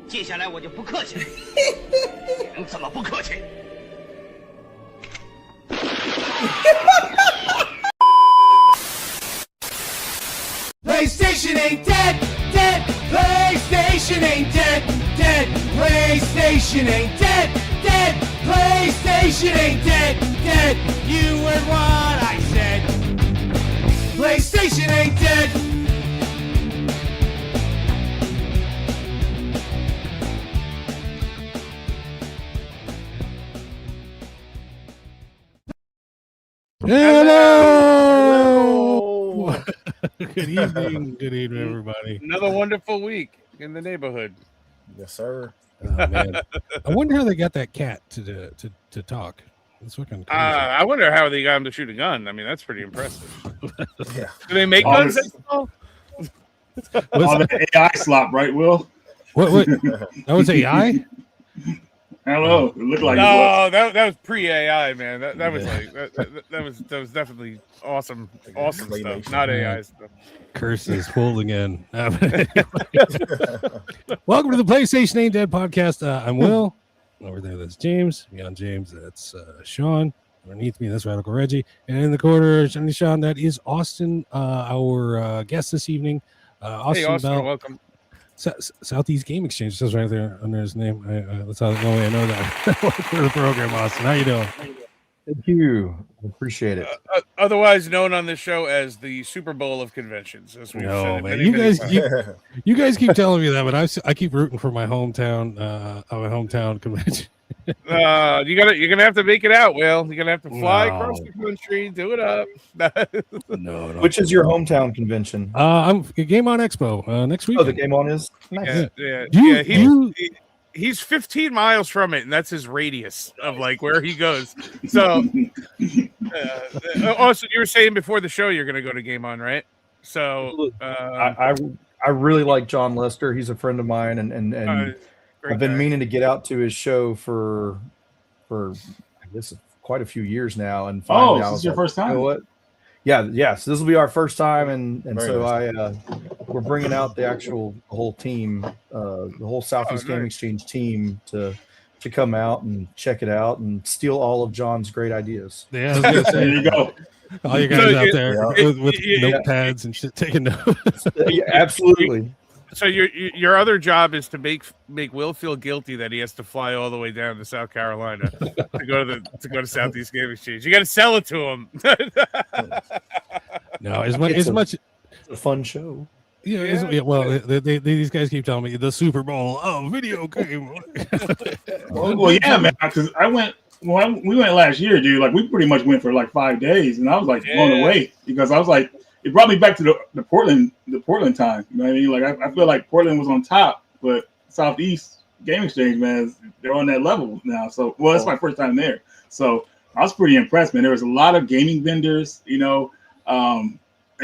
接下来我就不客气了。人怎么不客气？ PlayStation ain't dead, dead. PlayStation ain't dead, dead. PlayStation ain't dead, dead. PlayStation ain't dead, dead. You heard what I said. PlayStation ain't dead. Hello. Good evening, everybody. Another wonderful week in the neighborhood. Yes, sir. Oh, man. I wonder how they got that cat to talk. It's fucking crazy. I wonder how they got him to shoot a gun. I mean, that's pretty impressive. Yeah. Do they make guns? All the AI slop, right, Will? What? That was AI? Hello. It looked like No, that was pre-AI, man. That was like that was definitely awesome stuff. Not AI stuff. Curses full again. Welcome to the PlayStation Ain't Dead podcast. I'm Will. Over there, that's James. Beyond James, that's Sean. Underneath me, that's Radical Reggie. And in the corner, Johnny Sean, that is Austin, our guest this evening. Hey, Austin, Bell. welcome. Southeast Game Exchange says right there under his name. That's how the only way I know that. Welcome to the program, Austin. How you doing? Thank you. I appreciate it. Otherwise known on this show as the Super Bowl of conventions. As we've No, said man. many times. You guys keep telling me that, but I keep rooting for my hometown convention. You're gonna have to make it out, Will. You're gonna have to fly No. across the country, do it up. No. Which is your hometown convention? I'm Game On Expo next week. Oh, the Game On is nice. He's 15 miles from it, and that's his radius of like where he goes. So, also, you were saying before the show you're going to go to Game On, right? So, I really like John Lester. He's a friend of mine, and I've been meaning to get out to his show for I guess quite a few years now. And finally, this is your first time? You know what? Yeah. So this will be our first time, and Very so nice. we're bringing out the whole team, the whole Southeast Game Exchange team to come out and check it out and steal all of John's great ideas. Yeah, I was gonna say, there you go. all you guys out there with notepads and shit taking notes. Yeah, absolutely. So your other job is to make Will feel guilty that he has to fly all the way down to South Carolina to go to Southeast Game Exchange. You got to sell it to him. No, as much. It's a fun show. These guys keep telling me the Super Bowl. Oh, video game. Well, yeah, man. Because we went last year, dude. Like we pretty much went for like 5 days, and I was like blown away because I was like, it brought me back to the Portland time. You know what I mean? Like I feel like Portland was on top, but Southeast Game Exchange, man, they're on that level now. So, it's my first time there, so I was pretty impressed, man. There was a lot of gaming vendors, you know.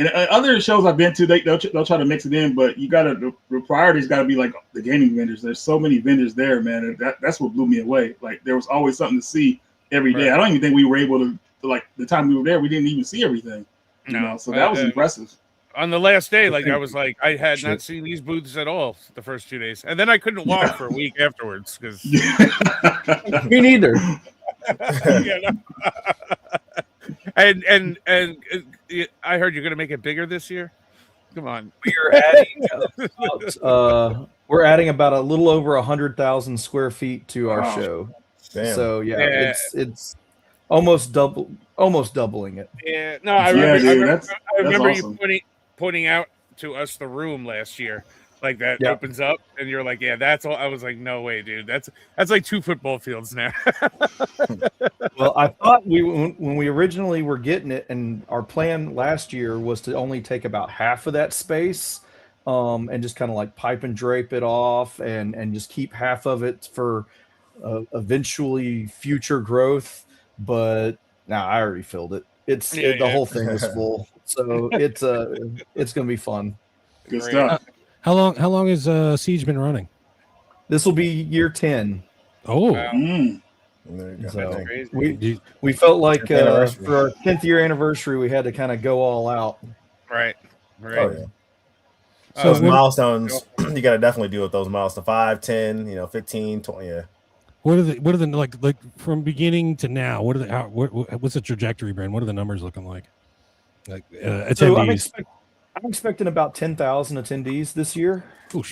And other shows I've been to, they'll try to mix it in, but the priority's got to be like the gaming vendors. There's so many vendors there, man. And that's what blew me away. Like there was always something to see every day. Right. I don't even think we were able to like the time we were there, we didn't even see everything. You know, so that was impressive. On the last day, like I was like, I had not seen these booths at all the first 2 days, and then I couldn't walk for a week afterwards because me neither. And I heard you're going to make it bigger this year. Come on, we're adding about a little over 100,000 square feet to our show. Damn. So it's almost doubling it. Yeah, no, I remember awesome. you pointing out to us the room last year, like that opens up, and you're like, yeah, that's all. I was like, no way, dude, that's like 2 football fields now. Well, I thought when we originally were getting it, and our plan last year was to only take about half of that space, and just kind of like pipe and drape it off, and just keep half of it for eventually future growth. But now I already filled it. The whole thing is full, so it's gonna be fun. Good stuff. How long has Siege been running? This will be year 10. Oh, There you go. So Dang. crazy. we felt like 10th anniversary. for our 10th year anniversary, we had to kind of go all out. Right. Oh, yeah. So Those what- milestones, you got to definitely deal with those milestones. 5, 10, 15, 20. Yeah. What are the like from beginning to now? What are the what's the trajectory, Brand? What are the numbers looking like? Like So attendees. I'm expecting about 10,000 attendees this year. Ooh,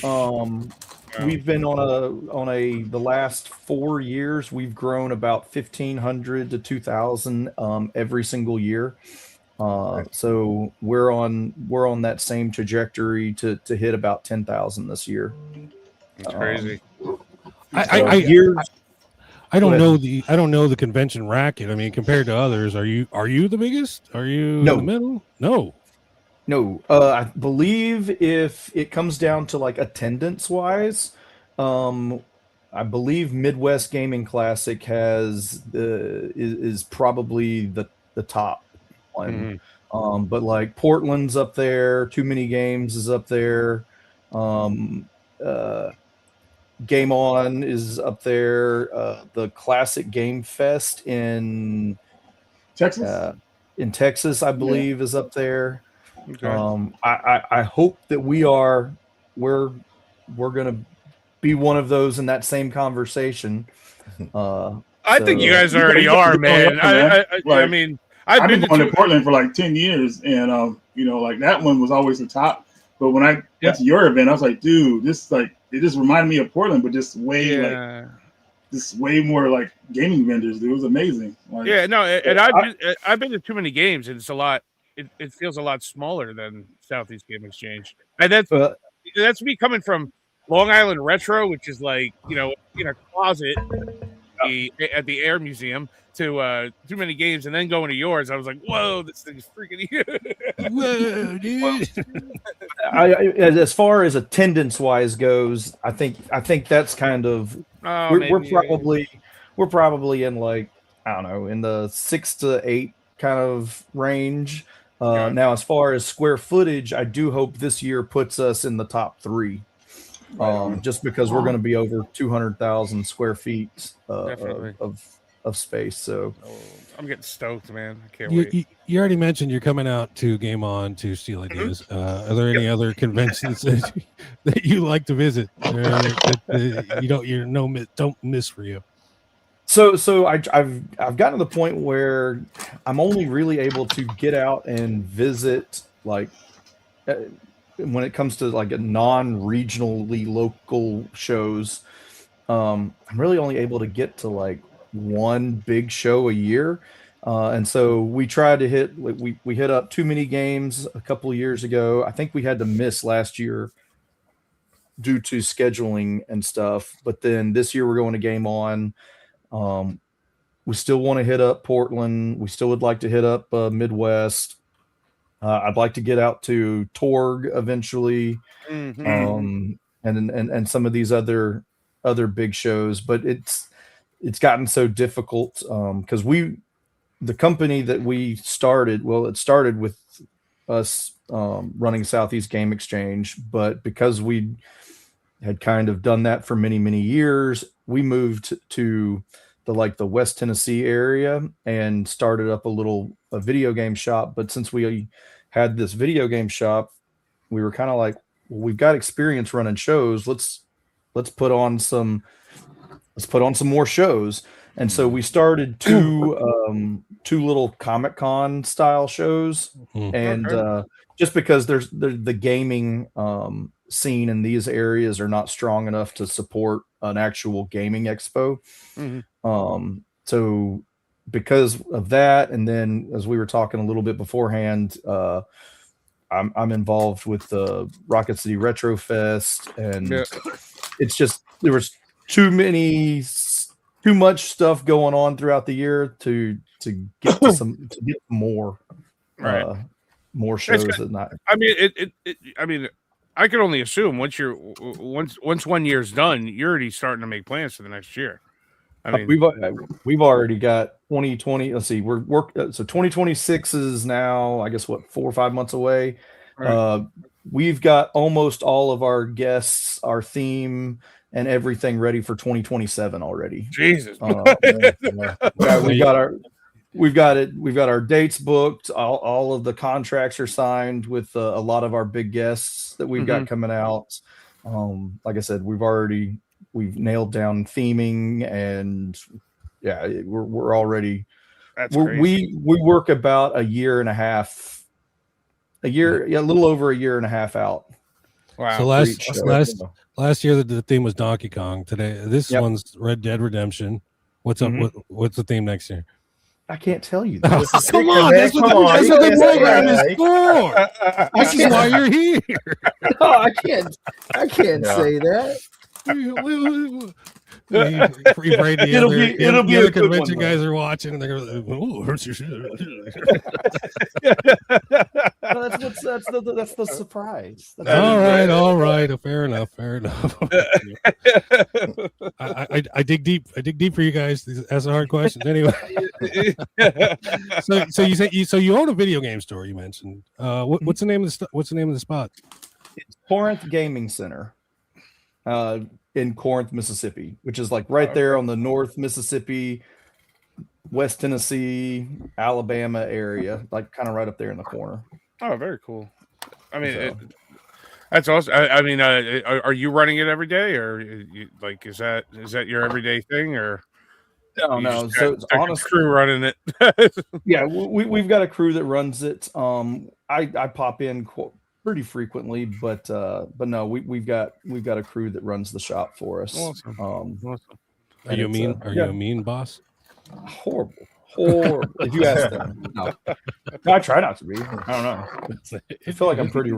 We've been on the last 4 years, we've grown about 1,500 to 2,000 every single year. So we're on that same trajectory to hit about 10,000 this year. It's crazy. I don't know the convention racket. I mean, compared to others, are you the biggest? Are you No. in the middle? No. No, I believe if it comes down to like attendance wise, I believe Midwest Gaming Classic is probably the top one. But like Portland's up there, Too Many Games is up there. Game On is up there. The Classic Game Fest in Texas, I believe, is up there. Okay. I hope that we're gonna be one of those in that same conversation. I think you guys already are, man. I mean, I've been going to Portland for like 10 years, and like that one was always the top. But when I went to your event, I was like, dude, this it just reminded me of Portland, but just way more like gaming vendors, dude. It was amazing. Like, and I've been to Too Many Games, and it's a lot. It feels a lot smaller than Southeast Game Exchange, and that's me coming from Long Island Retro, which is like in a closet at the Air Museum, to Too Many Games, and then going to yours. I was like, whoa, this thing's freaking huge. Whoa, dude. As far as attendance wise goes, I think that's kind of we're probably in like, I don't know, in the 6 to 8 kind of range. Now, as far as square footage, I do hope this year puts us in the top 3. Just because we're going to be over 200,000 square feet of space. So I'm getting stoked, man. I can't wait. You already mentioned you're coming out to Game On to Steal Ideas. Are there any other conventions that you like to visit that don't miss for you? So I've gotten to the point where I'm only really able to get out and visit, like when it comes to like a non-regionally local shows, I'm really only able to get to like one big show a year. And so we tried to hit, we hit up Too Many Games a couple of years ago. I think we had to miss last year due to scheduling and stuff. But then this year we're going to Game On. We still want to hit up Portland. We still would like to hit up Midwest. I'd like to get out to Torg eventually, and some of these other big shows. But it's gotten so difficult because the company that we started, it started with us running Southeast Game Exchange, but because we had kind of done that for many, many years, we moved to the West Tennessee area and started up a video game shop. But since we had this video game shop, we were kind of like, well, we've got experience running shows. Let's put on some more shows. And so we started two little Comic-Con style shows. And just because there's the gaming scene in these areas are not strong enough to support an actual gaming expo. So because of that, and then as we were talking a little bit beforehand, I'm involved with the Rocket City Retro Fest, and it's just there was too much stuff going on throughout the year to get to get more more shows at night. I mean, I can only assume once 1 year's done, you're already starting to make plans for the next year. I mean, we've already got 2020. Let's see, so 2026 is now, I guess, 4 or 5 months away. Right. We've got almost all of our guests, our theme, and everything ready for 2027 already. Jesus. Yeah, we've got our dates booked. All of the contracts are signed with a lot of our big guests that we've got coming out. Like I said, we've nailed down theming, and yeah, we're already. We work about a little over a year and a half out. Wow. So last year the theme was Donkey Kong. Today this one's Red Dead Redemption. What's up? What's the theme next year? I can't tell you that. Come on, that's what the program is for. This is why you're here. No, I can't say that. It'll be a convention guys are watching and they're going, oh, hurts your shit. That's the surprise. All right. Fair enough. I dig deep for you guys. Ask the hard questions anyway. So you say you own a video game store. You mentioned. What's the name of the spot? It's Corinth Gaming Center. In Corinth, Mississippi, which is like right there on the North Mississippi, West Tennessee, Alabama area, like kind of right up there in the corner. Oh, very cool. I mean, that's awesome. I mean, are you running it every day, or is that your everyday thing, or? No. So it's honestly crew running it. Yeah, we've got a crew that runs it. I pop in pretty frequently, but no, we've got a crew that runs the shop for us. Awesome. Are you mean? Are you a mean boss? Horrible. If you ask them, no, I try not to be. I don't know. I feel like I'm pretty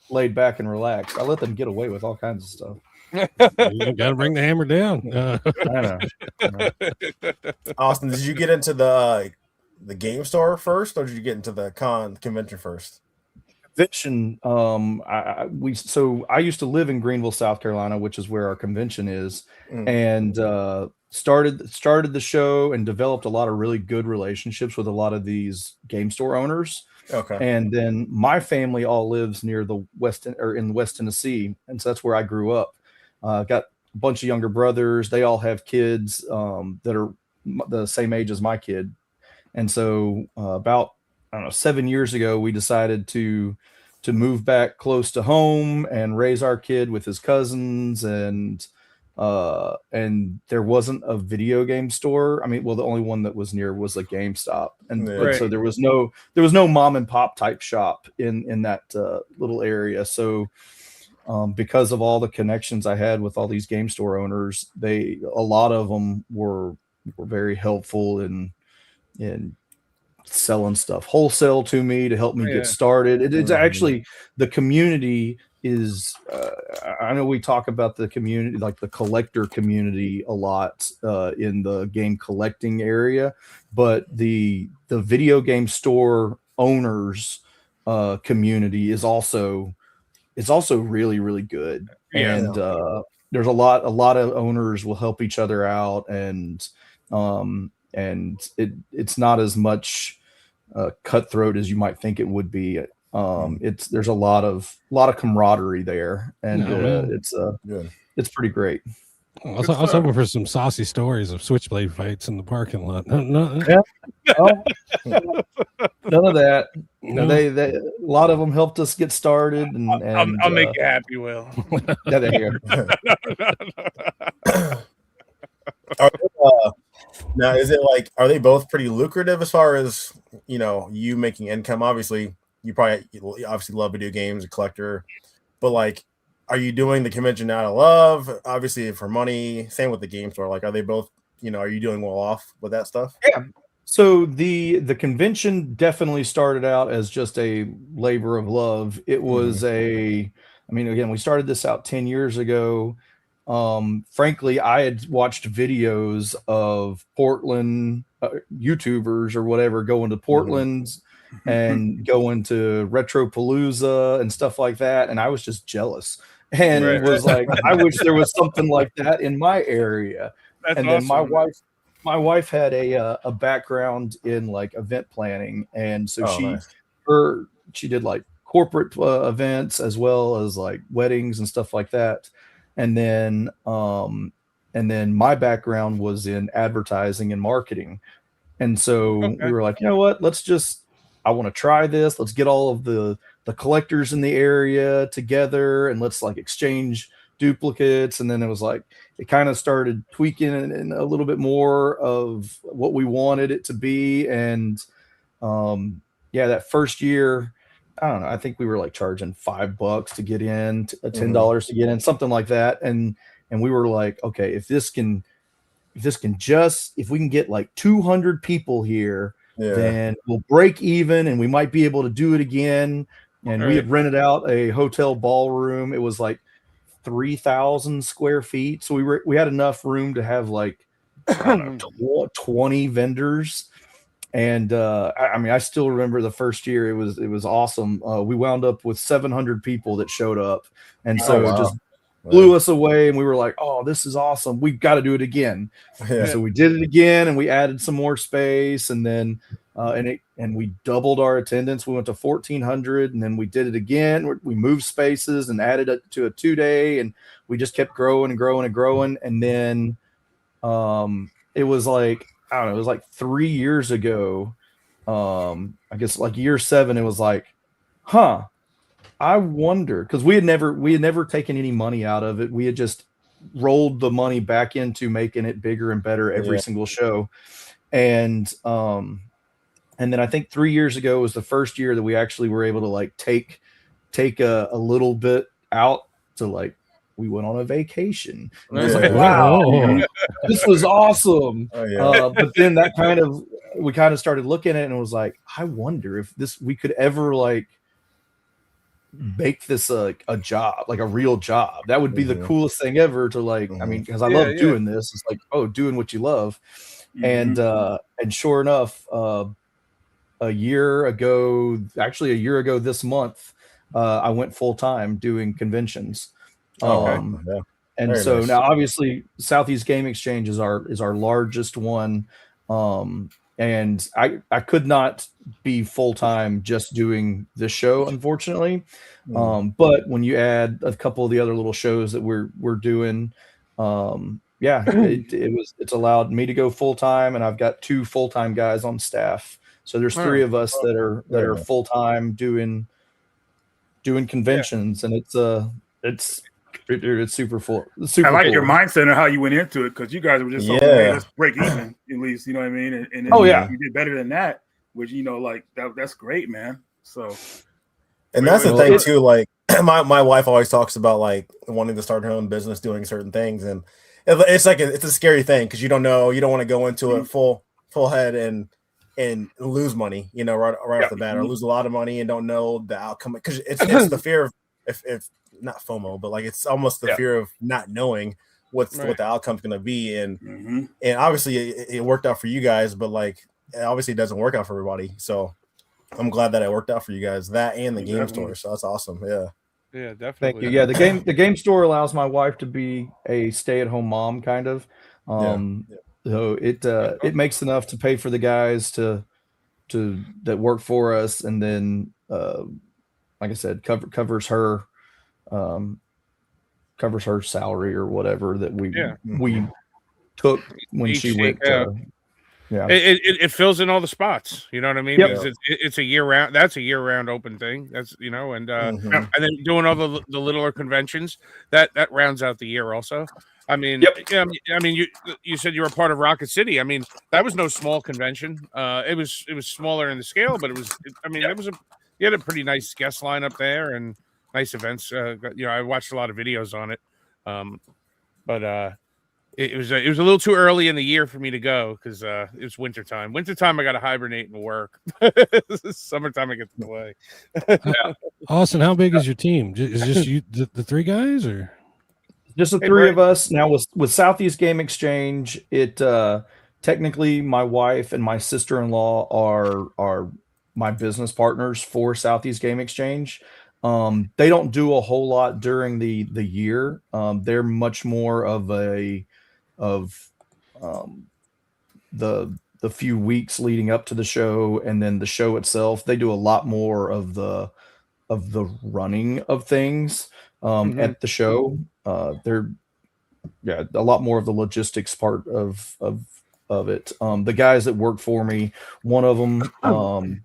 laid back and relaxed. I let them get away with all kinds of stuff. You got to bring the hammer down. I know. Austin, did you get into the game store first, or did you get into the convention first? Convention. I used to live in Greenville, South Carolina, which is where our convention is, and started the show and developed a lot of really good relationships with a lot of these game store owners. Okay. And then my family all lives near in West Tennessee, and so that's where I grew up. Got a bunch of younger brothers. They all have kids that are the same age as my kid, and so about 7 years ago, we decided to move back close to home and raise our kid with his cousins, and there wasn't a video game store. I mean, well, the only one that was near was a GameStop, and so there was no mom and pop type shop in that little area. So because of all the connections I had with all these game store owners, a lot of them were very helpful in selling stuff wholesale to me to help me get started. It's actually, the community is I know we talk about the community, like the collector community, a lot in the game collecting area, but the video game store owners community is also really, really good. And there's a lot of owners will help each other out, and it's not as much cutthroat as you might think it would be. There's a lot of camaraderie there, and it's pretty great. I was hoping for some saucy stories of switchblade fights in the parking lot. No. None of that. No. They a lot of them helped us get started, and I'll make you happy, Will. Yeah, there you go. Now, is it like, are they both pretty lucrative as far as, you making income? Obviously, you obviously love video games, a collector, but like, are you doing the convention out of love? Obviously for money. Same with the game store. Like, are they both, are you doing well off with that stuff? Yeah. So the convention definitely started out as just a labor of love. It was again, we started this out 10 years ago. Frankly, I had watched videos of Portland YouTubers or whatever going to Portland and going to Retropalooza and stuff like that, and I was just jealous and was like, I wish there was something like that in my area. That's and awesome. Then my wife had a background in like event planning, and so she did like corporate events as well as like weddings and stuff like that. and then my background was in advertising and marketing. And so we were like, you know what, I want to try this. Let's get all of the collectors in the area together and let's like exchange duplicates. And then it was like, it kind of started tweaking in a little bit more of what we wanted it to be. And that first year, I don't know, I think we were like charging $5 to get in, $10 to get in, something like that. And we were like, okay, if we can get like 200 people here, then we'll break even and we might be able to do it again. And we had rented out a hotel ballroom. It was like 3,000 square feet. So we had enough room to have like 20 vendors. And I still remember the first year. It was awesome. We wound up with 700 people that showed up. And so it just blew us away, and we were like, oh, this is awesome. We've got to do it again. So we did it again, and we added some more space, and then and we doubled our attendance. We went to 1,400, and then we did it again. We moved spaces and added it to a 2-day, and we just kept growing and growing and growing. And then it was like, I don't know, it was like 3 years ago. I guess like year 7, it was like, I wonder, because we had never taken any money out of it. We had just rolled the money back into making it bigger and better every single show. And then I think 3 years ago was the first year that we actually were able to like take a little bit out to like, we went on a vacation. And I was like, wow, this was awesome. But then we kind of started looking at it and it was like, I wonder if we could ever like make this a job, like a real job. That would be the coolest thing ever to like, I mean, because I love doing this. It's like, doing what you love. And sure enough, a year ago this month, I went full time doing conventions. And so nice. Now obviously Southeast Game Exchange is our largest one. And I could not be full time just doing this show, unfortunately. But when you add a couple of the other little shows that we're doing, it's allowed me to go full time, and I've got 2 full time guys on staff. So there's 3 of us that are full time doing conventions, and it's super full. Super I like cool. your mindset and how you went into it, because you guys were just so, hey, let's break even at least, you know what I mean? And then you did better than that, which, you know, like that's great, man. So, and that's the thing too. Like my wife always talks about like wanting to start her own business, doing certain things, and it's like it's a scary thing because you don't want to go into it full head and lose money, you know, right off the bat, or lose a lot of money and don't know the outcome, because it's the fear of if not FOMO, but like it's almost the fear of not knowing what the outcome's going to be. And obviously it worked out for you guys, but like obviously it doesn't work out for everybody. So I'm glad that it worked out for you guys, that and the game store. So that's awesome. Yeah, definitely. Thank you. Yeah, the game store allows my wife to be a stay-at-home mom, kind of. So it makes enough to pay for the guys that work for us, and then like I said, covers her salary or whatever that we took when she went. It fills in all the spots. You know what I mean? Because it's a year round. That's a year round open thing. That's, you know, and then doing all the littler conventions that rounds out the year also. I mean, I mean, you said you were part of Rocket City. I mean, that was no small convention. It was smaller in the scale, but you had a pretty nice guest lineup there and nice events. You know, I watched a lot of videos on it, but it was a little too early in the year for me to go because it was wintertime. Wintertime, I got to hibernate and work. Summertime, I get to play. Austin, how big is your team? Is just you, the 3 guys, or just the 3 of us? Now with Southeast Game Exchange, it technically my wife and my sister-in-law are my business partners for Southeast Game Exchange. They don't do a whole lot during the year. They're much more of the few weeks leading up to the show, and then the show itself. They do a lot more of the running of things at the show. they're a lot more of the logistics part of it. The guys that work for me, one of them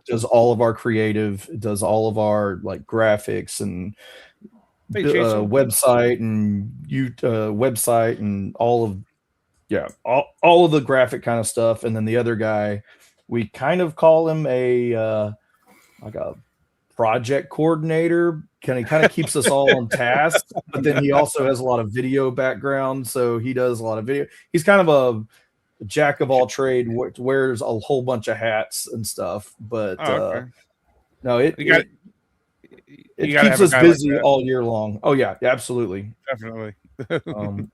does all of our creative, does all of our like graphics and website and all of the graphic kind of stuff. And then the other guy, we kind of call him a project coordinator. He kind of keeps us all on task, but then he also has a lot of video background, so he does a lot of video. He's kind of a jack of all trade, wears a whole bunch of hats and stuff. But no, it keeps us busy like all year long. Oh yeah, absolutely, definitely.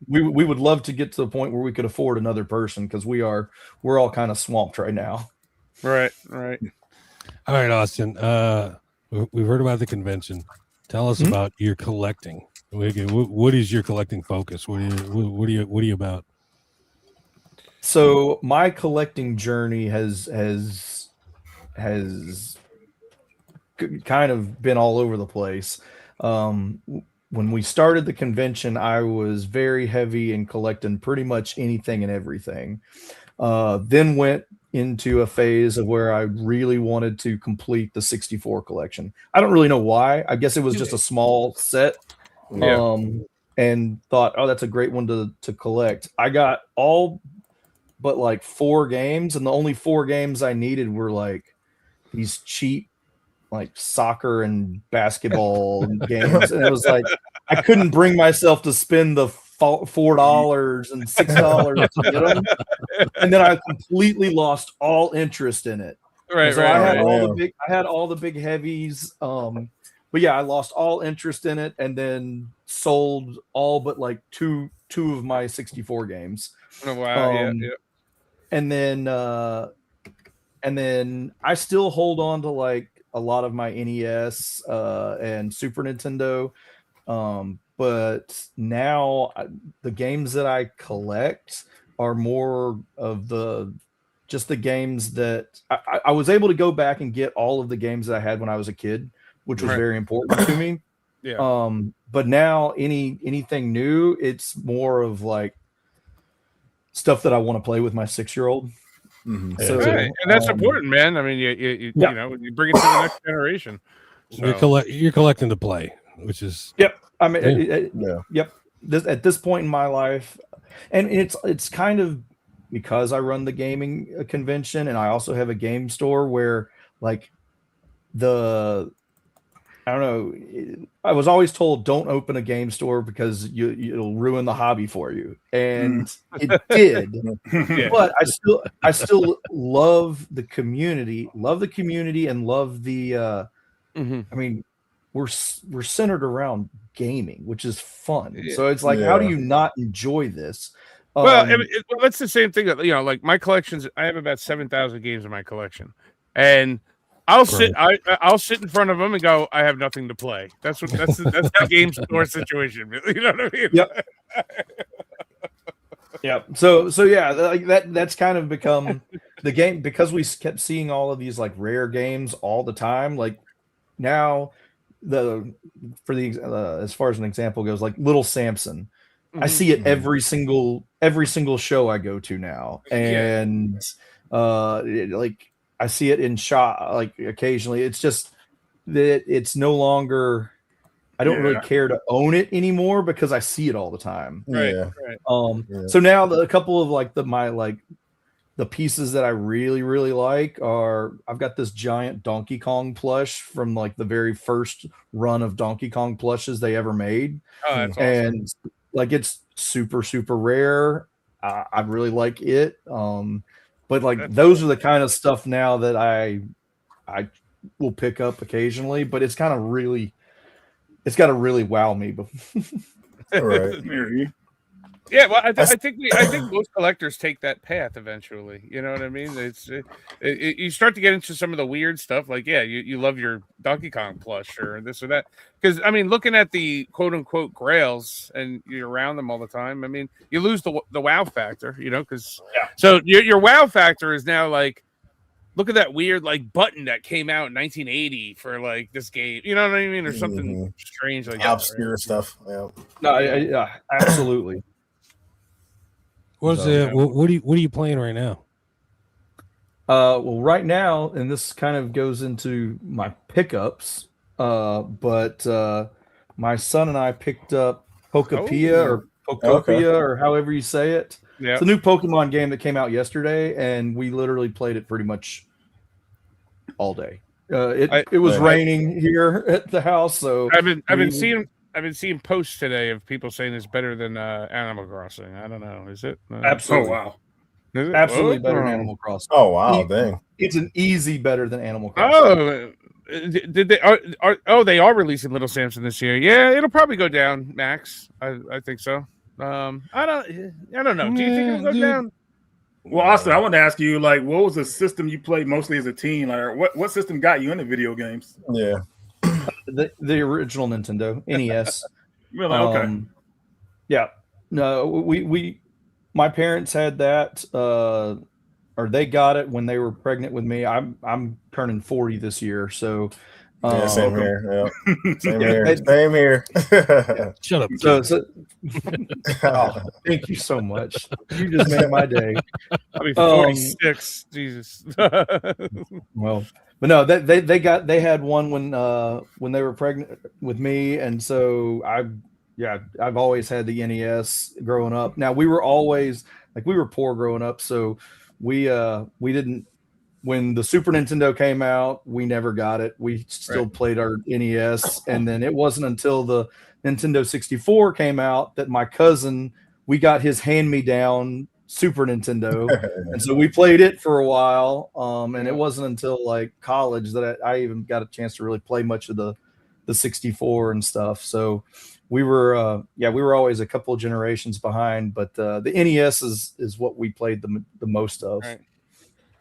We would love to get to the point where we could afford another person, because we're all kind of swamped right now. Right. All right, Austin. We've heard about the convention. Tell us about your collecting. What is your collecting focus? What are you about? So my collecting journey has kind of been all over the place. When we started the convention, I was very heavy in collecting pretty much anything and everything. Then went into a phase of where I really wanted to complete the 64 collection. I don't really know why. I guess it was just a small set. And thought, oh, that's a great one to collect. I got all but like 4 games, and the only 4 games I needed were like these cheap like soccer and basketball games. And it was like I couldn't bring myself to spend the $4 and $6 to get them, and then I completely lost all interest in it. I had all the big heavies, but yeah, I lost all interest in it, and then sold all but like two of my 64 games. Oh wow! And then I still hold on to like a lot of my NES and Super Nintendo. But now the games that I collect are more of the games that I was able to go back and get all of the games that I had when I was a kid, which was very important to me. Yeah. But now anything new, it's more of like stuff that I want to play with my 6-year-old. Mm-hmm. So, and that's important, man. I mean, you know, you bring it to the next generation. So. You're collecting to play, which is I mean, at this point in my life, and it's kind of because I run the gaming convention, and I also have a game store where like I don't know. I was always told don't open a game store because it'll ruin the hobby for you, and it did. But I still love the community, and love the. I mean, we're centered around gaming, which is fun. So it's like, how do you not enjoy this? Well, that's the same thing that, you know, like my collections. I have about 7,000 games in my collection, and I'll sit in front of them and go, I have nothing to play. That's the game store situation. You know what I mean? Yep. Yep. So yeah, like that's kind of become the game, because we kept seeing all of these like rare games all the time. Like now, as far as an example goes, like Little Samson, I see it every single show I go to now, and like. I see it in shot like occasionally. It's just that it's no longer. I don't really care to own it anymore because I see it all the time. Right. So now a couple of like the pieces that I really really like are, I've got this giant Donkey Kong plush from like the very first run of Donkey Kong plushes they ever made. Oh, that's and awesome. Like it's super super rare. I really like it. But like those are the kind of stuff now that I will pick up occasionally, but it's got to really wow me. Right. Yeah, well, I think most collectors take that path eventually. You know what I mean? You start to get into some of the weird stuff, like you love your Donkey Kong plush or this or that. Because I mean, looking at the quote unquote grails and you're around them all the time, I mean, you lose the wow factor, you know. Because so your wow factor is now like look at that weird like button that came out in 1980 for like this game. You know what I mean? Or something strange like obscure that. stuff. Yeah. No, yeah, absolutely. What are you playing right now? Well, right now, and this kind of goes into my pickups, but my son and I picked up Pokopia or Pokopia or however you say it. Yeah. It's a new Pokemon game that came out yesterday, and we literally played it pretty much all day. It was raining here at the house, so I've been seeing posts today of people saying it's better than Animal Crossing. I don't know. Is it? Absolutely. Oh, wow. Is it? Absolutely better than Animal Crossing. Oh wow, dang! It's an easy better than Animal Crossing. Oh, did they? They are releasing Little Samson this year. Yeah, it'll probably go down, Max. I think so. I don't know. Do you think it'll go down? Well, Austin, I wanted to ask you, like, what was the system you played mostly as a teen? Like, what system got you into video games? Yeah, the original Nintendo NES. Really? Okay. Yeah. No, we my parents had that, or they got it when they were pregnant with me. I'm turning 40 this year, so same here. Yeah. Same here. Same here. Shut up. Oh, thank you so much. You just made my day. I mean, 46. Jesus. Well, but no, they had one when they were pregnant with me, and so I've always had the NES growing up. Now we were always we were poor growing up, so we didn't. When the Super Nintendo came out, we never got it. We still played our NES, and then it wasn't until the Nintendo 64 came out that my cousin, we got his hand-me-down Super Nintendo, and so we played it for a while. And it wasn't until like college that I even got a chance to really play much of the 64 and stuff. So we were always a couple of generations behind, but the NES is what we played the most of. Right.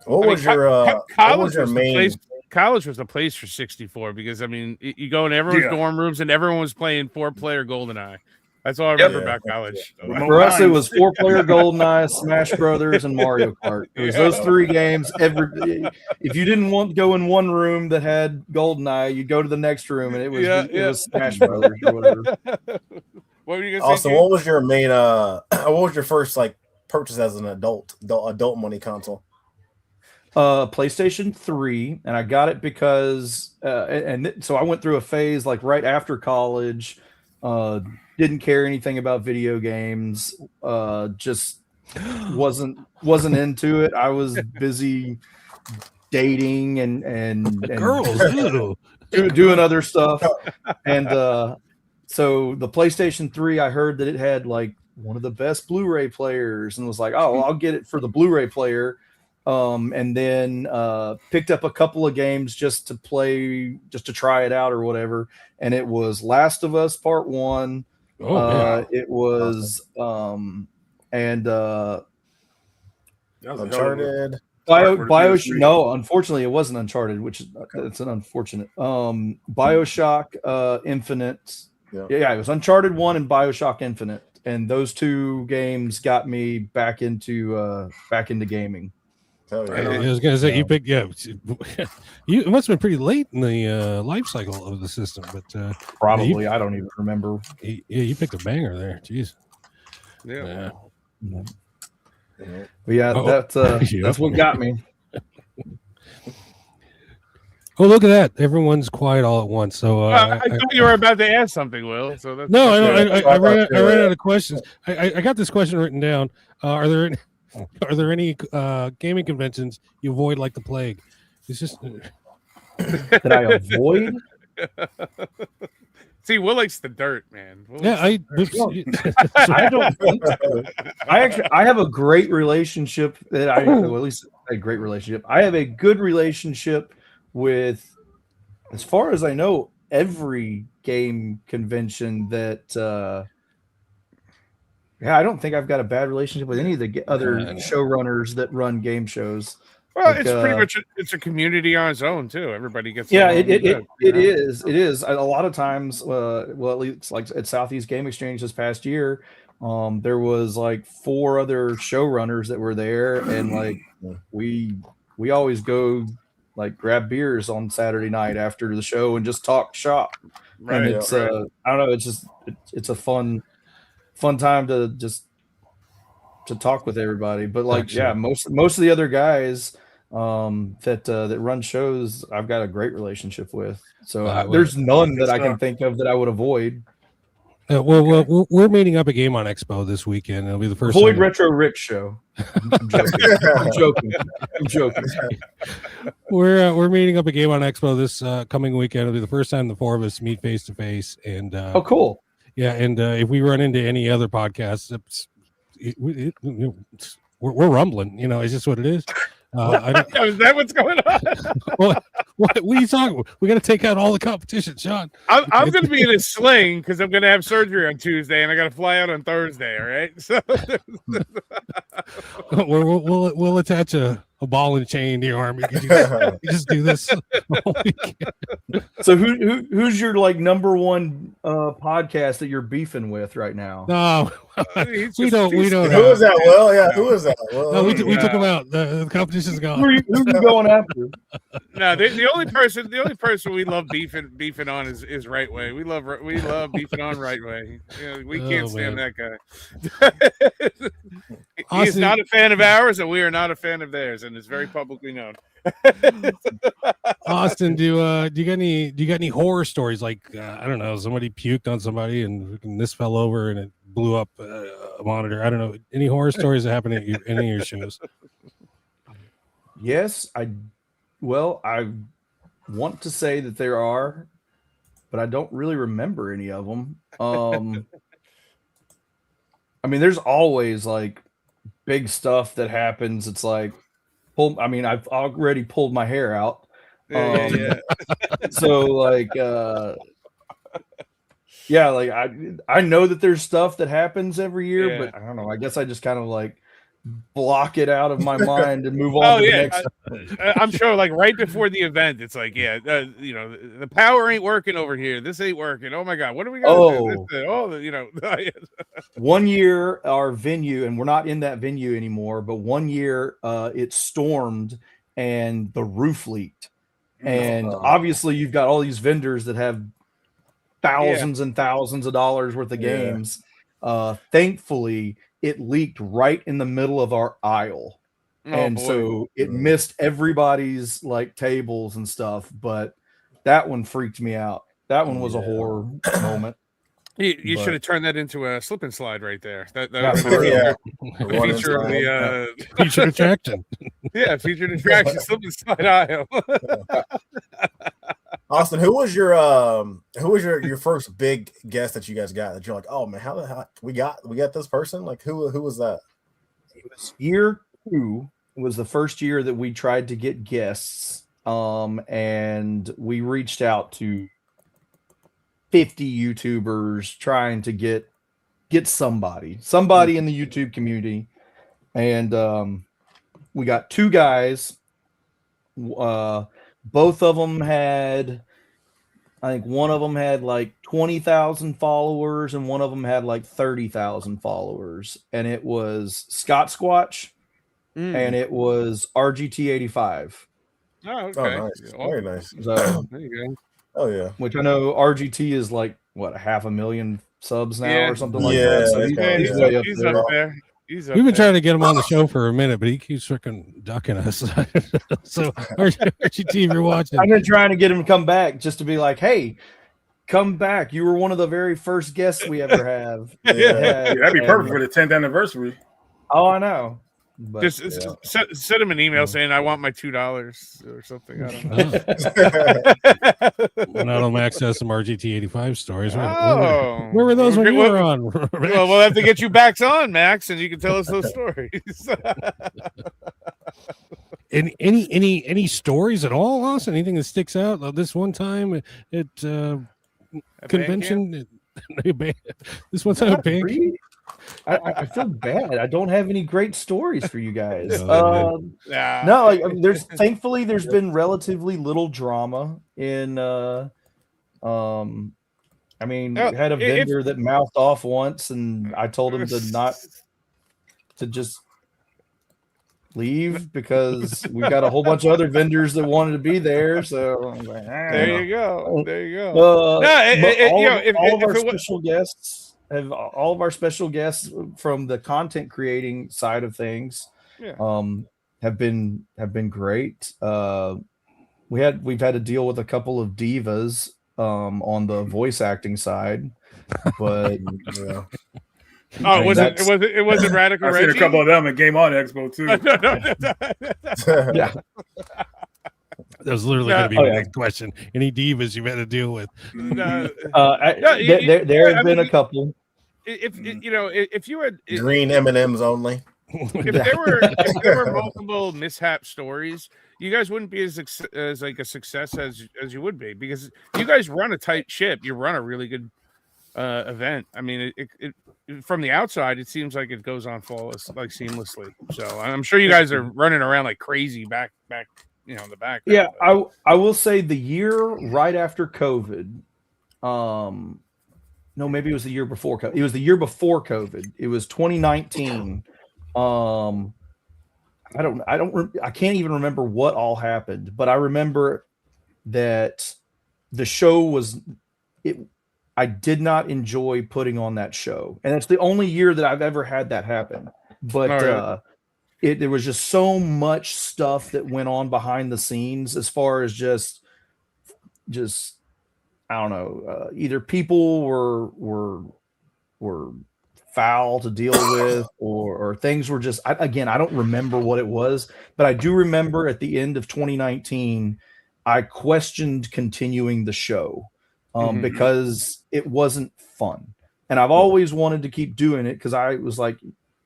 What was your main? College was the place for 64 because I mean you go in everyone's dorm rooms and everyone was playing 4-player GoldenEye. That's all I remember about college. For us, it was 4-player GoldenEye, Smash Brothers, and Mario Kart. It was those three games. If you didn't want to go in one room that had GoldenEye, you'd go to the next room and it was Smash Brothers or whatever. What were you gonna say? Also, what was your main? What was your first purchase as an adult money console? PlayStation 3, and I got it because so I went through a phase right after college, didn't care anything about video games, just wasn't into it. I was busy dating and girls doing other stuff, and so the PlayStation 3, I heard that it had one of the best Blu-ray players, and was like, oh, well, I'll get it for the Blu-ray player. And then picked up a couple of games just to play, just to try it out or whatever. And it was Last of Us Part 1. It was Uncharted. No, unfortunately, it wasn't Uncharted, which it's an unfortunate. BioShock Infinite. Yeah, it was Uncharted 1 and BioShock Infinite, and those two games got me back into gaming. I was gonna say you picked. Yeah, it must have been pretty late in the life cycle of the system, but probably I don't even remember. Yeah, you picked a banger there. Jeez. Yeah. But yeah, that's what got me. Oh, look at that! Everyone's quiet all at once. So I thought you were about to ask something, Will. So that's I ran out of questions. I got this question written down. Are there any gaming conventions you avoid like the plague? It's just that I avoid. See, Will likes the dirt, man. I don't think so. I have a great relationship at least a great relationship. I have a good relationship with, as far as I know, every game convention that. I don't think I've got a bad relationship with any of the other showrunners that run game shows. Well, it's pretty much it's a community on its own too. Everybody gets it is a lot of times. Well, at least at Southeast Game Exchange this past year, there was 4 other showrunners that were there, and we we always go like grab beers on Saturday night after the show and just talk shop. Right, and it's I don't know, it's just it's a fun time to talk with everybody. But like, yeah, most of the other guys that run shows, I've got a great relationship with. So there's none that I can think of that I would avoid. Well, we're meeting up a game on Expo this weekend. It'll be the first Avoid Retro Rick show. I'm joking. I'm joking. We're meeting up a game on Expo this coming weekend. It'll be the first time the four of us meet face to face. And oh, cool. Yeah, and if we run into any other podcasts, we're rumbling. You know, it's just what it is. Is that what's going on? what are you talking about? We got to take out all the competition, Sean. I'm going to be in a sling because I'm going to have surgery on Tuesday and I got to fly out on Thursday. All right, so we'll attach a ball and chain to your arm. You just do this. So who's your like number one podcast that you're beefing with right now? No, we don't. Who is that? Well, yeah, who is that? Well, no, we took him out. The competition's gone. Who are you going after? No, the only person we love beefing on is Right Way. We love beefing on Right Way. We can't stand that guy. He's not a fan of ours, and we are not a fan of theirs, and it's very publicly known. Austin, do you got any horror stories? Like I don't know, somebody puked on somebody and this fell over and it blew up a monitor. I don't know, any horror stories that happen at any of your shows? Yes, I want to say that there are, but I don't really remember any of them. I mean, there's always like big stuff that happens. It's like, I've already pulled my hair out. So like, yeah, like I know that there's stuff that happens every year, but I don't know. I guess I just kind of like block it out of my mind and move on to the next. I'm sure like right before the event, it's like, the power ain't working over here. This ain't working. Oh my God. What are we going to do? One year our venue, and we're not in that venue anymore, but one year it stormed and the roof leaked. And obviously you've got all these vendors that have thousands and thousands of dollars worth of games. Thankfully, it leaked right in the middle of our aisle. So it missed everybody's like tables and stuff, but that one freaked me out. That one was a horror moment. You should have turned that into a slip and slide right there. That feature of the featured attraction. Yeah, featured attraction, slip and slide aisle. Austin, who was your first big guest that you guys got that you're like, oh man, how the hell we got this person? Like who was that? It was year 2 was the first year that we tried to get guests. And we reached out to 50 YouTubers trying to get somebody in the YouTube community. And we got 2 guys. Both of them had, I think one of them had like 20,000 followers and one of them had like 30,000 followers. And it was Scott Squatch and it was RGT85. Oh, okay. Oh, nice. Very nice. So, there you go. Oh, yeah. Which I know RGT is like, what, 500,000 subs now or something like that. So he's way up there. Up there. We've been trying to get him on the show for a minute, but he keeps freaking ducking us. So, RGT, if you're watching, I've been trying to get him to come back just to be like, hey, come back. You were one of the very first guests we ever have. That'd be perfect for the 10th anniversary. Oh, I know. But, just send him an email saying I want my $2 or something. I don't know. When I don't access some RGT85 stories. Where were those when you were on? Well, we'll have to get you back on, Max, and you can tell us those stories. Any stories at all, Austin? Anything that sticks out? This one time at convention, this one time at bank. I feel bad. I don't have any great stories for you guys. No, thankfully there's been relatively little drama in. We had a vendor that mouthed off once, and I told him to leave because we got a whole bunch of other vendors that wanted to be there. So I'm like, there you go. There you go. All of our special guests from the content creating side of things, have been great. We've had to deal with a couple of divas on the voice acting side, but Yeah. Oh, it wasn't Radical I've Reggie? seen a couple of them at Game On Expo too. yeah. That was literally going to be my next question. Any divas you've had to deal with? There have been a couple. If you had green M&Ms only. If there were multiple mishap stories, you guys wouldn't be as like a success as you would be, because you guys run a tight ship. You run a really good event. I mean, it from the outside, it seems like it goes on flawless, like seamlessly. So I'm sure you guys are running around like crazy back, in the back. Yeah, I will say the year right after COVID, no, maybe it was the year before COVID. It was the year before COVID. It was 2019. I can't even remember what all happened, but I remember that the show was I did not enjoy putting on that show, and it's the only year that I've ever had that happen. But there was just so much stuff that went on behind the scenes, as far as just I don't know, either people were foul to deal with, or things were just, I don't remember what it was, but I do remember at the end of 2019, I questioned continuing the show because it wasn't fun. And I've always wanted to keep doing it because I was like,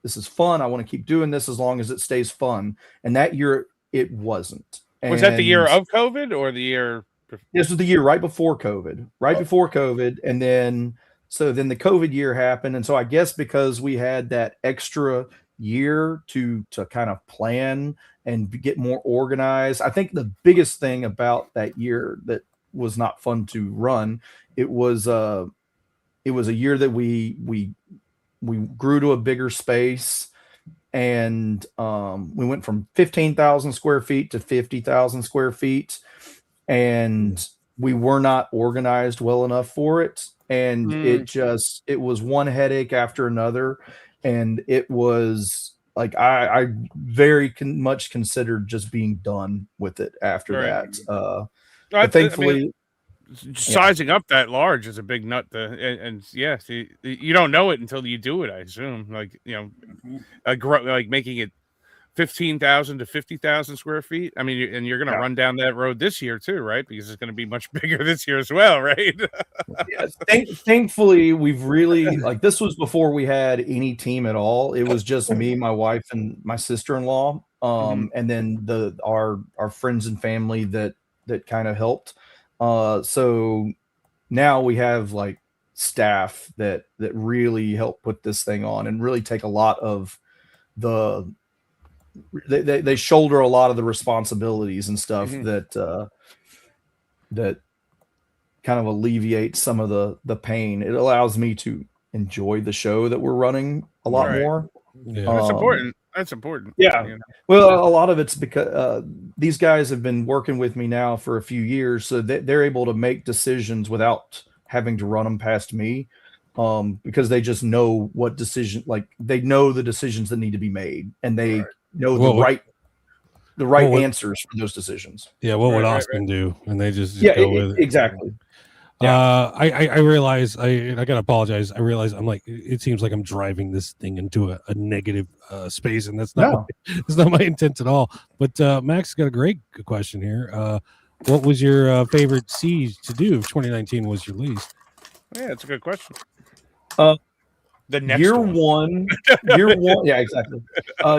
this is fun. I want to keep doing this as long as it stays fun. And that year it wasn't. Was that the year of COVID or the year? This was the year right before COVID. And then the COVID year happened. And so I guess because we had that extra year to kind of plan and get more organized, I think the biggest thing about that year that was not fun to run, it was a year that we grew to a bigger space, and we went from 15,000 square feet to 50,000 square feet, and we were not organized well enough for it. And it was one headache after another. And it was like, I very much considered just being done with it after that. But thankfully, sizing up that large is a big nut you don't know it until you do it, I assume. Like, like making it 15,000 to 50,000 square feet. I mean, and you're going to run down that road this year too, right? Because it's going to be much bigger this year as well, right? Thankfully, we've really, like, this was before we had any team at all. It was just me, my wife, and my sister-in-law, and then our friends and family that kind of helped. So now we have like staff that really help put this thing on and really take a lot of they shoulder a lot of the responsibilities and stuff that kind of alleviates some of the pain. It allows me to enjoy the show that we're running a lot more. Yeah. That's important. That's important. Yeah. Well, a lot of it's because these guys have been working with me now for a few years, so they're able to make decisions without having to run them past me, because they just know what decision, like they know the decisions that need to be made, and they know the right answers for those decisions. Yeah, what would Austin do? And they just go with it. Exactly. Yeah. I realize I gotta apologize. I realize I'm like, it seems like I'm driving this thing into a negative space, and that's not my intent at all. But Max got a great question here. What was your favorite siege to do if 2019 was released? Yeah, that's a good question. The next year one, yeah, exactly.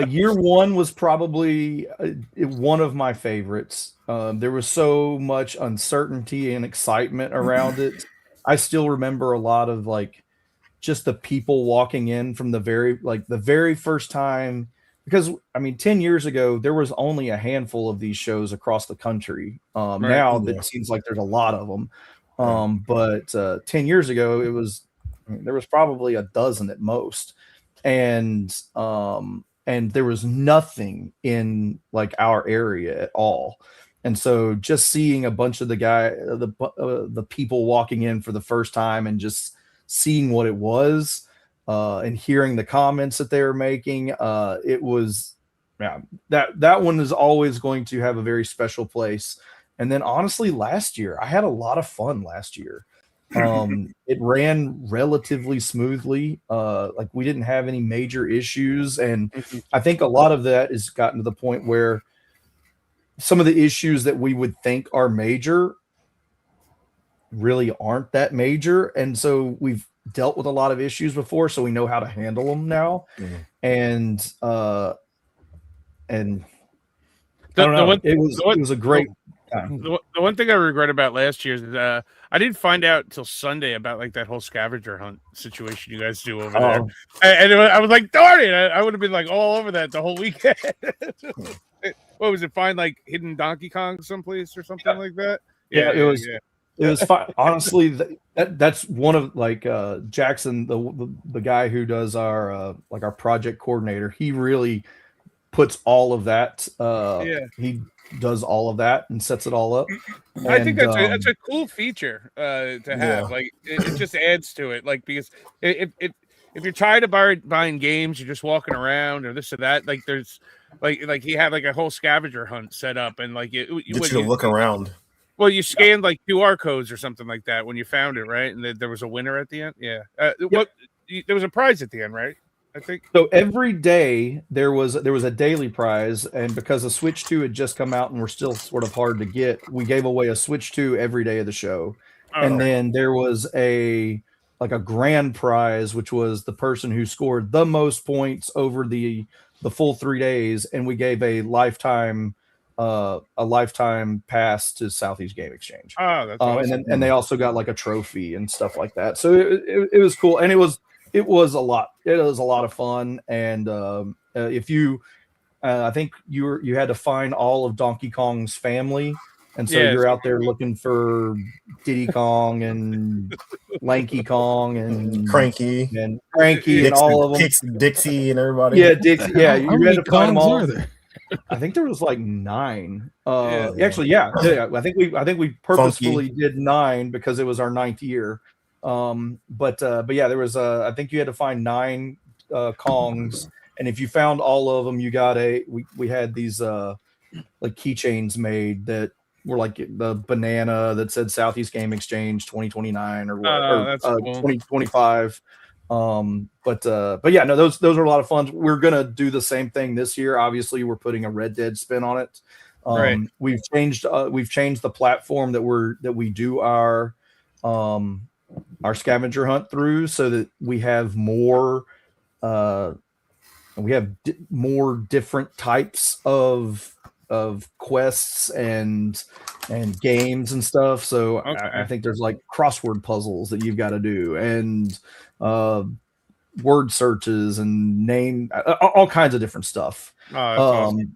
Year one was probably one of my favorites. There was so much uncertainty and excitement around it. I still remember a lot of like just the people walking in from the very first time, because I mean, 10 years ago there was only a handful of these shows across the country. Now it seems like there's a lot of them. But 10 years ago there was probably a dozen at most. And and there was nothing in like our area at all. And so just seeing a bunch of the people walking in for the first time and just seeing what it was, and hearing the comments that they were making, it was, yeah, that one is always going to have a very special place. And then honestly, last year I had a lot of fun last year. It ran relatively smoothly. Like we didn't have any major issues, and I think a lot of that has gotten to the point where some of the issues that we would think are major really aren't that major. And so we've dealt with a lot of issues before, so we know how to handle them now. And I don't know. It was a great time. The one thing I regret about last year is I didn't find out until Sunday about like that whole scavenger hunt situation you guys do over there. And I was like, darn it, I would have been like all over that the whole weekend. What was it? Find like hidden Donkey Kong someplace or something like that? Yeah, it was. Yeah. It was fun. Honestly, that's one of like Jackson, the guy who does our like our project coordinator. He really puts all of that. He does all of that and sets it all up. I think that's a cool feature to have. Like it just adds to it. Like because if you're tired of buying games, you're just walking around or this or that. Like there's like he had like a whole scavenger hunt set up, and like you look around. Well, you scanned like QR codes or something like that when you found it, right? And there was a winner at the end. Yeah. There was a prize at the end, right? I think so. Every day there was a daily prize, and because the Switch 2 had just come out and we're still sort of hard to get, we gave away a Switch 2 every day of the show. And then there was a grand prize, which was the person who scored the most points over the full 3 days, and we gave a lifetime pass to Southeast Game Exchange. Oh, that's awesome. And they also got like a trophy and stuff like that. So it was cool, and it was a lot. It was a lot of fun. And if you, I think you had to find all of Donkey Kong's family, and so you're out there looking for Diddy Kong and Lanky Kong and Cranky and all of them, Dixie and everybody. Yeah, Dixie. Yeah, you had to find them all. I think there was like 9. Actually, I think we purposefully did 9 because it was our 9th year. But yeah, there was I think you had to find 9 Kongs, and if you found all of them, you got we had these like keychains made that were like the banana that said Southeast Game Exchange 2029 or what, cool. 2025. But yeah, no, those are a lot of fun. We're gonna do the same thing this year. Obviously, we're putting a Red Dead spin on it. Right. We've changed the platform that we do our scavenger hunt through, so that we have more more different types of quests and games and stuff. So I think there's like crossword puzzles that you've got to do, and word searches and name all kinds of different stuff. Awesome.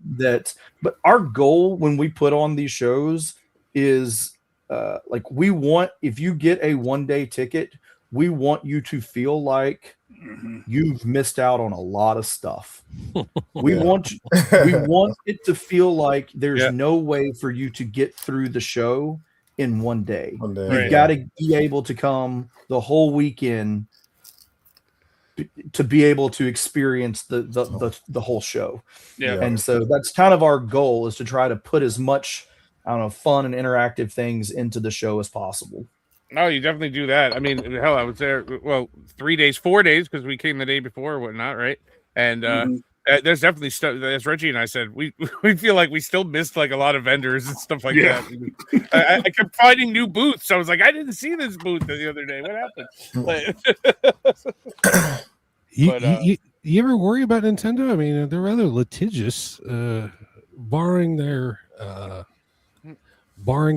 But our goal when we put on these shows is like, we want, if you get a 1-day ticket, we want you to feel like you've missed out on a lot of stuff. We want it to feel like there's no way for you to get through the show in 1 day. You've got to be able to come the whole weekend to be able to experience the whole show. And so that's kind of our goal, is to try to put as much, I don't know, fun and interactive things into the show as possible. No, you definitely do that. I mean, hell, I was there, 3 days, 4 days, because we came the day before or whatnot, right? And there's definitely stuff, as Reggie and I said, we feel like we still missed like a lot of vendors and stuff like that. I kept finding new booths. I was like, I didn't see this booth the other day. What happened? You ever worry about Nintendo? I mean, they're rather litigious, barring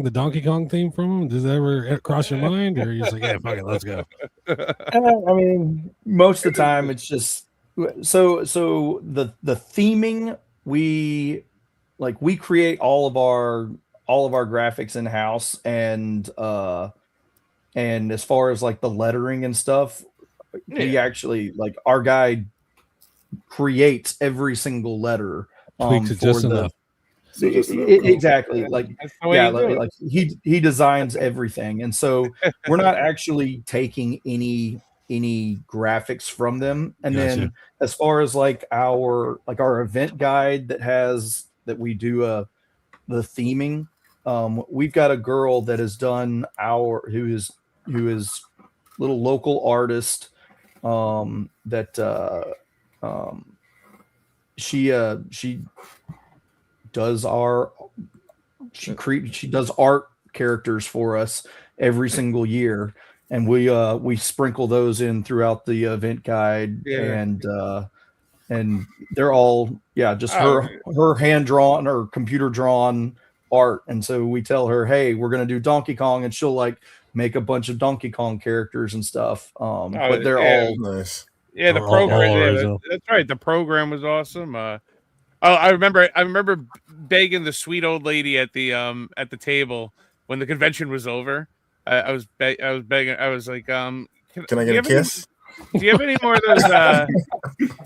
the Donkey Kong theme from them. Does that ever cross your mind, or are you just like, yeah, fuck it, let's go? I mean, most of the time it's just so the theming, we create all of our graphics in house, and as far as like the lettering and stuff, we actually, like, our guy creates every single letter Tweaks it just enough. So just exactly. Like, That's the way yeah, you do it. like he designs everything, and so we're not actually taking any graphics from them. And Gotcha. then as far as like our event guide that we do the theming, we've got a girl that has done who is little local artist, she does she does art characters for us every single year, and we sprinkle those in throughout the event guide. And they're all just her hand drawn or computer drawn art. And so we tell her, hey, we're gonna do Donkey Kong, and she'll like make a bunch of Donkey Kong characters and stuff. But they're all nice. Yeah, the All program. original. That's right. The program was awesome. I remember begging the sweet old lady at the table when the convention was over. I was begging. I was like, Can I get a kiss? Do you have any more of those?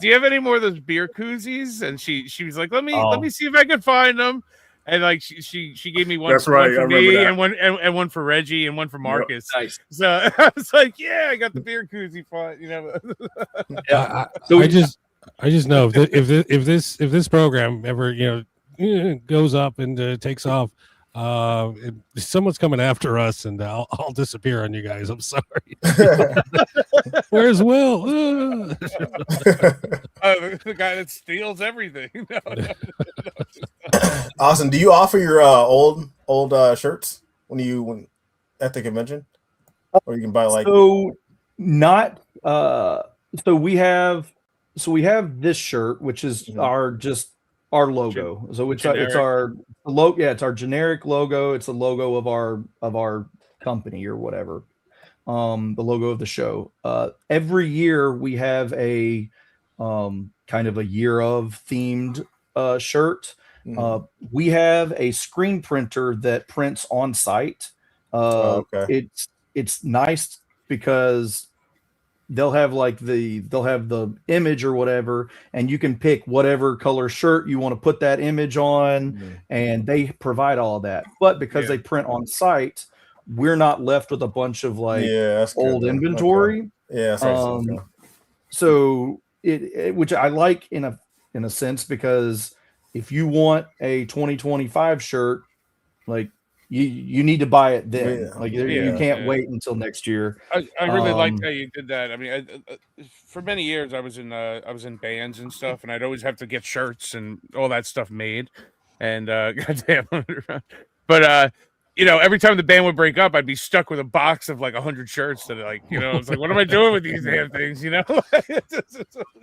Do you have any more of those beer koozies? And she was like, let me see if I can find them. And like she gave me one, That's right, one I for remember me that. and one for Reggie and one for Marcus. nice. So I was like, yeah, I got the beer koozie font, you know. I just know if this program ever goes up and takes off, someone's coming after us, and I'll disappear on you guys. I'm sorry. Where's Will? The guy that steals everything. No. Austin, do you offer your old shirts when at the convention, or you can buy like? So not so we have this shirt, which is our logo. So it's our logo. Yeah, it's our generic logo. It's the logo of our company or whatever. The logo of the show. Every year we have a kind of a year of themed shirt. We have a screen printer that prints on site. Okay. It's nice because they'll have the image or whatever, and you can pick whatever color shirt you want to put that image on, and they provide all of that. But because they print on site, we're not left with a bunch of that's old good, inventory. Okay. Yeah. So it which I like in a sense, because if you want a 2025 shirt, like you need to buy it then. You can't wait until next year. I really liked how you did that. I mean, for many years I was in bands and stuff, and I'd always have to get shirts and all that stuff made. And goddamn, but every time the band would break up, I'd be stuck with a box of like 100 shirts that it's like, what am I doing with these damn things?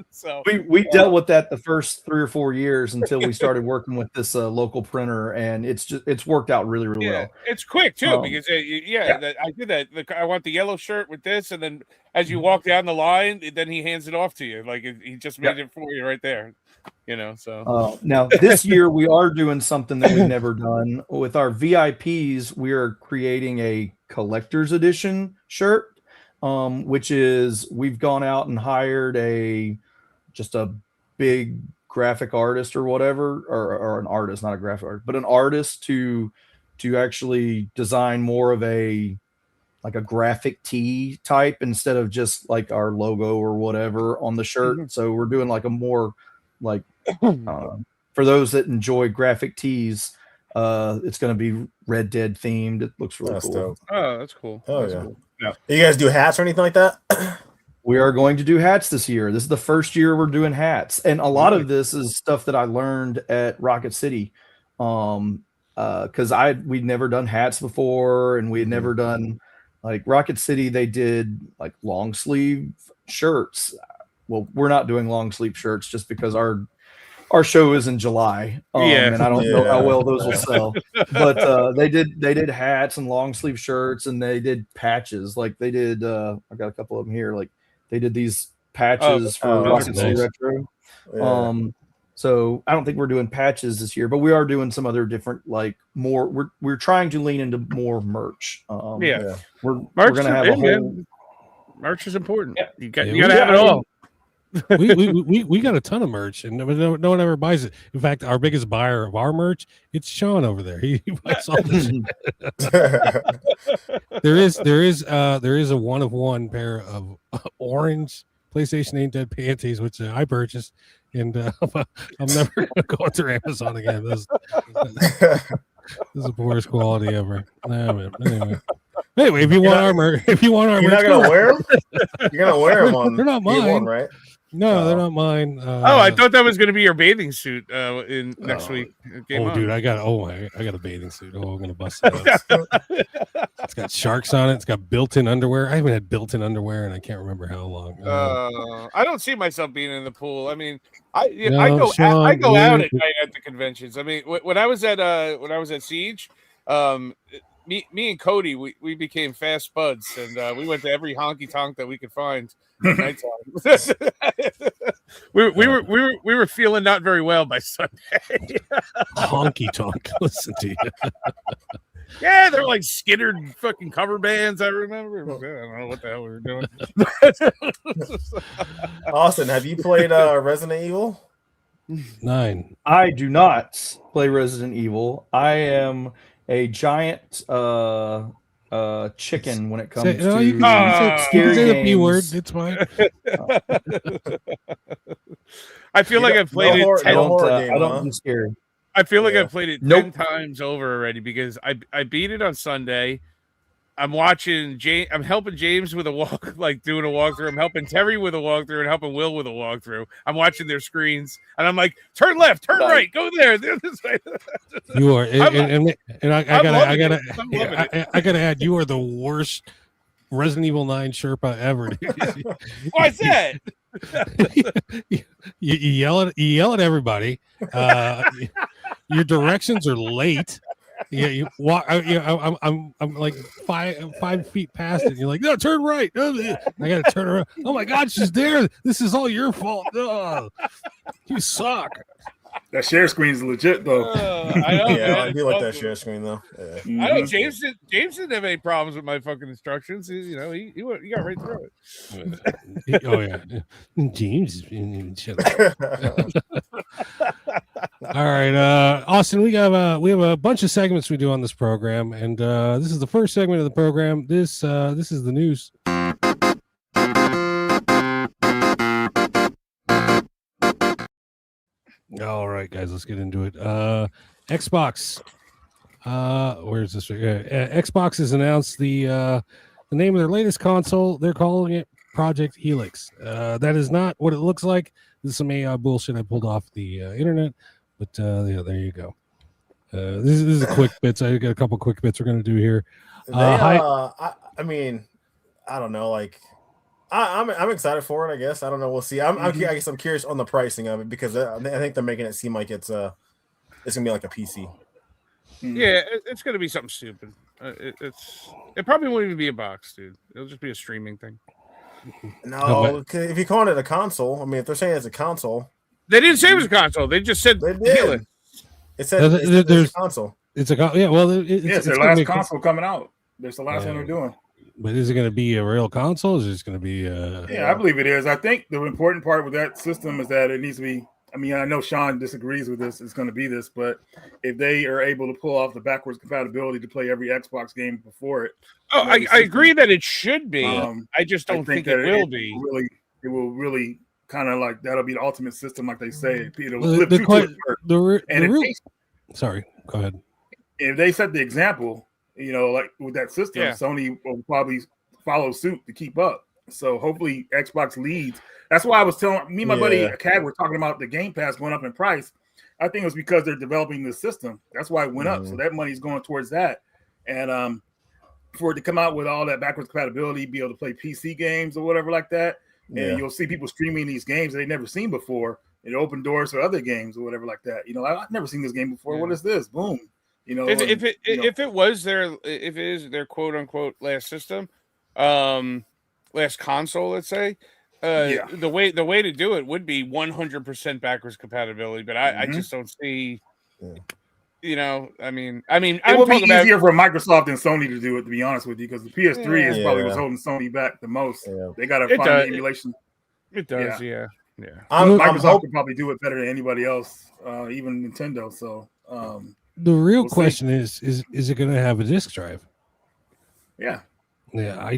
So we dealt with that the first 3 or 4 years until we started working with this local printer, and it's worked out really well. It's quick too, because I did that. I want the yellow shirt with this, and then as you walk down the line, then he hands it off to you, like he just made it for you right there. So now this year we are doing something that we've never done with our VIPs. We are creating a collector's edition shirt, which is we've gone out and hired just a big graphic artist or whatever, or an artist, not a graphic artist, but an artist to actually design more of a graphic tee type instead of just like our logo or whatever on the shirt. So we're doing like a more for those that enjoy graphic tees, it's going to be Red Dead themed. It looks really cool. Dope. Oh, that's cool. Oh, Cool. Yeah. You guys do hats or anything like that? We are going to do hats this year. This is the first year we're doing hats, and a lot of this is stuff that I learned at Rocket City, because we'd never done hats before, and we had never done like Rocket City. They did like long sleeve shirts. Well, we're not doing long sleeve shirts just because our show is in July, and I don't know how well those will sell. But they did hats and long sleeve shirts, and they did patches. Like they did, I got a couple of them here. Like they did these patches for Rocket City Retro. Yeah. So I don't think we're doing patches this year, but we are doing some other different, like more. We're trying to lean into more merch. We're gonna have a whole. Merch is important. Yeah. You gotta have it all. we got a ton of merch, and no one ever buys it. In fact, our biggest buyer of our merch, it's Sean over there. He buys all the shit. There is a one of one pair of orange PlayStation Ain't Dead panties, which I purchased, and I'm never gonna go into Amazon again. This is the worst quality ever. Nah, man. Anyway, if you want our merch, you're not gonna wear them. You're gonna wear them on. They're not mine, Game 1, right? No, they're not mine. I thought that was going to be your bathing suit in next week. Dude, I got a bathing suit. Oh, I'm gonna bust it up. It's got sharks on it. It's got built-in underwear. I haven't had built-in underwear, and I can't remember how long. I don't see myself being in the pool. I mean, I go out at night at the conventions. I mean, when I was at Siege, me and Cody, we became fast buds, and we went to every honky tonk that we could find at nighttime. we were feeling not very well by Sunday. Honky tonk. Listen to you. Yeah, they're like skittered fucking cover bands. I remember. I don't know what the hell we were doing. Austin, have you played Resident Evil 9? I do not play Resident Evil. I am a giant chicken when it comes to you can scary say games. the P word. It's fine. I feel like I've played it 10 I don't do scary. I feel like I've played it 10 times over already because I beat it on Sunday. I'm watching James. I'm helping James with doing a walkthrough. I'm helping Terry with a walkthrough and helping Will with a walkthrough. I'm watching their screens and I'm like, turn left, turn right, go there. This way. You are, and I gotta add, you are the worst Resident Evil 9 Sherpa ever. Why's that? you yell at everybody. Your directions are late. Yeah, you walk. I'm like 5 feet past it. And you're like, no, turn right. I gotta turn around. Oh my God, she's there. This is all your fault. Oh, you suck. That share screen is legit though. I know. Yeah, I do like that share screen though. Yeah. I know James didn't have any problems with my fucking instructions. He got right through it. Oh yeah, James. Shut up. All right, Austin. We have a bunch of segments we do on this program, and this is the first segment of the program. This is the news. All right, guys, let's get into it. Xbox. Where's this? Xbox has announced the name of their latest console. They're calling it Project Helix. That is not what it looks like. This is some AI bullshit I pulled off the internet, but yeah, there you go. This is a quick bits. I got a couple quick bits we're going to do here. I mean, I don't know. Like, I'm excited for it. I guess I don't know. We'll see. I guess I'm curious on the pricing of it because I think they're making it seem like it's gonna be like a PC. Yeah, it's gonna be something stupid. It probably won't even be a box, dude. It'll just be a streaming thing. No, if you're calling it a console, I mean, if they're saying it's a console, they didn't say it was a console. They just said they did. It said there's a console. It's yeah. Well, it's their last console coming out. There's the last one they're doing. But is it going to be a real console? Or is it just going to be? Yeah, I believe it is. I think the important part with that system is that it needs to be. I mean, I know Sean disagrees with this. It's going to be this, but if they are able to pull off the backwards compatibility to play every Xbox game before it. Oh, I agree that it should be. I just don't think it will be. It will really kind of like that'll be the ultimate system, like they say. Sorry, go ahead. If they set the example. Like with that system, Sony will probably follow suit to keep up. So hopefully Xbox leads. That's why I was telling me and my buddy Cad were talking about the Game Pass going up in price. I think it was because they're developing the system. That's why it went up. So that money's going towards that. And for it to come out with all that backwards compatibility, be able to play PC games or whatever like that, and you'll see people streaming these games that they've never seen before. It opened doors for other games or whatever like that. I've never seen this game before. Yeah. What is this? Boom. If it is their quote unquote last system, last console, let's say, the way to do it would be 100% backwards compatibility. But I just don't see, I mean, it would be easier for Microsoft and Sony to do it, to be honest with you, because the PS3 is probably what's holding Sony back the most. Yeah. They got to find the emulation. It does, yeah. Yeah, Microsoft could probably do it better than anybody else, even Nintendo. So the real we'll question is it going to have a disk drive? Yeah. Yeah, I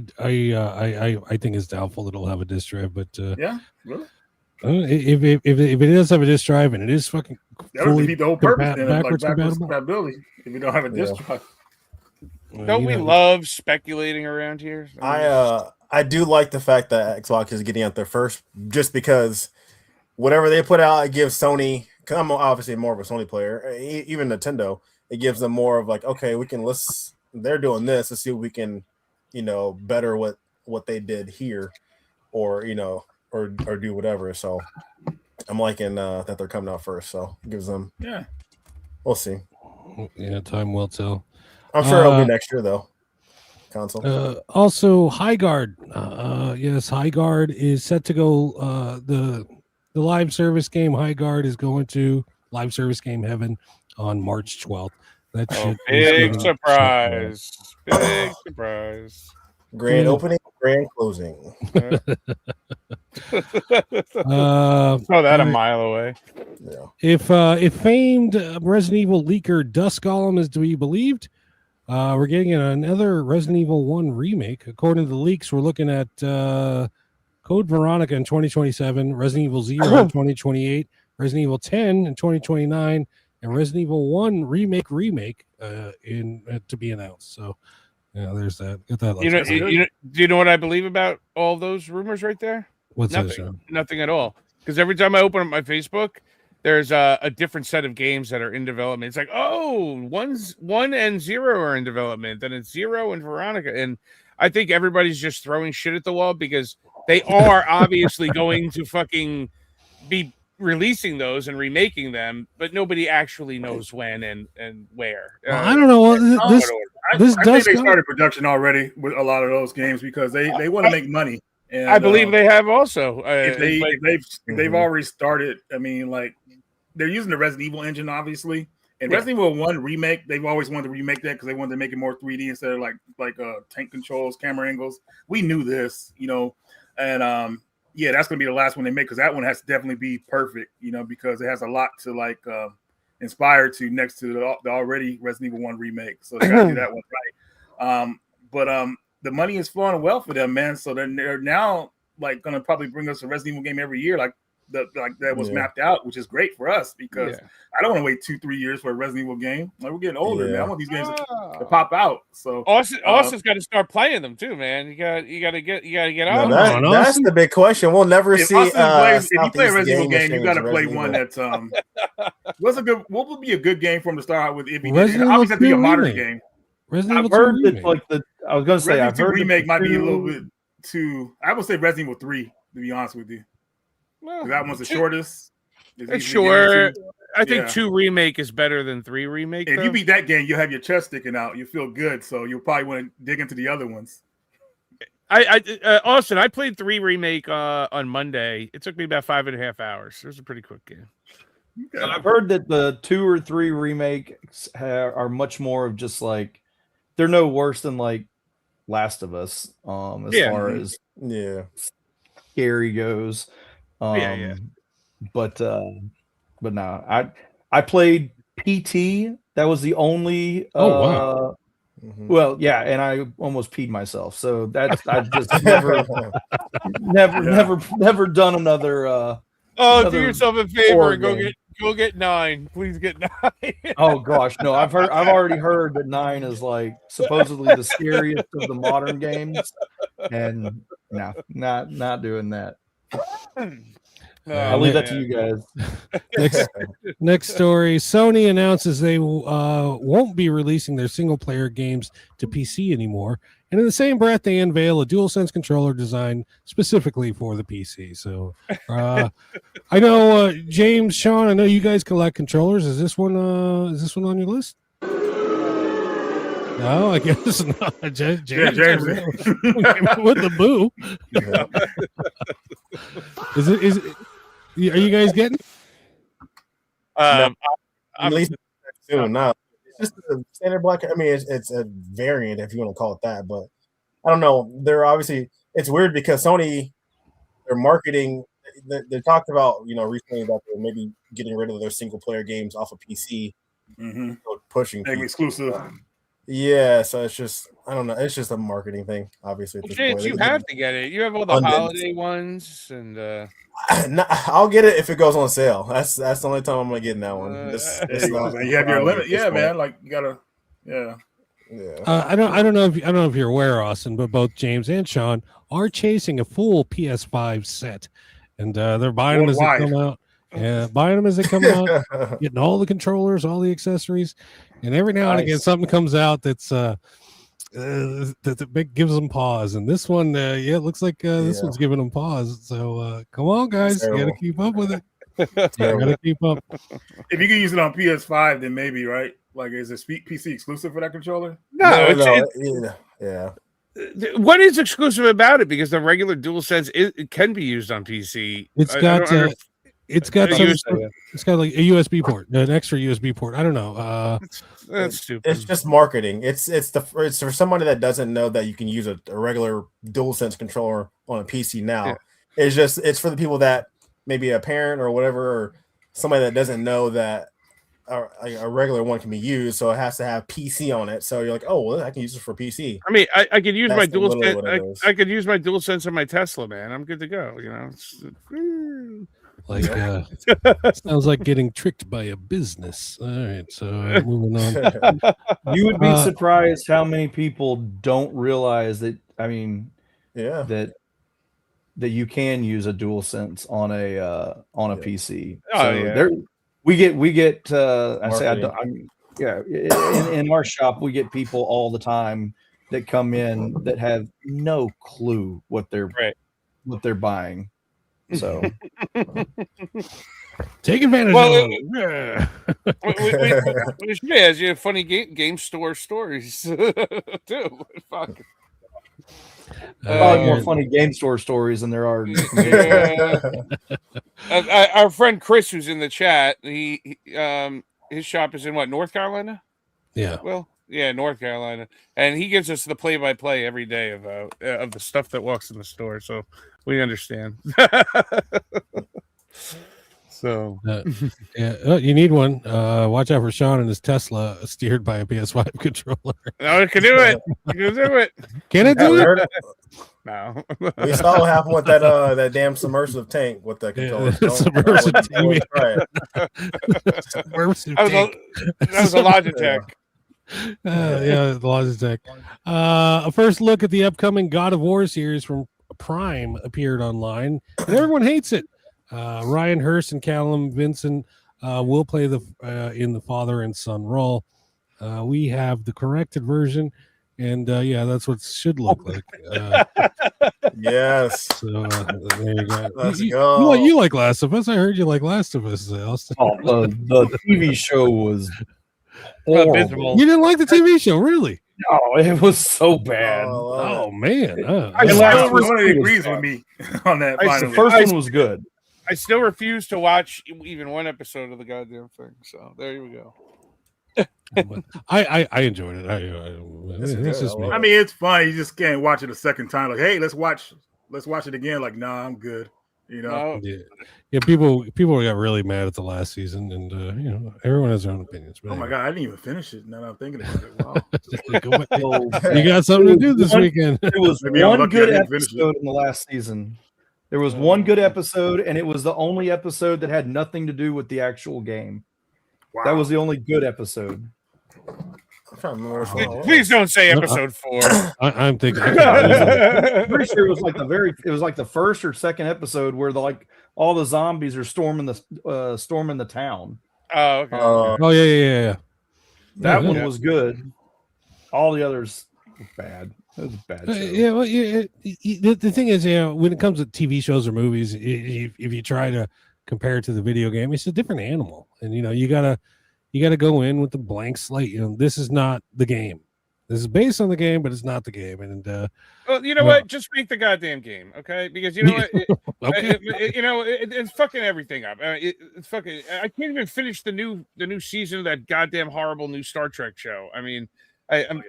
think it's doubtful it'll have a disk drive, but yeah, really. If it does have a disk drive and it is fucking That would fully defeat the whole purpose then, backwards compatible. compatibility if you don't have a disk drive. Don't we love speculating around here? I do like the fact that Xbox is getting out there first, just because whatever they put out, it gives Sony. Because I'm obviously more of a Sony player, even Nintendo. It gives them more of like, okay, they're doing this. Let's see if we can, better what they did here, or or do whatever. So I'm liking that they're coming out first. So it gives them. Yeah. We'll see. Yeah, time will tell. I'm sure it'll be next year though. Console. Also, High Guard. Yes, High Guard is set to go. The live service game High Guard is going to live service game heaven on March 12th. That big surprise! Big surprise! Grand opening, grand closing. Throw that a mile away. Yeah. If famed Resident Evil leaker Dusk Golem is to be believed, we're getting another Resident Evil 1 remake. According to the leaks, we're looking at Code Veronica in 2027, Resident Evil 0 in 2028, Resident Evil 10 in 2029, and Resident Evil 1 remake to be announced. So, yeah, there's that. Get that. Do you know what I believe about all those rumors right there? What's nothing? That, nothing at all. Because every time I open up my Facebook, there's a different set of games that are in development. It's like, 1 and 0 are in development, then it's 0 and Veronica. And I think everybody's just throwing shit at the wall because they are obviously going to fucking be releasing those and remaking them, but nobody actually knows when and where. I don't know. I think they started production already with a lot of those games because they want to make money. And, I believe they have also. They've already started. I mean, like they're using the Resident Evil engine, obviously. And Resident Evil 1 remake, they've always wanted to remake that because they wanted to make it more 3D instead of like tank controls, camera angles. We knew this, and that's gonna be the last one they make because that one has to definitely be perfect, because it has a lot to inspire to next to the already Resident Evil 1 remake. So they gotta do that one right. But the money is flowing well for them, man. So they're now gonna probably bring us a Resident Evil game every year, that was mapped out, which is great for us because I don't want to wait 2-3 years for a Resident Evil game. We're getting older, man. I want these games to pop out. So Austin's got to start playing them too, man. You got to get out. That's the big question. We'll never see. If you play a Resident Evil game, you got to play one that's what would be a good game for him to start out with. If he did, obviously have to be a modern game. I've heard that I was going to say Resident Evil remake might be a little bit too. I would say Resident Evil 3, to be honest with you. That one's the shortest. Sure. I think 2 remake is better than 3 remake. If you beat that game, you'll have your chest sticking out. You feel good, so you'll probably want to dig into the other ones. Austin, I played 3 remake on Monday. It took me about 5.5 hours. It was a pretty quick game. Okay. I've heard that the 2 or 3 remakes are much more of just they're no worse than Last of Us as far as scary goes. But no, I played PT. That was the only. Wow. Well, yeah, and I almost peed myself. So I've just never done another. Do yourself a favor and go get 9. Please get 9. Oh gosh, no! I've already heard that 9 is supposedly the scariest of the modern games, and no, not doing that. I'll leave that to you guys. Next story. Sony announces they won't be releasing their single-player games to PC anymore. And in the same breath, they unveil a DualSense controller designed specifically for the PC. So I know, James, Sean, I know you guys collect controllers. Is this one on your list? No, I guess not. James. With the boo. Is it? Are you guys getting? At least soon. No, it's just a standard black. I mean, it's a variant if you want to call it that. But I don't know. They're obviously it's weird because Sony, their marketing. they talked about recently that they're maybe getting rid of their single player games off of PC, pushing Make PC. exclusive. Yeah, so it's just I don't know. It's just a marketing thing, obviously. At this James, point. you have to get it. You have all the holiday ones, and I'll get it if it goes on sale. That's the only time I'm gonna get in that one. You have your limit, man. Like you gotta, yeah. I don't know if you're aware, Austin, but both James and Sean are chasing a full PS5 set, and they're buying them as they come out. Yeah, buying them as they come out, getting all the controllers, all the accessories, and every now and again something comes out that's that gives them pause. And this one, it looks like this one's giving them pause. So come on, guys, you got to keep up with it. You got to keep up. If you can use it on PS5, then maybe, right? Like, is it PC exclusive for that controller? No. Yeah. What is exclusive about it? Because the regular DualSense it can be used on PC. It's got like a USB port, an extra USB port. I don't know. That's stupid. It's just marketing. It's for somebody that doesn't know that you can use a regular DualSense controller on a PC now. Yeah. It's for the people that maybe a parent or whatever, or somebody that doesn't know that a regular one can be used, so it has to have PC on it. So you're like, oh, well, I can use it for PC. I mean, I could use my DualSense. I could use my DualSense on my Tesla, man. I'm good to go. Like sounds like getting tricked by a business. All right, so moving on. You would be surprised how many people don't realize that. I mean, that you can use a DualSense on a PC. We get. In our shop, we get people all the time that come in that have no clue what they're buying. So take advantage of it. We should ask you funny game store stories too. Fuck. More funny game store stories than there are. Our friend Chris, who's in the chat, he his shop is in North Carolina? Yeah. Well, yeah, North Carolina, and he gives us the play-by-play every day of the stuff that walks in the store, so we understand. So you need one. Watch out for Sean and his Tesla steered by a PS5 controller. No, it can do it. You can do it. Can it do it? No. We saw what happened with that damn submersive tank with the controller. Submersive tank. That was a Logitech. The Logitech. A first look at the upcoming God of War series from Prime appeared online, and everyone hates it. Ryan Hurst and Callum Vincent will play in the father and son role. We have the corrected version, and that's what it should look like. Yes. So there you go. Let's go. You like Last of Us? I heard you like Last of Us, Austin. The TV show was horrible. You didn't like the TV show, really? No, it was so bad. Oh man, Somebody agrees with me on that. The first one was good. I still refuse to watch even one episode of the goddamn thing. So there you go. I enjoyed it. It's just me. I mean, it's fun. You just can't watch it a second time. Like, hey, let's watch it again. Like, nah, I'm good. Yeah. People got really mad at the last season, and everyone has their own opinions. But my God, I didn't even finish it. Now that I'm thinking about it. Wow. You got something to do this weekend. There was one good episode in the last season. There was one good episode, and it was the only episode that had nothing to do with the actual game. Wow. That was the only good episode. Please don't say episode 4. I'm thinking. I'm pretty sure it was like the first or second episode where all the zombies are storming the town. Oh, okay. Oh yeah. That one was good. All the others were bad. It was a bad show. The thing is, when it comes to TV shows or movies, if you try to compare it to the video game, it's a different animal, and you gotta go in with the blank slate. This is not the game. This is based on the game, but it's not the game. And well, you know what? Just make the goddamn game, okay? Because you know what? It's fucking everything up. It's fucking. I can't even finish the new season of that goddamn horrible new Star Trek show. I mean, I'm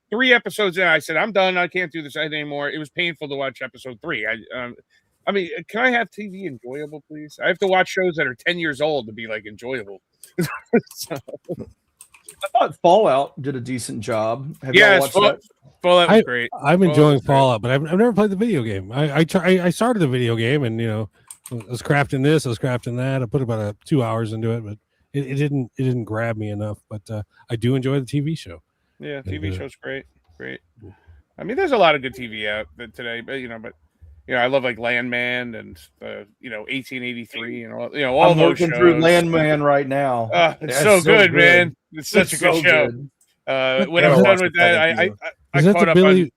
3 episodes in. I said I'm done. I can't do this anymore. It was painful to watch episode 3. I mean, can I have TV enjoyable, please? I have to watch shows that are 10 years old to be like enjoyable. So, I thought Fallout did a decent job. Have y'all yes, watched that? Fallout was great. I'm enjoying Fallout. Fallout, but I've never played the video game. I started the video game, and I was crafting this, I was crafting that. I put about 2 hours into it, but it didn't grab me enough. But I do enjoy the TV show. Yeah, TV show's great. I mean, there's a lot of good TV out today, but I love like Landman and 1883 and all I'm those working shows. through Landman right now. It's so good, man. It's such a good show. When I'm done with that, I Is that caught the up Billy? on.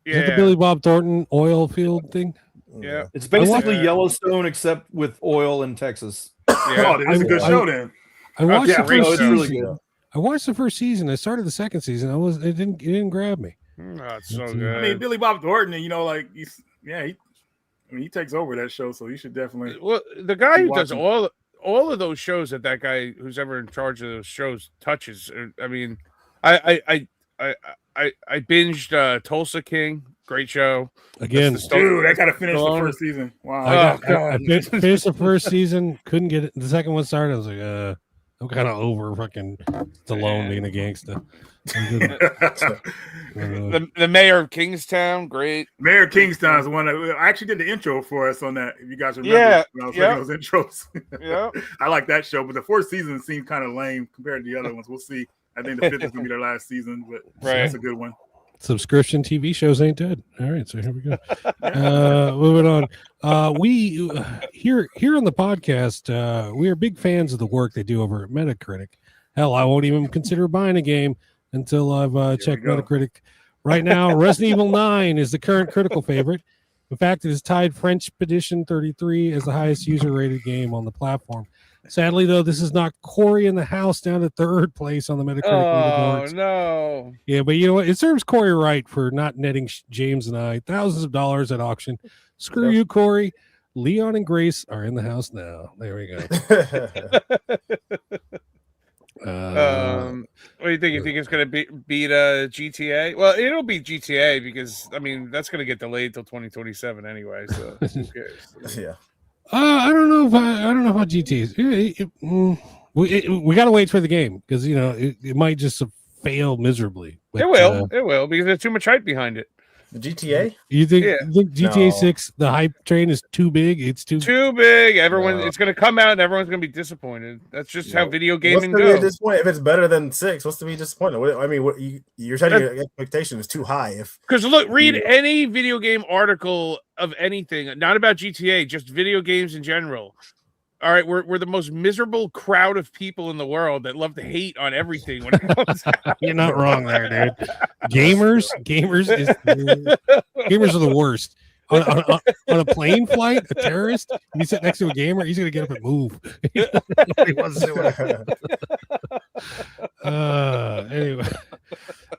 Is that the Billy Bob Thornton oil field thing? Yeah, It's basically Yellowstone except with oil in Texas. Oh, that's a good show then. I watched the great first show. Really season. good. I watched the first season. I started the second season. It didn't grab me. Oh, it's so It's, good. I mean, Billy Bob Thornton, he takes over that show, so you should definitely. Well, the guy who watch does him. all of those shows that guy who's ever in charge of those shows touches. I mean, I binged Tulsa King, great show. Again, Dude, I gotta finish the first season. Wow. I finished the first season. Couldn't get it. The second one started. I was like, I'm kind of over fucking Stallone being a gangster. The mayor of Kingstown, great. Mayor of Kingstown is the one that I actually did the intro for us on that. If you guys remember, when I was making those intros. Yeah, I like that show, but the fourth season seemed kind of lame compared to the other ones. We'll see. I think the fifth is gonna be their last season, but that's a good one. Subscription TV shows ain't dead. All right, so here we go. Moving on. We here on the podcast, we are big fans of the work they do over at Metacritic. Hell, I won't even consider buying a game until I've checked Metacritic. Right now, Resident Evil 9 is the current critical favorite. In fact, it has tied French Expedition 33 as the highest user-rated game on the platform. Sadly, though, this is knocked Corey in the house down to third place on the Metacritic leaderboards. Oh, no. Yeah, but you know what? It serves Corey right for not netting James and I thousands of dollars at auction. Screw you, Corey. Leon and Grace are in the house now. There we go. What do you think? You think it's going to beat GTA? Well, it'll beat GTA because, I mean, that's going to get delayed till 2027 anyway. So who cares? Yeah. I don't know about GTs. We got to wait for the game because it might just fail miserably. But, It will because there's too much hype behind it. The GTA? You think GTA No. 6, the hype train is too big? It's too big. It's going to come out and everyone's going to be disappointed. That's just how video gaming goes. If it's better than 6, what's to be disappointed? I mean, you're setting your expectation is too high. Because look, read any video game article of anything, not about GTA, just video games in general. All right, we're the most miserable crowd of people in the world that love to hate on everything when it comes out. You're not wrong there, dude. Gamers are the worst. On a plane flight, a terrorist, you sit next to a gamer, he's gonna get up and move. Nobody wants to do it. Anyway.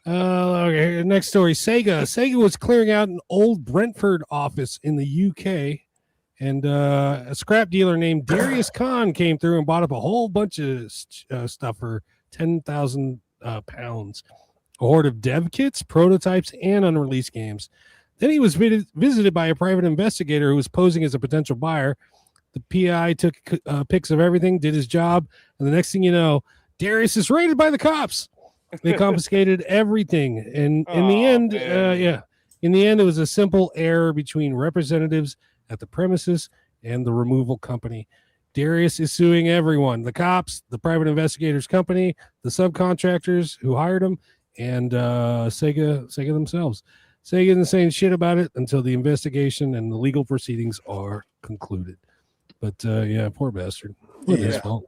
Okay, next story. Sega was clearing out an old Brentford office in the UK. And a scrap dealer named Darius Khan came through and bought up a whole bunch of stuff for £10,000. A horde of dev kits, prototypes, and unreleased games. Then he was visited by a private investigator who was posing as a potential buyer. The PI took pics of everything, did his job, and the next thing you know, Darius is raided by the cops. They confiscated everything. And in the end, it was a simple error between representatives at the premises and the removal company. Darius is suing everyone: the cops, the private investigators company, the subcontractors who hired him, and Sega themselves. Sega isn't saying shit about it until the investigation and the legal proceedings are concluded. But poor bastard. Not his fault.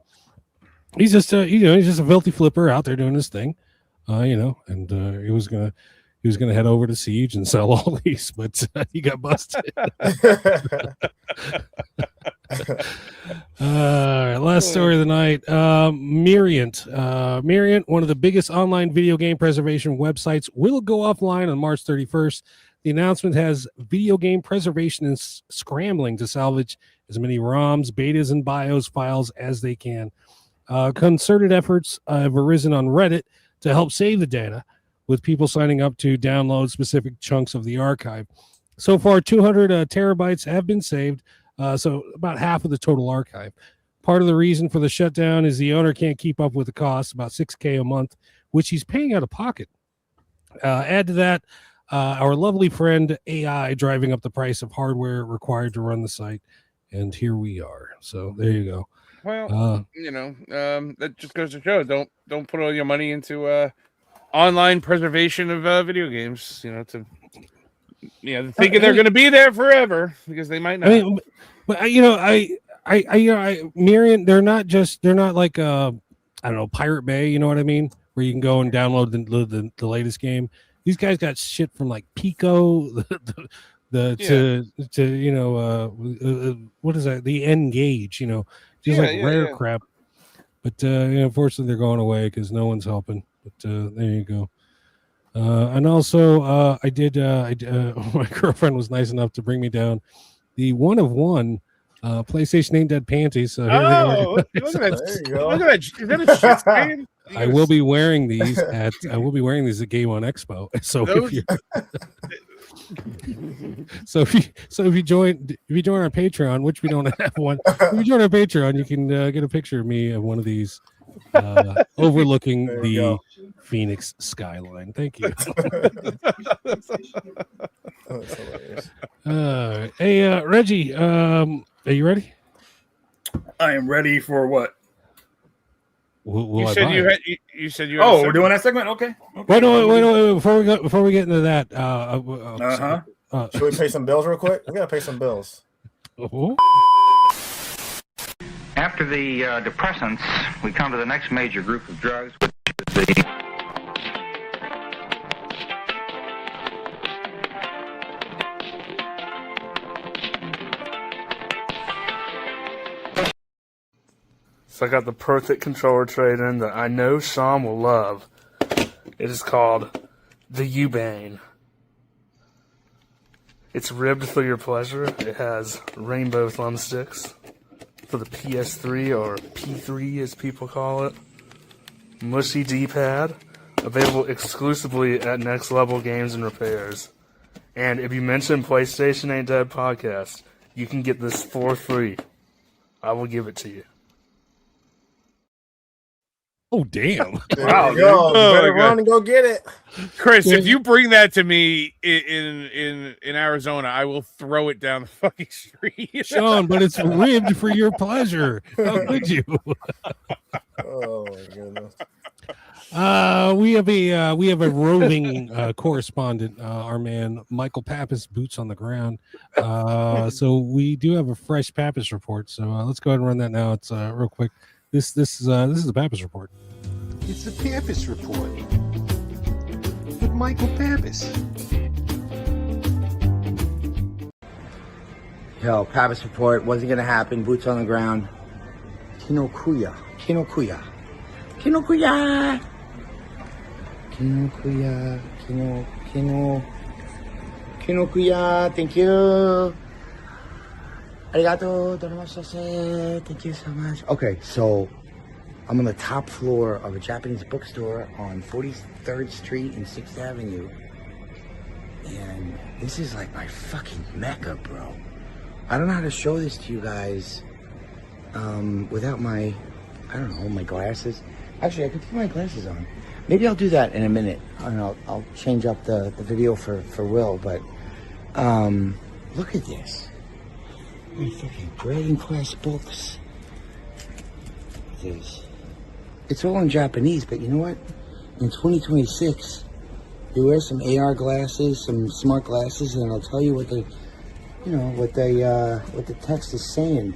He's just he's just a filthy flipper out there doing his thing. And he was gonna head over to Siege and sell all these, but he got busted. Last story of the night. Miriant, one of the biggest online video game preservation websites, will go offline on March 31st. The announcement has video game preservationists scrambling to salvage as many ROMs, betas, and BIOS files as they can. Concerted efforts have arisen on Reddit to help save the data, with people signing up to download specific chunks of the archive. So far, 200 terabytes have been saved, so about half of the total archive. Part of the reason for the shutdown is the owner can't keep up with the cost, about $6,000 a month, which he's paying out of pocket. Add to that, our lovely friend AI driving up the price of hardware required to run the site, and here we are. So there you go. Well, that just goes to show don't put all your money into online preservation of video games. Thinking they're going to be there forever because they might not. I mean, but Miriam, they're not like I don't know, Pirate Bay. You know what I mean? Where you can go and download the latest game. These guys got shit from like Pico, what is that? The N-Gage, just rare crap. But unfortunately, they're going away because no one's helping. But there you go. And also, my girlfriend was nice enough to bring me down the one of one PlayStation Ain't Dead panties. So here they are. Look at that! Is that a shit stain? I will be wearing these at Game On Expo. So if you join our Patreon, which we don't have one, if you join our Patreon, you can get a picture of me of one of these overlooking the Phoenix skyline. Thank you. Hey, Reggie, are you ready? I am ready for what? You said you had. We're doing that segment. Okay. Wait. Before we get into that, should we pay some bills real quick? We gotta pay some bills. After the depressants, we come to the next major group of drugs, which is the So I got the perfect controller trade-in that I know Sean will love. It is called the U-Bane. It's ribbed for your pleasure. It has rainbow thumbsticks for the PS3 or P3 as people call it. Mushy D-pad. Available exclusively at Next Level Games and Repairs. And if you mention PlayStation Ain't Dead Podcast, you can get this for free. I will give it to you. Oh, damn. Wow. You better run and go get it. Chris, if you bring that to me in Arizona, I will throw it down the fucking street. Sean, but it's ribbed for your pleasure. How could you? Oh my goodness. We have a roving correspondent, our man Michael Pappas, boots on the ground. So we do have a fresh Pappas report. So let's go ahead and run that now. It's real quick. This is the Pappas report. It's the Pappas Report with Michael Pappas. Yo, Pappas Report wasn't gonna happen. Boots on the ground. Kinokuya. Thank you. Arigato. Thank you so much. Okay, so I'm on the top floor of a Japanese bookstore on 43rd Street and 6th Avenue. And this is like my fucking mecca, bro. I don't know how to show this to you guys without my, my glasses. Actually, I could put my glasses on. Maybe I'll do that in a minute. And I'll change up the video for Will, but look at this. My fucking Dragon Quest books. It's all in Japanese, but you know what? In 2026, you wear some AR glasses, some smart glasses, and I'll tell you what the text is saying.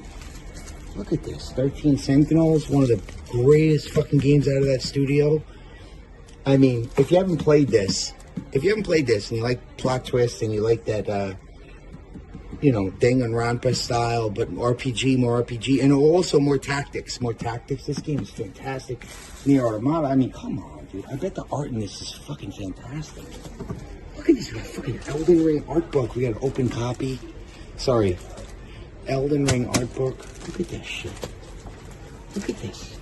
Look at this, 13 Sentinels, one of the greatest fucking games out of that studio. I mean, if you haven't played this, and you like plot twists and you like that, Danganronpa style, but more RPG, and also more tactics. This game is fantastic. Nier Automata, I mean, come on, dude. I bet the art in this is fucking fantastic. Look at this fucking Elden Ring art book. We got an open copy. Sorry. Elden Ring art book. Look at this shit. Look at this.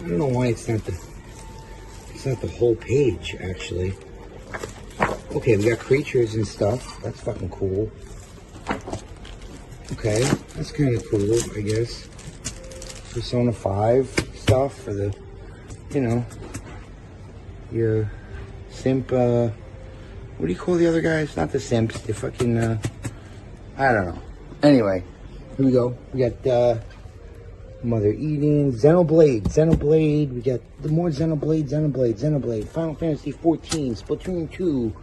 I don't know why it's not That's not the whole page, actually. Okay, we got creatures and stuff. That's fucking cool. Okay, that's kind of cool, I guess. Persona 5 stuff for the, you know, your simp, what do you call the other guys? Not the simps, the fucking, I don't know. Anyway, here we go. We got, Mother Eden, Xenoblade. We got the more Xenoblade. Final Fantasy 14, Splatoon 2.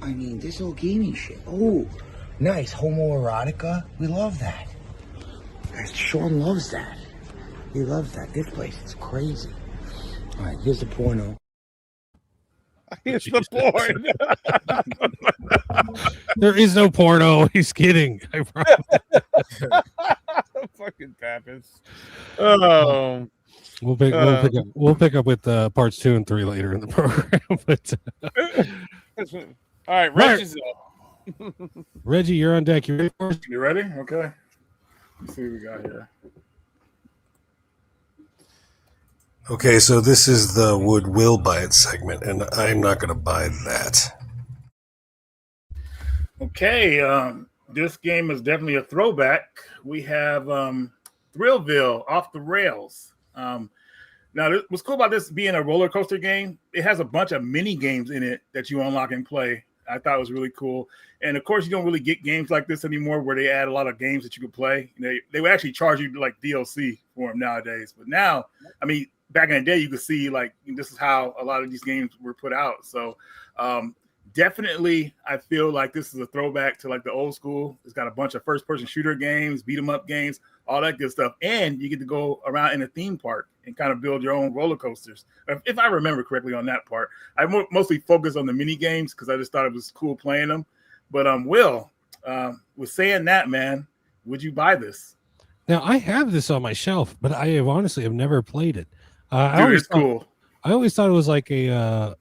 I mean, this old gaming shit. Oh, nice. Homoerotica. We love that. Sean loves that. He loves that. This place is crazy. All right, here's the porno. It's the porn. There is no porno. He's kidding. I promise. Fucking Pappas. Oh, We'll pick up with parts 2 and 3 later in the program. But all right, Reggie's up. Reggie, you're on deck. You ready for us? You ready? Okay. Let's see what we got here. Okay, so this is the Would Will Buy It segment, and I'm not going to buy that. Okay, this game is definitely a throwback. We have Thrillville Off the Rails. Now, what's cool about this being a roller coaster game, it has a bunch of mini games in it that you unlock and play. I thought it was really cool. And, of course, you don't really get games like this anymore where they add a lot of games that you could play. They would actually charge you, like, DLC for them nowadays. But now, I mean, back in the day, you could see, like, this is how a lot of these games were put out. So, definitely, I feel like this is a throwback to, like, the old school. It's got a bunch of first-person shooter games, beat-em-up games, all that good stuff. And you get to go around in a theme park and kind of build your own roller coasters. If I remember correctly on that part. I mostly focused on the mini games because I just thought it was cool playing them. But Will, with saying that, man, would you buy this? Now, I have this on my shelf, but I have honestly have never played it. It's cool. I always thought it was like a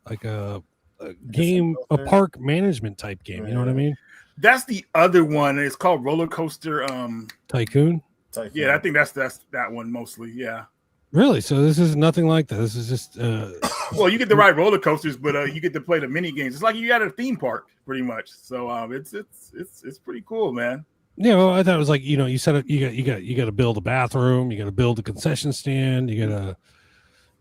game, a park management type game. You know what I mean? That's the other one. It's called Roller Coaster Tycoon. Yeah, I think that's that one mostly. Yeah. Really? So this is nothing like that. This is just well, you get to ride roller coasters, but you get to play the mini games. It's like you got a theme park, pretty much. So it's pretty cool, man. Yeah, well, I thought it was like, you know, you set up, you got to build a bathroom, you got to build a concession stand, you got to,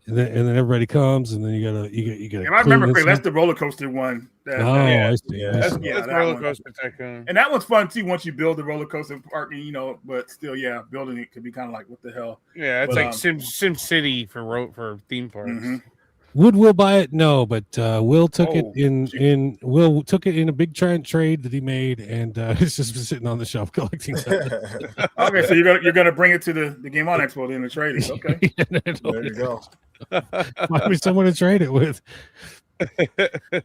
and then everybody comes, and then you got to. If I remember correctly, that's the roller coaster one. I see. That's roller coaster tycoon, and that one's fun too. Once you build the roller coaster park, you know, but still, yeah, building it could be kind of like, what the hell? Yeah, it's like Sim City for theme parks. Mm-hmm. Would Will buy it? No, but Will took it in Will took it in a big trade that he made, and it's just been sitting on the shelf collecting stuff. Okay, so you're gonna bring it to the Game On Expo then to trade it. Okay, there you go. Might be someone to trade it with.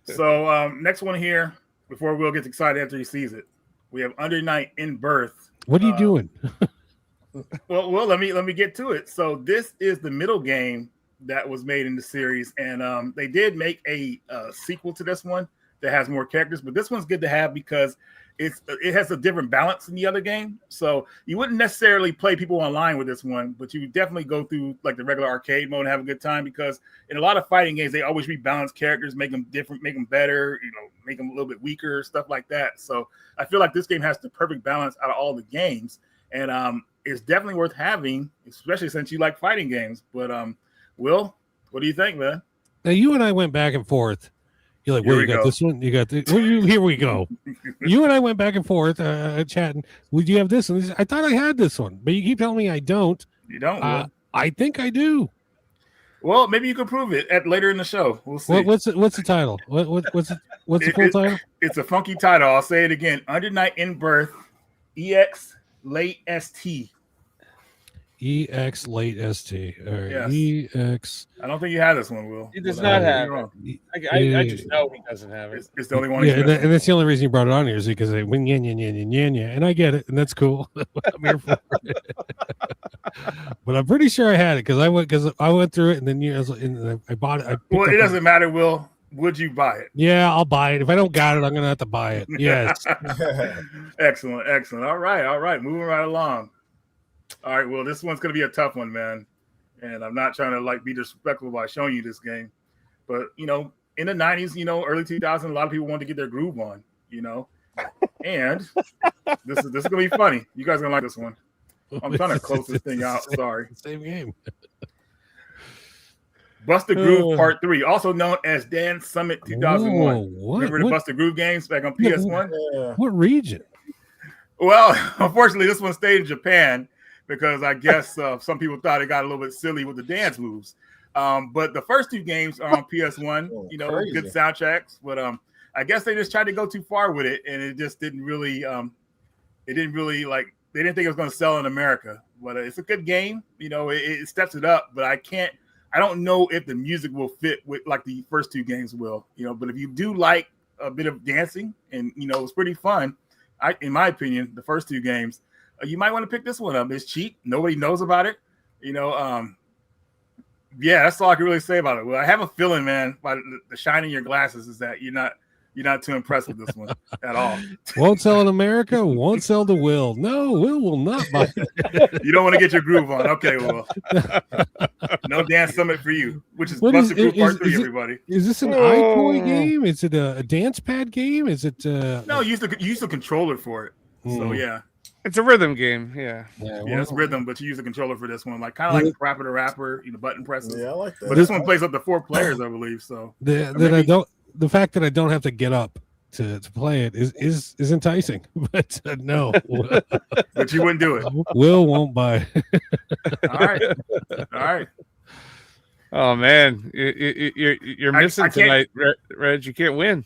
So next one here, before Will gets excited after he sees it, we have Under Night in Birth. What are you doing? well, let me get to it. So this is the middle game that was made in the series, and they did make a sequel to this one that has more characters, but this one's good to have because it has a different balance than the other game. So you wouldn't necessarily play people online with this one, but you would definitely go through like the regular arcade mode and have a good time, because in a lot of fighting games they always rebalance characters, make them different, make them better, you know, make them a little bit weaker, stuff like that. So I feel like this game has the perfect balance out of all the games, and it's definitely worth having, especially since you like fighting games. But Will, what do you think, man? Now, you and I went back and forth. You're like, well, you got this one. You got this. Well, here we go. You and I went back and forth chatting. Would you have this one? I thought I had this one, but you keep telling me I don't. You don't? I think I do. Well, maybe you can prove it later in the show. We'll see. What's the title? What's the full title? It's a funky title. I'll say it again. Under Night in Birth, EX Late ST. EX Late ST. All right. Yes. EX. I don't think you have this one, Will. He does not have it. I just know he doesn't have it. It's the only one. Yeah, and that's the only reason you brought it on here is because they win, and I get it, and that's cool. I'm here for it. But I'm pretty sure I had it because I went through it, and then I bought it. Well, it doesn't matter, Will. Would you buy it? Yeah, I'll buy it. If I don't got it, I'm gonna have to buy it. Yes. Excellent. All right. Moving right along. All right, well, this one's going to be a tough one, man. And I'm not trying to be disrespectful by showing you this game. But in the 90s, early 2000s, a lot of people wanted to get their groove on, And this is gonna be funny. You guys are gonna like this one. I'm trying to close this thing out. Sorry. Same game. Bust the Groove Part 3, also known as Dance Summit 2001. Remember the Bust the Groove games back on PS1? Yeah. What region? Well, unfortunately, this one stayed in Japan because I guess some people thought it got a little bit silly with the dance moves. But the first 2 games are on PS1, good soundtracks. But I guess they just tried to go too far with it, and it just didn't really they didn't think it was going to sell in America. But it's a good game. It steps it up, but I don't know if the music will fit with like the first 2 games will, but if you do like a bit of dancing and, it's pretty fun, in my opinion, the first 2 games, you might want to pick this one up. It's cheap. Nobody knows about it. Yeah, that's all I can really say about it. Well, I have a feeling, man, by the shine in your glasses is that you're not too impressed with this one at all. Won't sell in America, won't sell to Will. No, Will will not buy it. You don't want to get your groove on. Okay, Will. No Dance Summit for you, which is Bust the Groove Part 3, everybody. Is this an iToy game? Is it a dance pad game? Is it No, you use the controller for it. So yeah. It's a rhythm game, yeah. It's rhythm, but you use a controller for this one, kind of like Rapper to Rapper, button presses. Yeah, I like that. But this one plays up to 4 players, I believe. So the fact that I don't have to get up to play it is enticing, but no. But you wouldn't do it. Will won't buy. All right. Oh man, you're missing tonight, Reg. You can't win.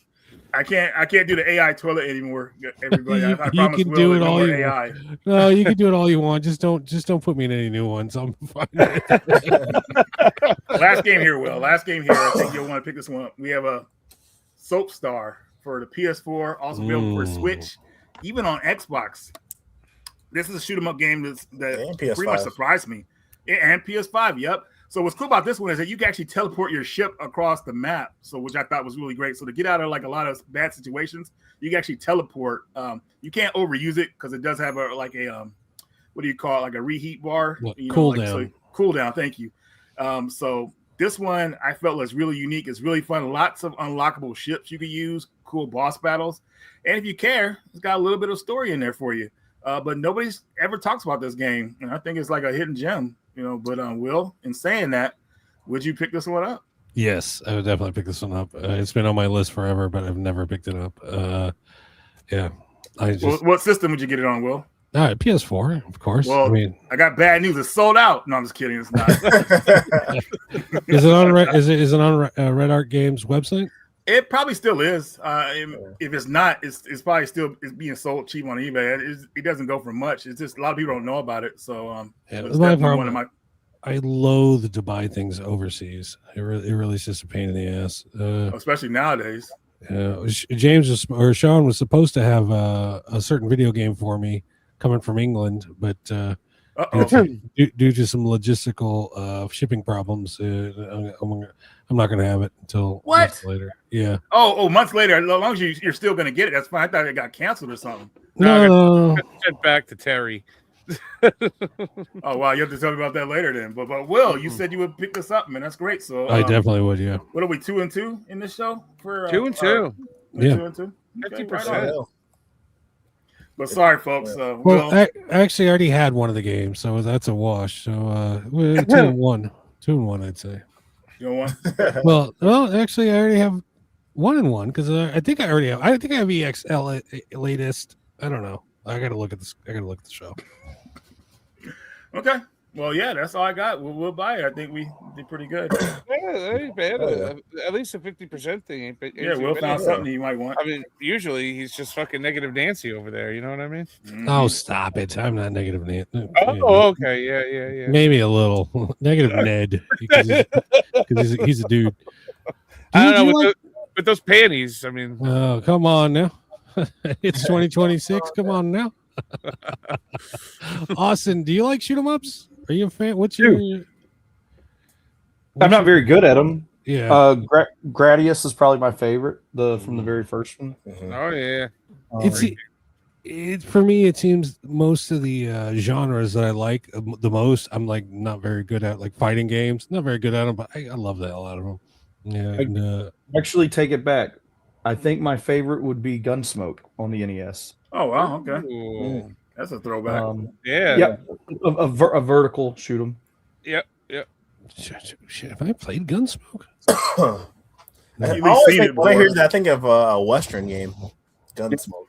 I can't do the AI toilet anymore, everybody. I you promise can do it all you AI. want. No, you can do it all you want. Just don't put me in any new ones. I'm fine. Last game here, Will. I think you'll want to pick this one up. We have a Soap Star for the PS4, also available for Switch, even on Xbox. This is a shoot 'em up game that pretty much surprised me. And PS5, yep. So what's cool about this one is that you can actually teleport your ship across the map, which I thought was really great. So to get out of like a lot of bad situations, you can actually teleport. You can't overuse it because it does have what do you call it, like a reheat bar? Cooldown. Cooldown, thank you. So this one I felt was really unique. It's really fun. Lots of unlockable ships you can use, cool boss battles. And if you care, it's got a little bit of story in there for you. But nobody's ever talks about this game. And I think it's like a hidden gem. But Will, in saying that, would you pick this one up? Yes, I would definitely pick this one up. It's been on my list forever, but I've never picked it up. Yeah, what system would you get it on, Will? PS4, of course. Well, I got bad news. It's sold out. No, I'm just kidding. It's not. Is it on? Is it on Red Art Games website? It probably still is. If it's not, it's probably still being sold cheap on eBay. It doesn't go for much. It's just a lot of people don't know about it. So my problem, I loathe to buy things overseas. It really is just a pain in the ass, especially nowadays. Sean was supposed to have a certain video game for me coming from England, but due to some logistical shipping problems, I'm not going to have it until months later. Yeah. Oh, months later. As long as you're still going to get it, that's fine. I thought it got canceled or something. No. Sent back to Terry. Oh wow, you have to tell me about that later then. But Will, you said you would pick this up, man. That's great. So I definitely would. Yeah. What are we 2-2 in this show for 2-2? Yeah. 2-2. 50%. But sorry, folks. I actually already had one of the games, so that's a wash. So 2-1, 2-1, I'd say. You know one? well, actually, I already have 1-1 because I think I already have. I think I have EXL latest. I don't know. I gotta look at this. I gotta look at the show. Okay. Well, yeah, that's all I got. We'll buy it. I think we did pretty good. Yeah, that ain't bad. At least a 50% thing ain't bad. Yeah, Will found something you might want. I mean, usually he's just fucking negative Nancy over there. You know what I mean? Mm-hmm. Oh, stop it! I'm not negative Nancy. Oh, okay. Yeah. Maybe a little negative Ned because he's a dude. I don't know with those panties. I mean, oh, come on now. It's 2026. Come on now. Austin, do you like shoot 'em ups? Are you a fan? I'm not very good at them. Yeah. Gradius is probably my favorite, from the very first one. Mm-hmm. Oh yeah. It's for me. It seems most of the genres that I like the most, I'm like not very good at, like fighting games. Not very good at them, but I love the hell out of them. Yeah, Actually, take it back. I think my favorite would be Gunsmoke on the NES. Oh wow, okay, Ooh. that's a throwback. Yeah. A vertical shoot 'em. Yep. Shit, have I played Gunsmoke? I always think, when I hear that, I think of a Western game, Gunsmoke.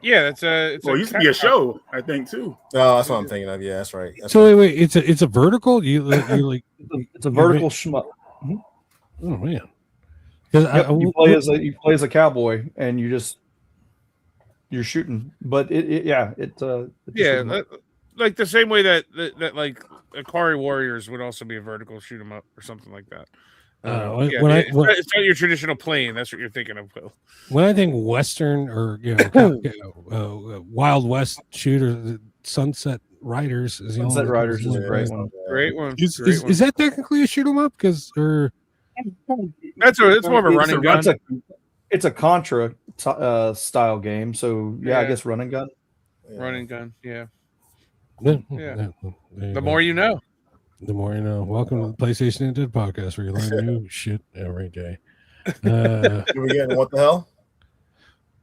Yeah, that's a. Well, it used to be a show, I think, too. Oh, that's what I'm thinking of. Yeah, that's right. So wait, it's a vertical. You like it's a vertical shmup. Oh man, because you play as a cowboy and you're shooting, but it's like the same way that like Akari Warriors would also be a vertical shoot 'em up or something like that. It's not your traditional plane. That's what you're thinking of, Will. When I think Western or Wild West shooter, Sunset Riders is Sunset Riders is a great one. Great one. Is that technically a shoot 'em up? Because it's more of a run and gun. It's a Contra style game, so I guess run and gun. Run and gun, yeah. The more you know. The more you know. Welcome to the PlayStation and Dead podcast, where you learn new shit every day. Here we get what the hell?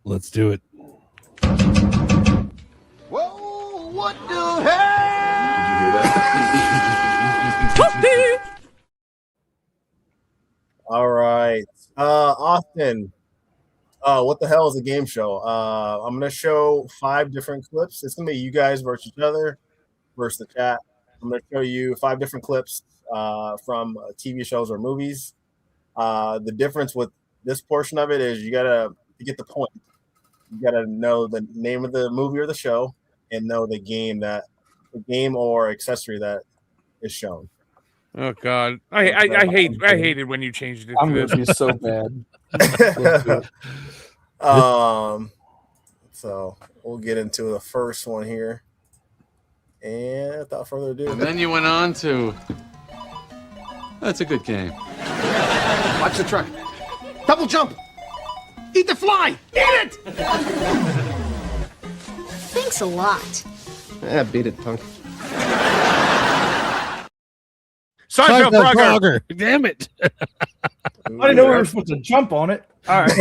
Let's do it. Whoa, what the hell? Did you hear that? All right. Austin, what the hell is a game show? I'm going to show 5 different clips. It's going to be you guys versus each other versus the chat. I'm going to show you 5 different clips from TV shows or movies. The difference with this portion of it is you got to get the point. You got to know the name of the movie or the show and know the game or accessory that is shown. Oh God, I hated when you changed it. I'm going to be so bad. So we'll get into the first one here. And without further ado, and then you went on to. That's a good game. Watch the truck. Double jump. Eat the fly. Eat it. Thanks a lot. Yeah, beat it, punk. Seinfeld Frogger. Damn it. I didn't know we were supposed to jump on it. All right.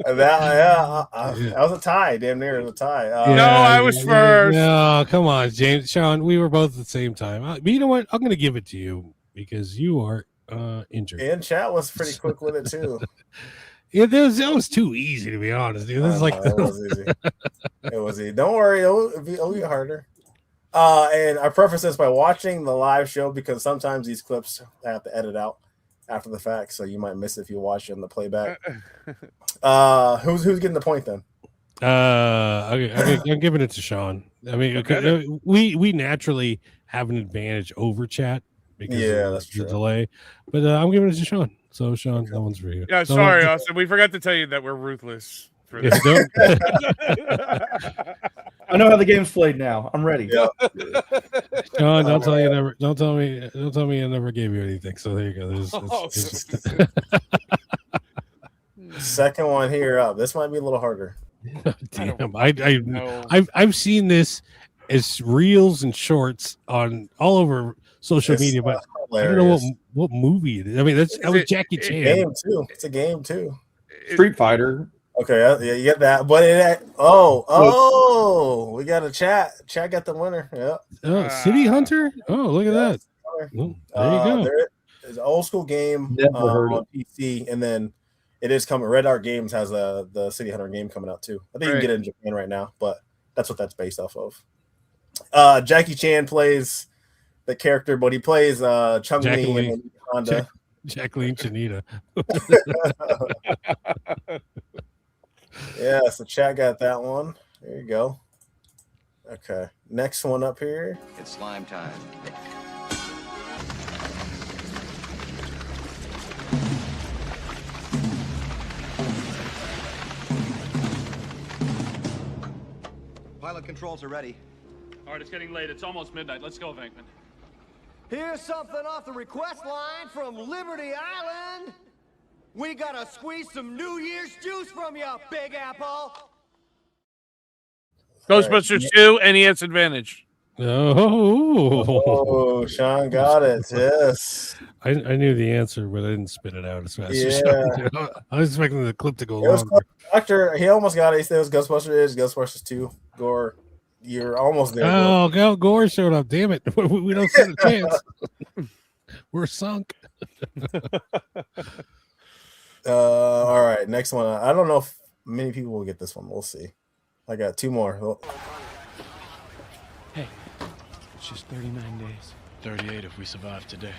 That was a tie. Damn near a tie. I was first. No, come on, James. Sean, we were both at the same time. But you know what? I'm going to give it to you because you are injured. And chat was pretty quick with it, too. Yeah, that was too easy, to be honest, dude. This is like it was easy. It was easy. Don't worry. It'll get harder. And I preface this by watching the live show because sometimes these clips I have to edit out after the fact, so you might miss it if you watch it in the playback. Who's getting the point then? I'm giving it to Sean. I mean, we naturally have an advantage over chat because that's the true. delay, but I'm giving it to Sean. So Sean, that one's for you. Yeah, sorry, Austin. We forgot to tell you that we're ruthless. For this. I know how the game's played now. I'm ready. Yeah. Sean, don't tell me I never gave you anything. So there you go. Second one here up. This might be a little harder. Damn, I've seen this as reels and shorts on all over social media, but hilarious. I don't know what movie it is. I mean, that was Jackie Chan. It's a game too. Street Fighter. Okay, yeah, you get that. But we got a chat. Chat got the winner. Yeah. Oh, City Hunter. Oh, look at that. Well, there you go. It's an old school game on PC, and then it is coming. Red Art Games has the City Hunter game coming out too. I think you can get it in Japan right now, but that's what that's based off of. Jackie Chan plays the character, but he plays Chung-Li in Honda. Jacqueline Chanita. Yeah, so chat got that one. There you go. Okay, next one up here. It's slime time. Pilot controls are ready. All right, it's getting late. It's almost midnight. Let's go, Venkman. Here's something off the request line from Liberty Island. We gotta squeeze some New Year's juice from you, Big Apple. Ghostbusters 2, NES Advantage. Oh, Sean got it. Yes. I knew the answer, but I didn't spit it out as fast as Yeah. Sean did. I was expecting the clip to go It was longer. Doctor. He almost got it. He said it was Ghostbusters. Ghostbusters 2. Gore. You're almost there. Gore. Gore showed up. Damn it. We don't stand a chance. We're sunk. All right. Next one. I don't know if many people will get this one. We'll see. I got 2 more. Oh. Hey, it's just 39 days. 38 if we survive today.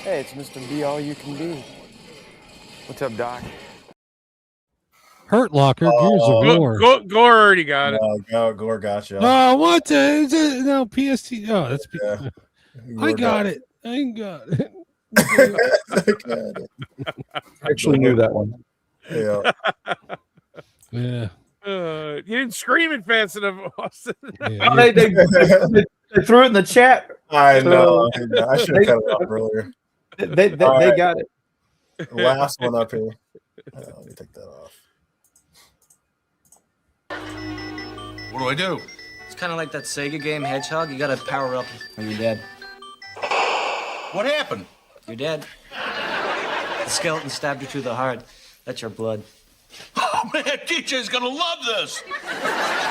Hey, it's Mr. Be All You Can Be. What's up, Doc? Hurt Locker, Gears of War. Gore already got it. Gore got you. Oh, what? No, PST. Oh, that's. I got it. I got it. I actually knew that one. Yeah. Yeah. You didn't scream it fast enough, Austin. Oh, they threw it in the chat. I know. I should have cut it off earlier. They right. got it. Last one up here. Let me take that off. What do I do? It's kind of like that Sega game, Hedgehog. You gotta power up or you're dead. What happened? You're dead. The skeleton stabbed you through the heart. That's your blood. Oh, man, DJ's gonna love this.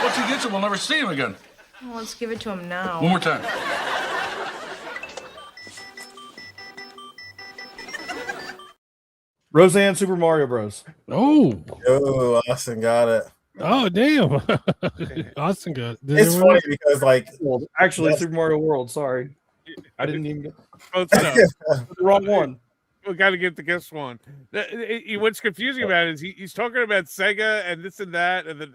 Once he gets it, we'll never see him again. Well, let's give it to him now. One more time. Roseanne Super Mario Bros. Oh, Austin got it. Oh, damn. Austin got it. It's funny because, like, actually, Super Mario World. Sorry, I didn't even get the wrong one. We got to get the guess one. What's confusing about it is he's talking about Sega and this and that, and then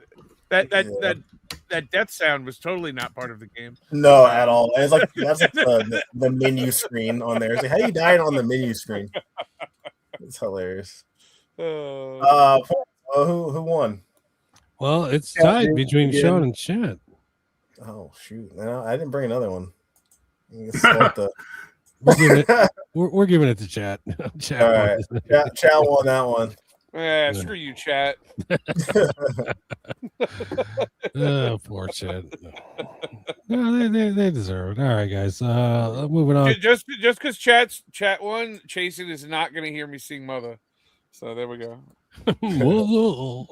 that death sound was totally not part of the game. No, at all. It's like that's like the menu screen on there. It's like, how you dying on the menu screen? It's hilarious. Who won? Well, it's tied between Sean and Chad. Oh shoot! No, I didn't bring another one. We're giving it to Chat. Chat all right, Chat won that one. Yeah, screw you, Chat. Oh, poor Chat. No, they deserve it. All right, guys. Moving on. Just because Chat won, Chasen is not going to hear me sing Mother. So there we go. All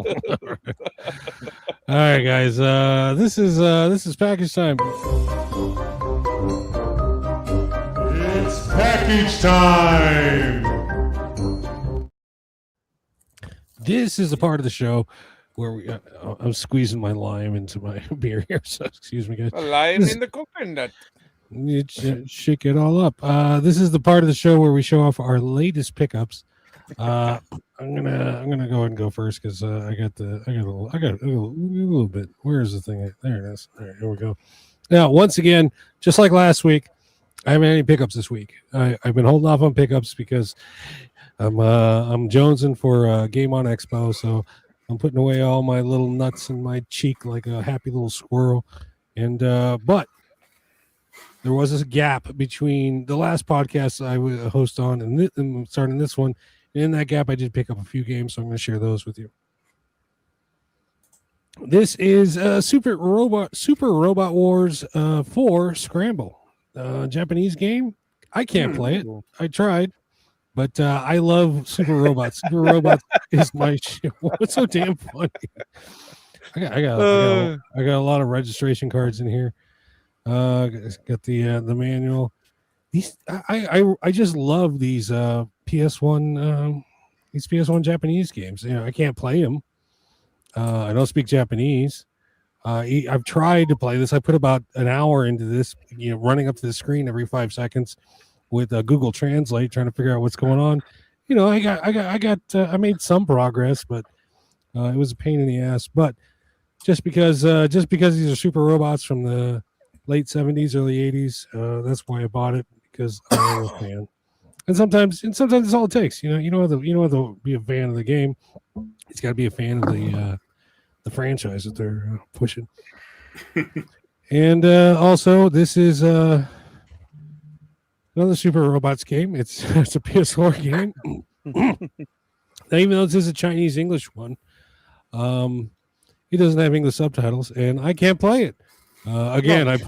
right, guys. This is package time. It's package time. This is the part of the show where I'm squeezing my lime into my beer here. So excuse me, guys. A lime in the coconut. You shake it all up. This is the part of the show where we show off our latest pickups. I'm gonna go ahead and go first because I got a little bit. Where is the thing? There it is. All right, here we go. Now, once again, just like last week, I haven't had any pickups this week. I've been holding off on pickups because I'm jonesing for Game On Expo, so I'm putting away all my little nuts in my cheek like a happy little squirrel. And but there was this gap between the last podcast I would host on and starting this one. In that gap, I did pick up a few games, so I'm going to share those with you. This is Super Robot Wars 4 Scramble, Japanese game. I can't play it. I tried, but I love Super Robots. Super Robots is my shit. What's so damn funny? I got a lot of registration cards in here. Got the manual. These I just love these PS1 Japanese games. You know, I can't play them. I don't speak Japanese. I've tried to play this. I put about an hour into this, running up to the screen every 5 seconds with Google Translate, trying to figure out what's going on. I made some progress, but it was a pain in the ass. But just because these are super robots from the late 70s, early 80s, that's why I bought it, because I'm a fan. And sometimes it's all it takes. You know how to be a fan of the game. It's got to be a fan of franchise that they're pushing. And also, this is another Super Robots game. It's a PS4 game. Now, even though this is a Chinese English one, he doesn't have English subtitles, and I can't play it. Again, I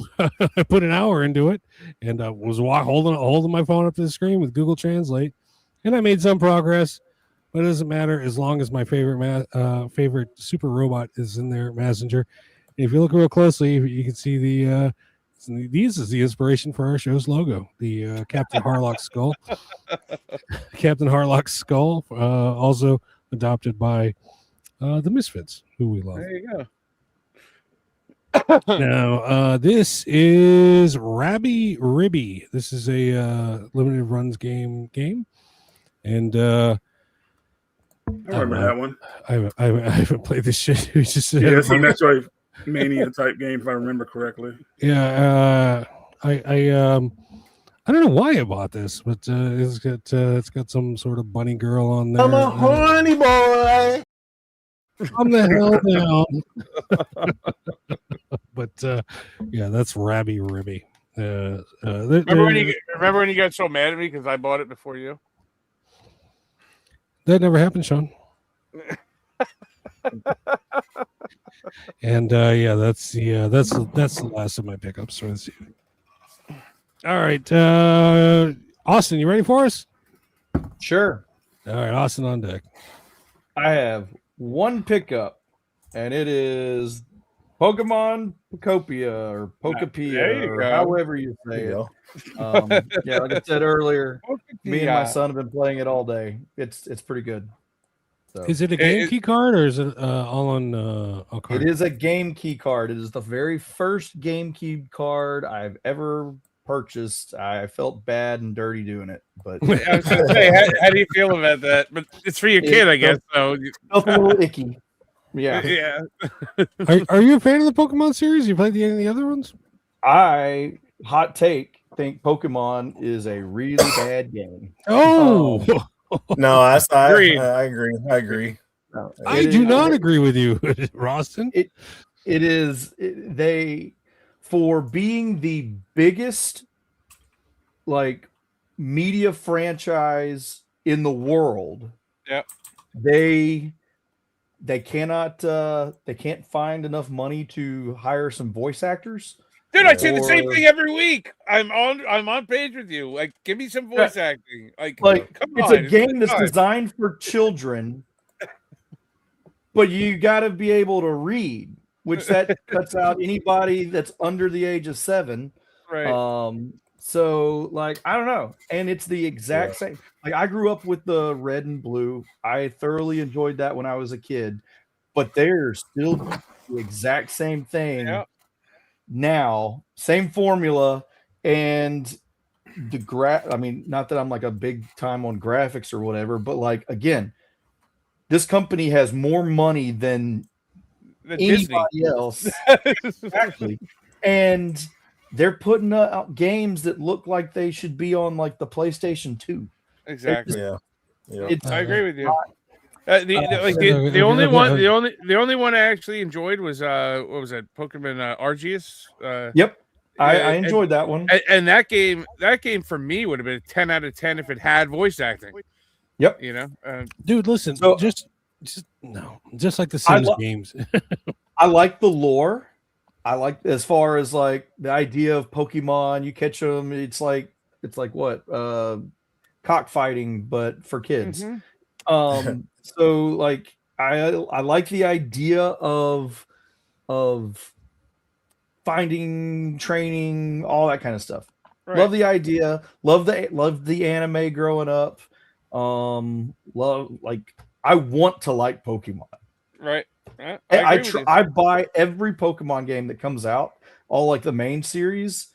put an hour into it, and I was holding my phone up to the screen with Google Translate, and I made some progress. But it doesn't matter as long as my favorite super robot is in there, Messenger. If you look real closely, you can see this is the inspiration for our show's logo, the Captain Harlock skull. Captain Harlock's skull, also adopted by the Misfits, who we love. There you go. Now, this is Rabby Ribby. This is a limited runs game, and I remember that one. I haven't played this shit. We just it's a Metroid Mania type game, if I remember correctly. Yeah, I don't know why I bought this, but it's got some sort of bunny girl on there. I'm a horny boy. Calm the hell down. But yeah, that's Rabby Ribby. Remember when you got so mad at me because I bought it before you? That never happened, Sean. And yeah, that's the last of my pickups for this evening. All right, Austin, you ready for us? Sure. All right, Austin on deck. I have one pickup, and it is Pokemon Pocopia or Pokopia, or however you say it. Yeah, like I said earlier, me and my son have been playing it all day. It's pretty good. So. Is it a game key card or is it all on a card? It is a game key card. It is the very first game key card I've ever purchased. I felt bad and dirty doing it, but I was going to say, how do you feel about that? But it's for your kid, I guess. So felt a little icky. Yeah, yeah. Are you a fan of the Pokemon series? You played any of the other ones? Hot take, think Pokemon is a really bad game. Oh. No, I agree. I agree. No, I do not agree with you, Roston. They for being the biggest like media franchise in the world. Yep. They can't find enough money to hire some voice actors. Dude, I say the same thing every week. I'm on page with you. Like, give me some voice acting. Like come it's on. a game that's designed for children, but you got to be able to read, which that cuts out anybody that's under the age of 7. Right. So like I don't know, and it's the exact same. Like I grew up with the red and blue. I thoroughly enjoyed that when I was a kid, but they're still the exact same thing. Yeah. Now, same formula, and I mean, not that I'm like a big time on graphics or whatever, but like again, this company has more money than anybody else. Exactly. And they're putting out games that look like they should be on like the PlayStation 2. Exactly. Yeah. I agree with you. The only one I actually enjoyed was what was that? Pokemon Arceus. Yep, I enjoyed that one. And that game for me would have been a 10 out of 10 if it had voice acting. Yep. You know, dude, listen, just like the Sims games. I like the lore. I like as far as like the idea of Pokemon. You catch them. It's like what cockfighting, but for kids. Mm-hmm. So like I like the idea of finding, training, all that kind of stuff. Right. Love the idea. Love the anime growing up. I want to like Pokemon. Right. I buy every Pokemon game that comes out, all like the main series.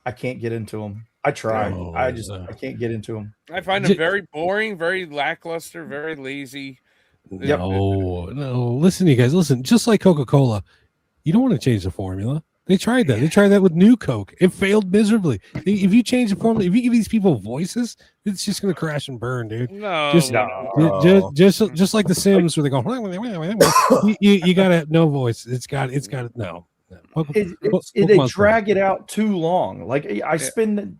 I can't get into them. I try. I can't get into them. I find them very boring, very lackluster, very lazy. No. Listen, you guys. Listen, just like Coca-Cola, you don't want to change the formula. They tried that. They tried that with New Coke. It failed miserably. If you change the formula, if you give these people voices, it's just going to crash and burn, dude. No, just like The Sims, where they go. You got to have no voice. It's got no. They drag it out too long. Like I spend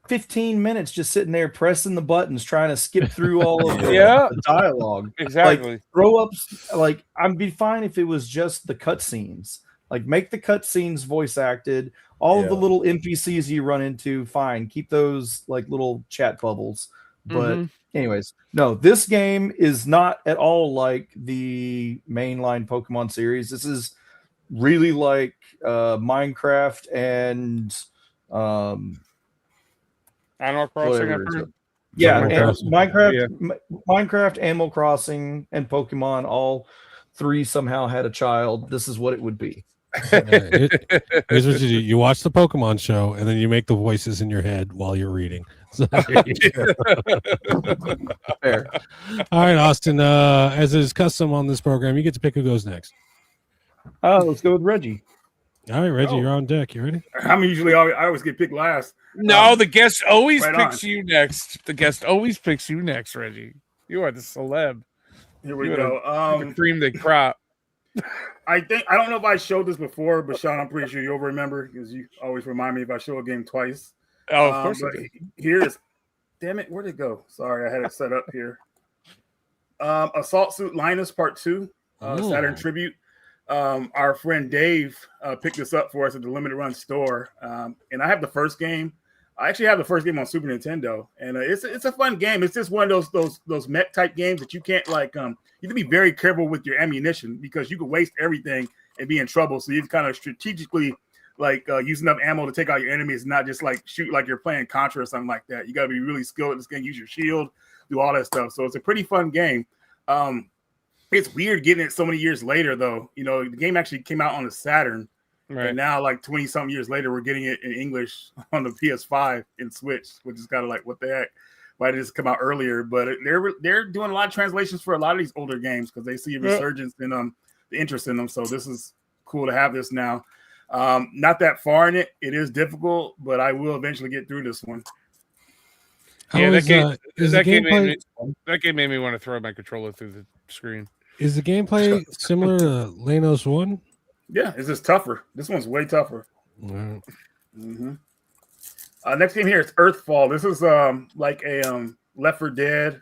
15 minutes just sitting there pressing the buttons, trying to skip through all of the dialogue. Exactly. Like throw ups. Like I'd be fine if it was just the cutscenes. Like make the cutscenes voice acted. All of the little NPCs you run into, fine. Keep those like little chat bubbles. But anyways, no, this game is not at all like the mainline Pokemon series. This is really like Minecraft and Animal Crossing. I've heard. Yeah, Minecraft, Animal Crossing, and Pokemon, all three somehow had a child. This is what it would be. Here's what you do. You watch the Pokemon show, and then you make the voices in your head while you're reading. So, fair. All right, Austin, as is custom on this program, you get to pick who goes next. Let's go with Reggie. All right, Reggie, you're on deck. You ready? I always get picked last. No, the guest always right picks you next. The guest always picks you next, Reggie. You are the celeb. Here we go. Cream the crop. I don't know if I showed this before, but Sean, I'm pretty sure you'll remember because you always remind me if I show a game twice. Oh, of course. Here's, damn it, where'd it go? Sorry, I had it set up here. Assault Suit Linus Part 2, Saturn Tribute. Our friend Dave picked this up for us at the Limited Run store, and I have the first game. I actually have the first game on Super Nintendo, and it's a fun game. It's just one of those mech type games that you can't like. You have to be very careful with your ammunition because you could waste everything and be in trouble. So you kind of strategically like use enough ammo to take out your enemies, not just like shoot like you're playing Contra or something like that. You got to be really skilled at this game. Use your shield, do all that stuff. So it's a pretty fun game. It's weird getting it so many years later, though. You know, the game actually came out on the Saturn. Right. And now, like 20-something years later, we're getting it in English on the PS5 and Switch, which is kind of like, what the heck? Why did this come out earlier? But they're doing a lot of translations for a lot of these older games because they see a resurgence in the interest in them. So this is cool to have this now. Not that far in it. It is difficult, but I will eventually get through this one. Yeah, that game made me want to throw my controller through the screen. Is the gameplay similar to Lanos 1? Yeah, it's just tougher. This one's way tougher. Wow. Next game here is Earthfall. This is like a Left 4 Dead,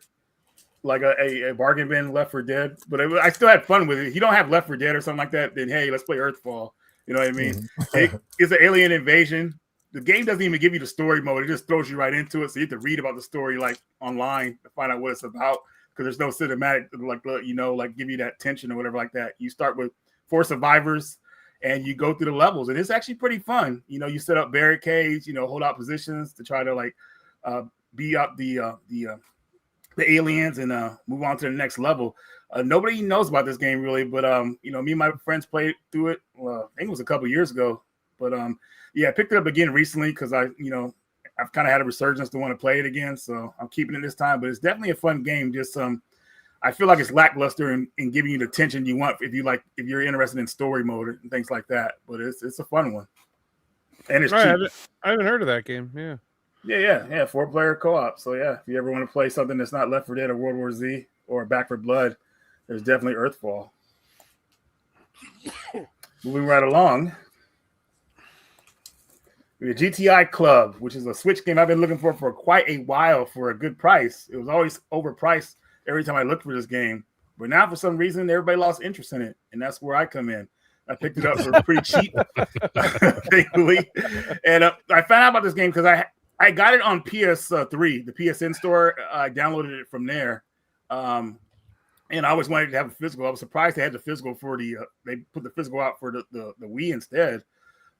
like a bargain bin Left 4 Dead. But I still had fun with it. If you don't have Left 4 Dead or something like that, then hey, let's play Earthfall. You know what I mean? It's an alien invasion. The game doesn't even give you the story mode. It just throws you right into it. So you have to read about the story like online to find out what it's about because there's no cinematic like give you that tension or whatever like that. You start with 4 survivors and you go through the levels, and it's actually pretty fun. You know, you set up barricades, hold out positions to try to like beat up the aliens and move on to the next level. Nobody knows about this game really, but me and my friends played through it. Well, I think it was a couple years ago, but I picked it up again recently because I've kind of had a resurgence to want to play it again, so I'm keeping it this time. But it's definitely a fun game. Just I feel like it's lackluster in giving you the tension you want if you're interested in story mode and things like that. But it's a fun one, and it's cheap. I haven't heard of that game. Yeah. 4-player co-op. So yeah, if you ever want to play something that's not Left 4 Dead or World War Z or Back 4 Blood, there's definitely Earthfall. Moving right along. We have GTI Club, which is a Switch game I've been looking for quite a while for a good price. It was always overpriced every time I looked for this game. But now, for some reason, everybody lost interest in it, and that's where I come in. I picked it up for pretty cheap, thankfully. And I found out about this game because I got it on PS3, the PSN store. I downloaded it from there. And I always wanted to have a physical. I was surprised they had the physical for they put the physical out for the Wii instead.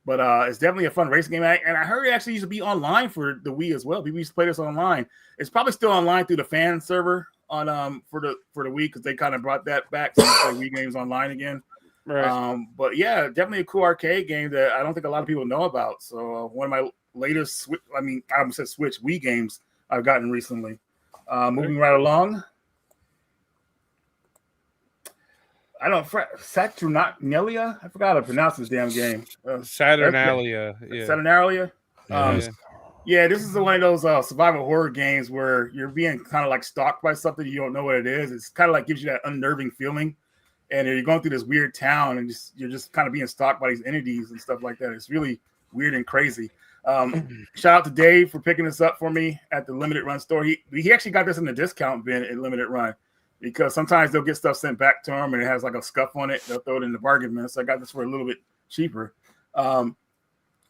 But it's definitely a fun racing game. And I heard it actually used to be online for the Wii as well. People used to play this online. It's probably still online through the fan server on for the Wii because they kind of brought that back to play Wii games online again. Right. But yeah, definitely a cool arcade game that I don't think a lot of people know about. So one of my latest I almost said Switch Wii games I've gotten recently. Moving right along. I don't Saturnalia. I forgot how to pronounce this damn game. Saturnalia. Yeah. Saturnalia. Yeah. This is one of those survival horror games where you're being kind of like stalked by something you don't know what it is. It's kind of like gives you that unnerving feeling, and you're going through this weird town, and you're just kind of being stalked by these entities and stuff like that. It's really weird and crazy. Shout out to Dave for picking this up for me at the Limited Run store. He actually got this in the discount bin at Limited Run, because sometimes they'll get stuff sent back to them and it has like a scuff on it. They'll throw it in the bargain bin. So I got this for a little bit cheaper. I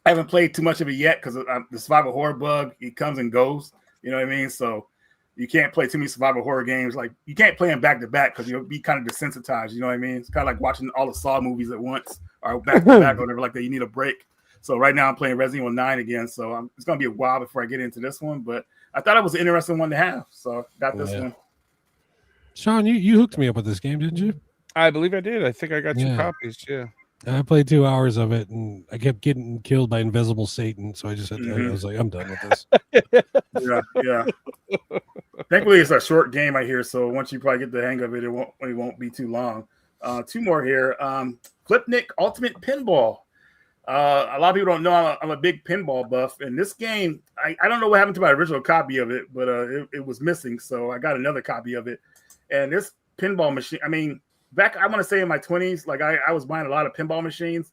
haven't played too much of it yet because the survival horror bug, it comes and goes. You know what I mean? So you can't play too many survival horror games. Like, you can't play them back to back because you'll be kind of desensitized. You know what I mean? It's kind of like watching all the Saw movies at once or back to back or whatever like that. You need a break. So right now I'm playing Resident Evil 9 again. So it's going to be a while before I get into this one. But I thought it was an interesting one to have. So got this one. Sean, you hooked me up with this game, didn't you? I believe I did. I think I got 2 copies. Yeah. I played 2 hours of it, and I kept getting killed by Invisible Satan. So I just had I was like, I'm done with this. Yeah. Thankfully, it's a short game, I hear. So once you probably get the hang of it, it won't be too long. 2 more here. Flipnik Ultimate Pinball. A lot of people don't know I'm a big pinball buff, and this game, I don't know what happened to my original copy of it, but it was missing, so I got another copy of it. And this pinball machine, I mean, back, I want to say in my 20s, like I was buying a lot of pinball machines,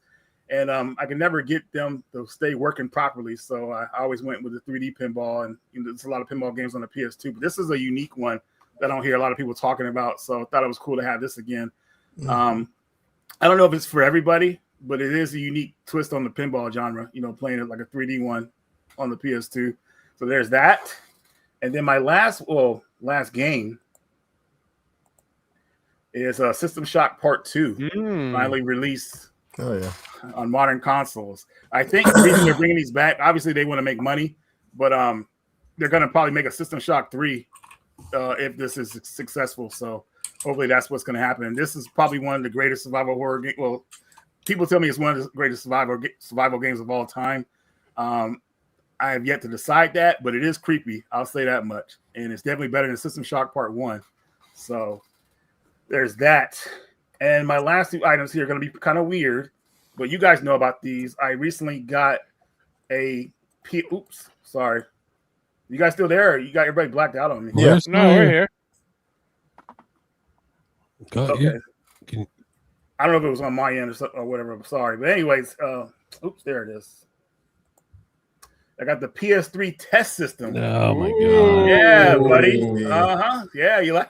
and I could never get them to stay working properly, so I always went with the 3D pinball, and there's a lot of pinball games on the PS2, but this is a unique one that I don't hear a lot of people talking about, so I thought it was cool to have this again. I don't know if it's for everybody, but it is a unique twist on the pinball genre, playing it like a 3D one on the PS2. So there's that. And then my last game is System Shock Part 2, finally released on modern consoles. I think the reason they're bringing these back, obviously they want to make money, but they're going to probably make a System Shock 3 if this is successful. So hopefully that's what's going to happen. And this is probably one of the greatest survival horror games. Well, people tell me it's one of the greatest survival games of all time. I have yet to decide that, but it is creepy. I'll say that much. And it's definitely better than System Shock Part 1. So there's that. And my last 2 items here are going to be kind of weird, but you guys know about these. I recently got oops, sorry. You guys still there? Or you got everybody blacked out on me? Yes. No, we're here. Okay. I don't know if it was on my end or whatever. I'm sorry. But anyways, oops, there it is. I got the PS3 test system. Oh, my God. Yeah, buddy. Yeah, you like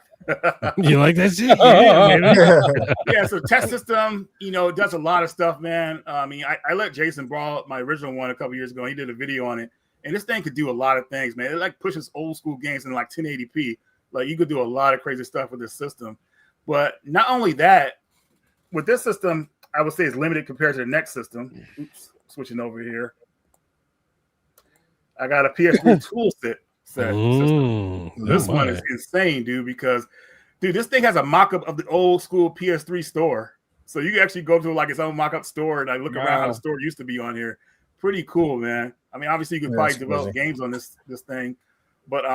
You like that shit? Yeah, yeah, so test system, it does a lot of stuff, man. I mean, I let Jason borrow my original one a couple years ago. He did a video on it. And this thing could do a lot of things, man. It like pushes old school games in like 1080p. Like, you could do a lot of crazy stuff with this system. But not only that, with this system, I would say it's limited compared to the next system. Oops, switching over here. I got a PS3 tool set system. This one is insane, dude, because, this thing has a mock-up of the old school PS3 store. So you can actually go to like its own mock-up store and I look around how the store used to be on here. Pretty cool, man. I mean, obviously you could probably develop games on this thing. But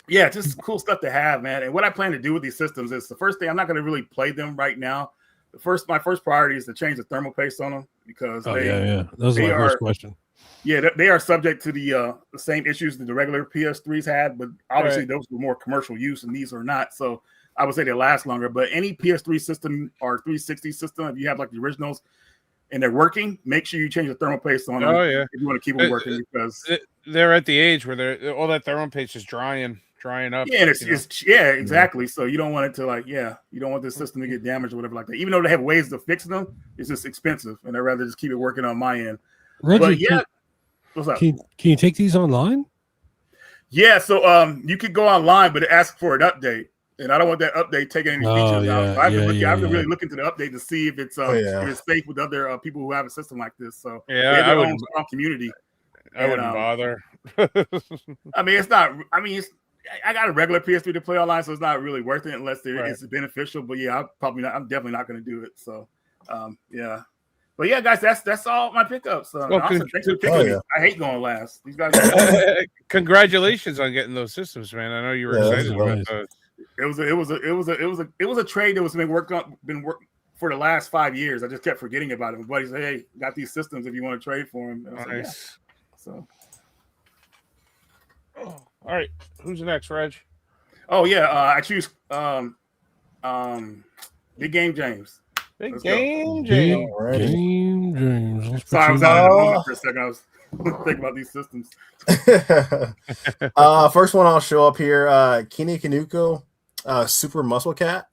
yeah, just cool stuff to have, man. And what I plan to do with these systems is, the first thing, I'm not going to really play them right now. My first priority is to change the thermal paste on them, because that was my first question. Yeah, they are subject to the same issues that the regular PS3s had, but obviously those were more commercial use and these are not. So I would say they last longer. But any PS3 system or 360 system, if you have like the originals and they're working, make sure you change the thermal paste on them if you want to keep them working, because they're at the age where all that thermal paste is drying up. Yeah, and exactly. So you don't want it to you don't want the system to get damaged or whatever like that. Even though they have ways to fix them, it's just expensive, and I'd rather just keep it working on my end. Reggie, but yeah, what's up? Can you take these online? Yeah, so you could go online, but it asks for an update, and I don't want that update taking any features out. So I have to really look into the update to see if it's if it's safe with other people who have a system like this. So they have their own strong community. I wouldn't bother. I mean, it's not. I mean, I got a regular PS3 to play online, so it's not really worth it unless it's beneficial. But yeah, I'm definitely not going to do it. So yeah. But yeah, guys, that's all my pickups. Thanks for picking me. I hate going last. These guys. Congratulations on getting those systems, man. I know you were excited about those. It was a trade that was been worked for the last 5 years. I just kept forgetting about it. My buddy said, "Hey, got these systems if you want to trade for them." And I was like, yeah. So, all right, who's next, Reg? Oh yeah, I choose Big Game James. Big Game James. Sorry, I was out of the moment for a second. I was thinking about these systems. First one I'll show up here. Kini Kanuko, Super Muscle Cat.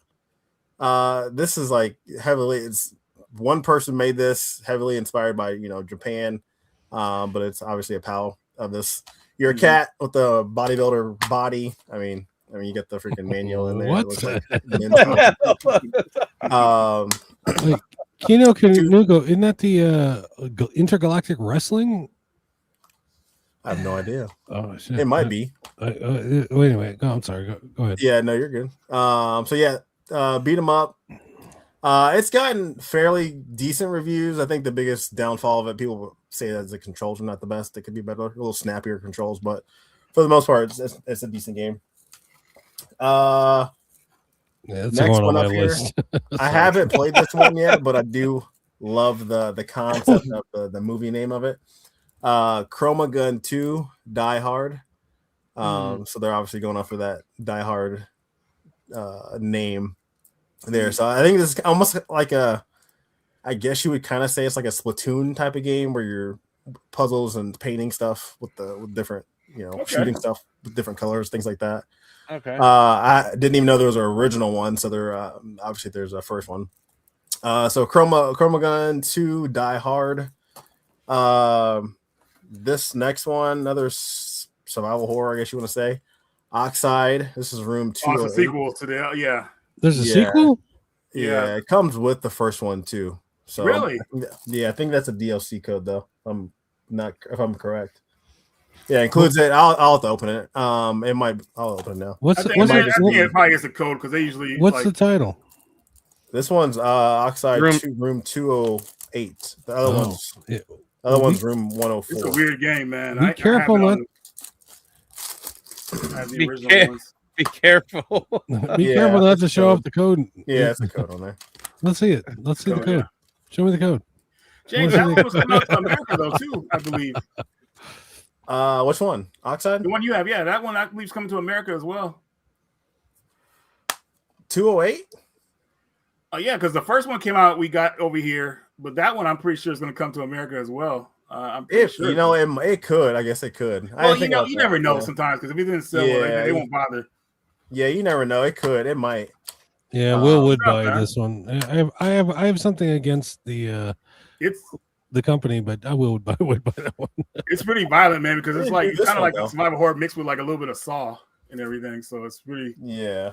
This is like heavily. It's one person made this, heavily inspired by Japan, but it's obviously a pal of this. You're a cat with a bodybuilder body. I mean, you get the freaking manual in there. What? It looks like Wait, Kino Kanuko, isn't that the intergalactic wrestling? I have no idea. Oh shit! It might be. Wait a minute. I'm sorry. Go ahead. Yeah, no, you're good. So yeah, beat 'em up. It's gotten fairly decent reviews. I think the biggest downfall of it, people say that the controls are not the best. It could be better, a little snappier controls, but for the most part, it's a decent game. Yeah, that's next one one on up my here. list. I haven't played this one yet, but I do love the concept of the movie name of it. Chroma Gun 2 Die Hard. So they're obviously going off of that Die Hard name there. So I think this is almost like I guess you would kind of say it's like a Splatoon type of game where you're puzzles and painting stuff with different, shooting stuff with different colors, things like that. Okay. I didn't even know there was an original one, so there obviously there's a first one. So Chroma Gun 2 Die Hard. This next one, another survival horror, I guess you want to say. Oxide. This is room 2. Oh, it's a sequel to the There's a sequel? Yeah, it comes with the first one too. So really? I think that's a DLC code though. If I'm correct. Yeah, it includes it. I'll have to open it. I'll open it now. I think it probably is a code because they usually. What's the title? This one's Oxide room 208. The other one's room 104. It's a weird game, man. Be careful, man. Be careful. Be careful not to show off the code. Yeah, it's the code on there. Let's see it. Let's see the code. Show me the code. James, that one was coming out to America though too, I believe. Which one? Oxide? The one you have, yeah. That one I believe is coming to America as well. 208? Oh yeah, because the first one came out, we got over here, but that one I'm pretty sure is going to come to America as well. I'm pretty sure. It could. I guess it could. Well, you never know sometimes because if it didn't sell, they won't bother. Yeah, you never know. It could. It might. Yeah, Will would buy this one. I have something against the company, but I would buy that one. It's pretty violent, man, because it's like kind of like a survival horror mixed with like a little bit of Saw and everything. So it's pretty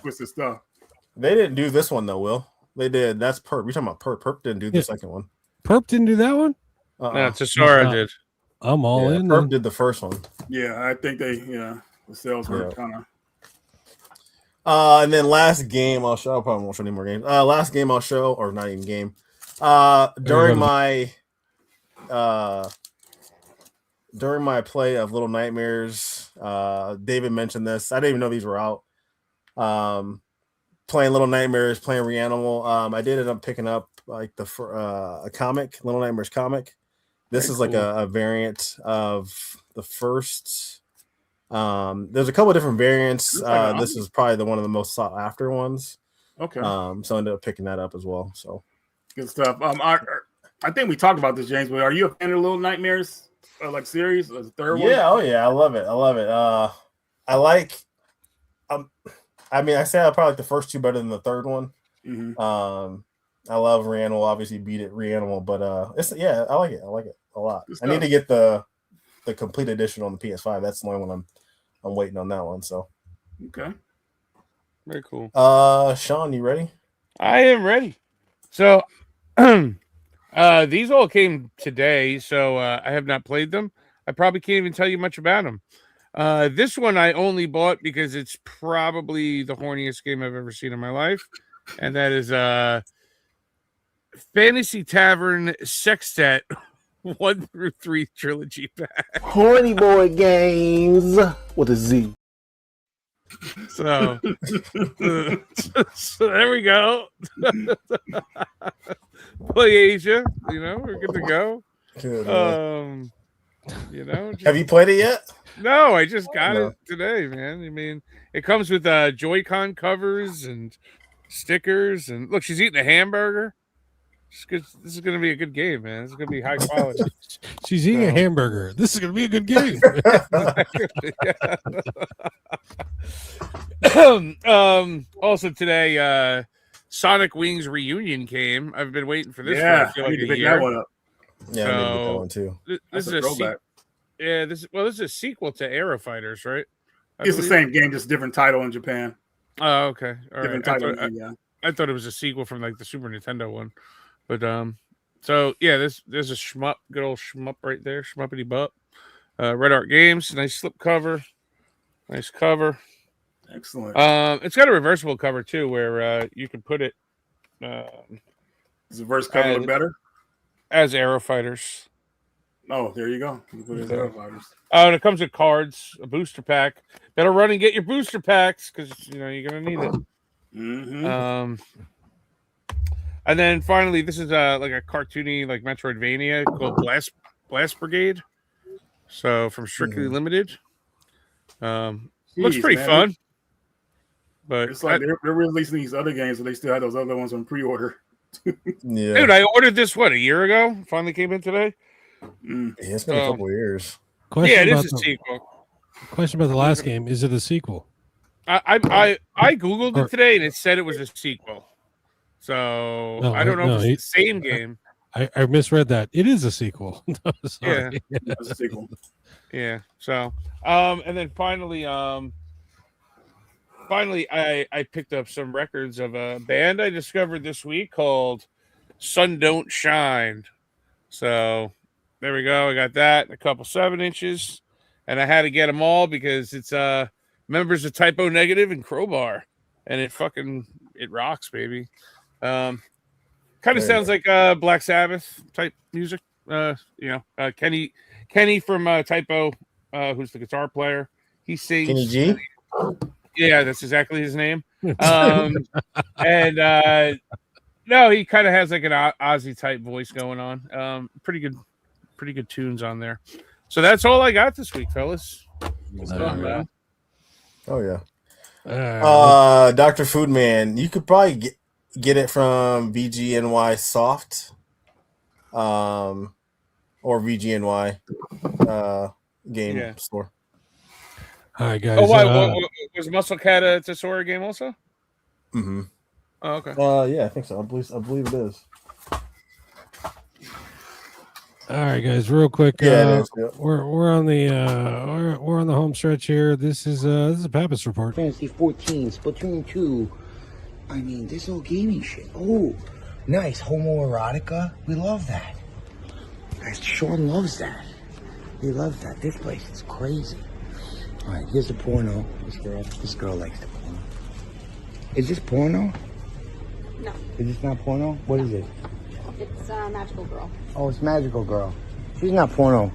twisted stuff. They didn't do this one though, Will. They did. That's Perp. You're talking about Perp. Perp didn't do the second one. Perp didn't do that one? No, Tesora did. I'm all in. Perp did the first one. Yeah, I think the sales were kind of. And then last game I'll show. I probably won't show any more games. Last game I'll show, or not even game. During my play of Little Nightmares, David mentioned this. I didn't even know these were out. Playing Little Nightmares, playing Reanimal. I did end up picking up like a comic, Little Nightmares comic. This is like a variant of the first. There's a couple of different variants. This is probably one of the most sought after ones. Okay. So I ended up picking that up as well. So good stuff. I think we talked about this, James. But are you a fan of Little Nightmares like series? The third one? Yeah. Oh yeah. I love it. I like. I mean, I say I probably like the first two better than the third one. Mm-hmm. I love Reanimal. Obviously, beat it Reanimal, but I like it. I like it a lot. I need to get the complete edition on the PS5. That's the only one I'm waiting on that one. So okay, very cool. Sean, you ready? I am ready. So these all came today, so I have not played them. I probably can't even tell you much about them. This one I only bought because it's probably the horniest game I've ever seen in my life, and that is Fantasy Tavern Sextet 1 through 3 trilogy pack. Horny boy games with a Z. So, so there we go. Play Asia, we're good to go. Good, Have you played it yet? No, I just got it today, man. I mean, it comes with Joy-Con covers and stickers, and look, she's eating a hamburger. This is going to be a good game, man. This is going to be high quality. She's eating a hamburger. This is going to be a good game. Also today, Sonic Wings Reunion came. I've been waiting for this for I feel I like need to a pick year. that one up. Yeah, I need to get that one too. This is a throwback. this is a sequel to Aero Fighters, right? It's the same game, just different title in Japan. Oh, okay. All Different right. title, yeah. I thought it was a sequel from like the Super Nintendo one, but so yeah, there's a shmup, good old shmup right there, shmuppity butt. Red Art Games, nice slip cover, nice cover. Excellent. It's got a reversible cover too, where you can put it. Does the reverse cover look better? As Aero Fighters. Oh, there you go. You put it as Aero Fighters. Oh, and it comes with cards, a booster pack. Better run and get your booster packs because you're gonna need it. Mm-hmm. And then finally, this is like a cartoony like Metroidvania called Blast Brigade. So from Strictly Limited, looks pretty fun. But it's like they're releasing these other games, but they still have those other ones on pre-order. Yeah, dude, I ordered this a year ago. Finally came in today. Yeah, it's been a couple of years. Yeah, it is a sequel. Question about the last game: is it a sequel? I googled it today and it said it was a sequel. So I don't know if it's the same game. I misread that. It is a sequel. Yeah, it's a sequel. Yeah. So and then finally I picked up some records of a band I discovered this week called Sun Don't Shine. So there we go. I got that, a couple 7-inches, and I had to get them all because it's members of Typo Negative and Crowbar, and it rocks, baby. Kind of sounds like Black Sabbath type music. Kenny from Typo, who's the guitar player, he sings. Kenny G. Yeah, that's exactly his name. And no, he kind of has like an Ozzy type voice going on. Pretty good tunes on there. So that's all I got this week, fellas. Oh yeah. Dr. Foodman, you could probably get it from VGNY Soft, or VGNY game store. All right, guys. Oh, why? Was Muscle Cat a Tesora game also? Mm-hmm. Oh, okay. Yeah, I think so. I believe it is. All right, guys. Real quick. Yeah, we're on the we're on the home stretch here. This is a Pappas Report. Fantasy 14, Splatoon 2. I mean, this old gaming shit. Oh, nice homoerotica. We love that. Guys, Sean loves that. He loves that. This place is crazy. All right, here's the porno. This girl likes the porno. Is this porno? No. Is this not porno? What is it? It's Magical Girl. Oh, it's Magical Girl. She's not porno.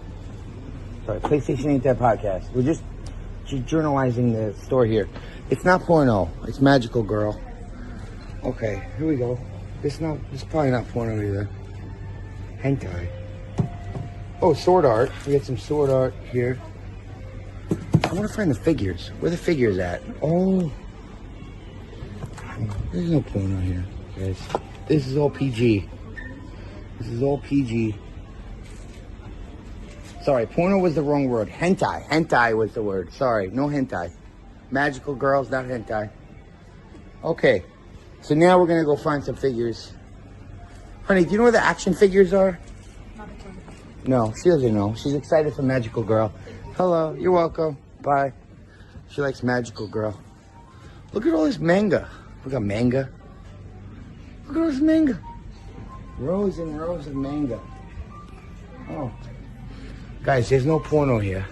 Sorry, PlayStation Ain't That podcast. She's journalizing the store here. It's not porno. It's Magical Girl. Okay, here we go. It's probably not porno either. Hentai. Oh, sword art. We got some sword art here. I want to find the figures. Where the figures at? Oh. There's no porno here, guys. This is all PG. This is all PG. Sorry, porno was the wrong word. Hentai. Hentai was the word. Sorry, no hentai. Magical girls, not hentai. Okay, so now we're going to go find some figures. Honey, do you know where the action figures are? No, she doesn't know. She's excited for Magical Girl. Hello, you're welcome. Bye. She likes Magical Girl. Look at all this manga. We got manga. Look at all this manga. Rows and rows of manga. Oh. Guys, there's no porno here.